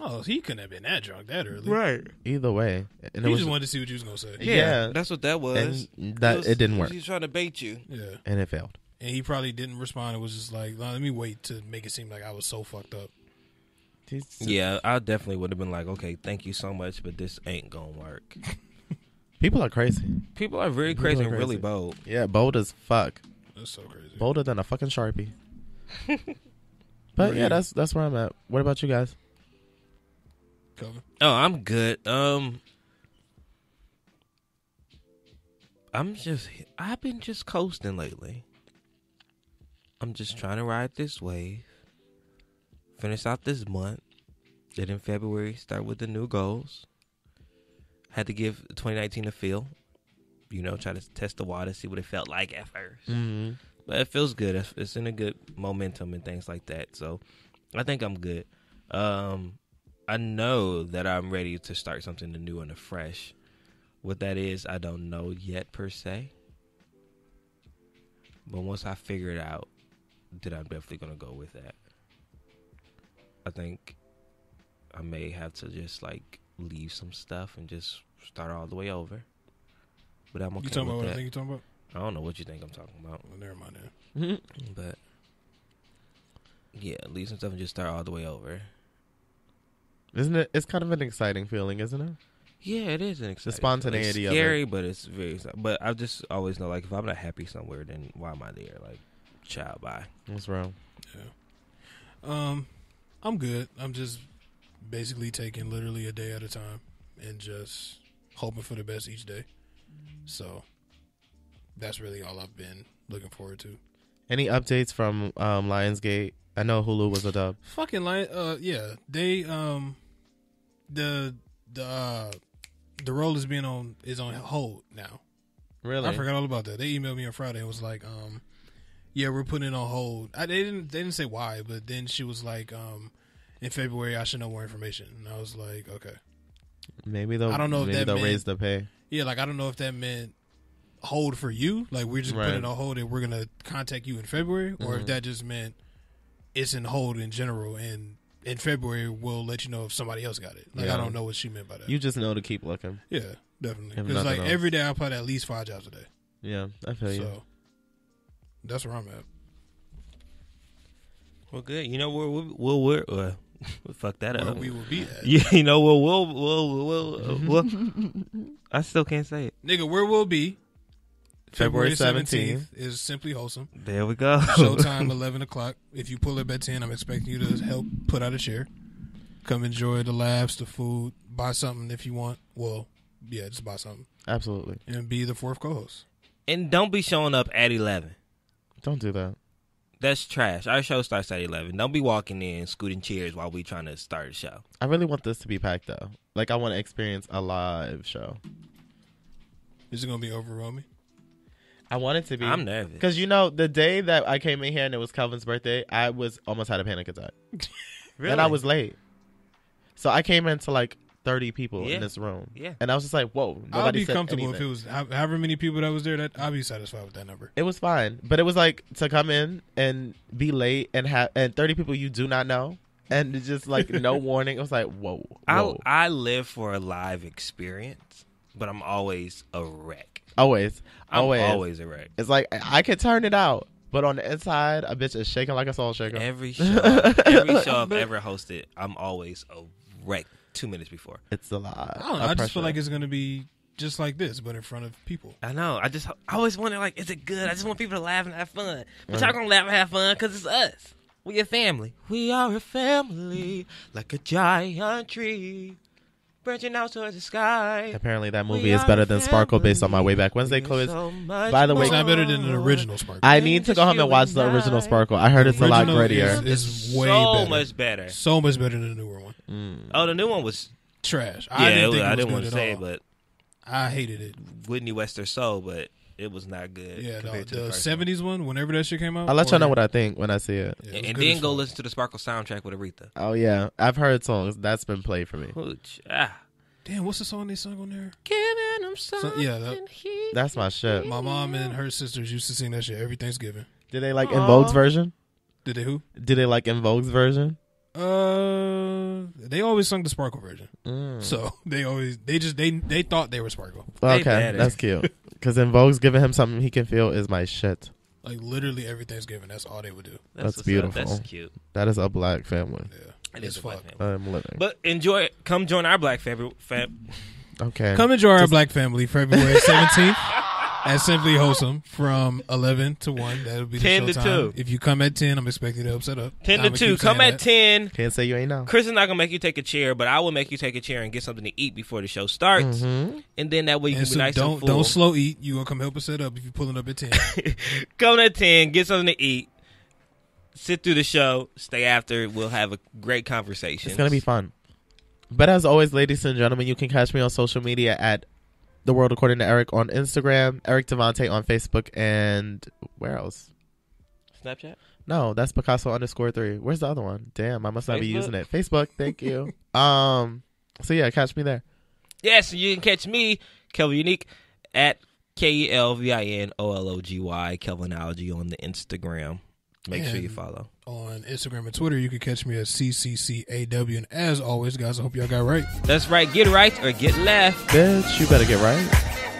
Oh, he couldn't have been that drunk that early. Right. Either way. And He it was just wanted to see what you was gonna say. Yeah. That's what that was. and that it didn't work. He's trying to bait you. Yeah, And it failed. and he probably didn't respond. It was just like, let me wait to make it seem like I was so fucked up. Yeah, I definitely would have been like, okay, thank you so much, but this ain't gonna work. People are crazy. People are very crazy and really bold. Yeah, bold as fuck. That's so crazy. Bolder than a fucking Sharpie. But yeah, that's where I'm at. What about you guys? Cover. Oh, I'm good. I've been just coasting lately. I'm just trying to ride this wave. Finish out this month. Then in February, start with the new goals. Had to give 2019 a feel. You know, try to test the water, see what it felt like at first. Mm-hmm. But it feels good. It's in a good momentum and things like that. So I think I'm good. I know that I'm ready to start something new and fresh. What that is, I don't know yet per se. But once I figure it out, then I'm definitely going to go with that. I think I may have to just like leave some stuff and just start all the way over. But I'm okay You talking with about what that. I think you're talking about? I don't know what you think I'm talking about. Well, never mind that. But yeah, leave some stuff and just start all the way over. Isn't it? It's kind of an exciting feeling, isn't it? Yeah, it is an exciting. The spontaneity it's of scary, but it's very exciting. But I just always know, like, if I'm not happy somewhere, then why am I there? Like, child, bye. What's wrong? Yeah. I'm good. I'm just basically taking literally a day at a time and just hoping for the best each day. So that's really all I've been looking forward to. Any updates from Lionsgate? I know Hulu was a dub. Fucking yeah. They the role is on hold now. Really? I forgot all about that. They emailed me on Friday and was like, yeah, we're putting it on hold. They didn't say why, but then she was like, in February I should know more information. And I was like, okay. Maybe they'll. I don't know if maybe that they'll meant- raise the pay. Yeah, like I don't know if that meant hold for you, like we're just Right. putting it on hold and we're gonna contact you in February, or if that just meant it's in hold in general, and in February we'll let you know if somebody else got it. Like Yeah. I don't know what she meant by that. You just know to keep looking. Yeah, definitely. If Because like nothing else. every day I apply to at least 5 jobs a day. Yeah, I feel you. So that's where I'm at. Well, good. You know where we'll fuck that Where up. we will be at. Yeah, you know we'll I still can't say it. Nigga, where we'll be February February 17th. 17th is Simply Wholesome. There we go. Showtime 11 o'clock. If you pull up at 10, I'm expecting you to help put out a chair. Come enjoy the laughs, the food. Buy something if you want. Well, yeah, just buy something. Absolutely. And be the fourth co-host. And don't be showing up at 11. Don't do that. That's trash. Our show starts at 11. Don't be walking in scooting chairs while we trying to start the show. I really want this to be packed though. Like I want to experience a live show. Is it going to be overwhelming? I want it to be. I'm nervous. Because you know, the day that I came in here and it was Kelvin's birthday, I was almost had a panic attack. Really? And I was late. So I came into like 30 people Yeah. in this room. Yeah. And I was just like, whoa. I'll Nobody be said comfortable anything. if it was however many people that was there. That I'll be satisfied with that number. It was fine. But it was like to come in and be late and have 30 people you do not know. And it's just like no warning. It was like, whoa. I live for a live experience, but I'm always a wreck. Always. I'm Always. always a wreck. It's like I could turn it out. But on the inside, a bitch is shaking like a salt shaker. Every show I've ever hosted, I'm always a wreck 2 minutes before. It's a lot. I don't know. I just feel like it's going to be just like this, but in front of people. I know. I always wonder, like, is it good? I just want people to laugh and have fun. But y'all gonna laugh and have fun because it's us. We a family. We are a family, like a giant tree, branching out towards the sky. Apparently that movie We is are better a than Sparkle based on my family. Way Back Wednesday We are quiz. so much By the way, It's not better than an more. original Sparkle. I need to go home and watch the original Sparkle. I heard it's a lot Original grittier. is way so better. much better. So much better than the newer one. Oh, the new one was Trash. I didn't think it was didn't good want to at say, all. but I hated it. Whitney Western Soul, but it was not good. Yeah, compared to the first one. 70s one, whenever that shit came out. I'll let y'all know what I think when I see it. Yeah, it was And good then as go fuck. listen to the Sparkle soundtrack with Aretha. Oh yeah, I've heard songs that's been played for me. Hooch. Damn, what's the song they sung on there? Giving them something. yeah, That's my shit. My mom and her sisters used to sing that shit every Thanksgiving. Did they like In Vogue's version? Did they who? Did they like In Vogue's version? They always sung the Sparkle version. So they thought they were Sparkle. Okay, better. that's cute. Because In Vogue's giving him something he can feel is my shit. Like literally every Thanksgiving, that's all they would do. That's what's up. beautiful. That's cute. That is a black family. Yeah, It is it's a black fuck. family. I'm living. But enjoy it. Come join our Black Fam. Okay. Come enjoy our Black Family February 17th at Simply Wholesome from 11 to 1. That'll be the 10 to show 2. time. If you come at 10, I'm expecting you to upset up. 10 I'ma to 2. keep Come saying at that. 10. Can't say you ain't know. Chris is not going to make you take a chair, but I will make you take a chair and get something to eat before the show starts. And then that way you And can so be nice and full. don't slow eat. You gonna come help us set up if you're pulling up at 10. Come at 10, get something to eat, sit through the show, stay after. We'll have a great conversation. It's going to be fun. But as always, ladies and gentlemen, you can catch me on social media at The World According to Eric on Instagram, Eric Devante on Facebook, and where else? Snapchat? No, that's Picasso_3. Where's the other one? Damn, I must not be Facebook? using it. Facebook, thank you. So yeah, catch me there. Yes, you can catch me, Kelvin Unique, at Kelvinology, Kelvinology on the Instagram. Make sure you follow. On Instagram and Twitter, you can catch me at CCCAW. And as always, guys, I hope y'all got right. That's right. Get right or get left. Bitch, you better get right.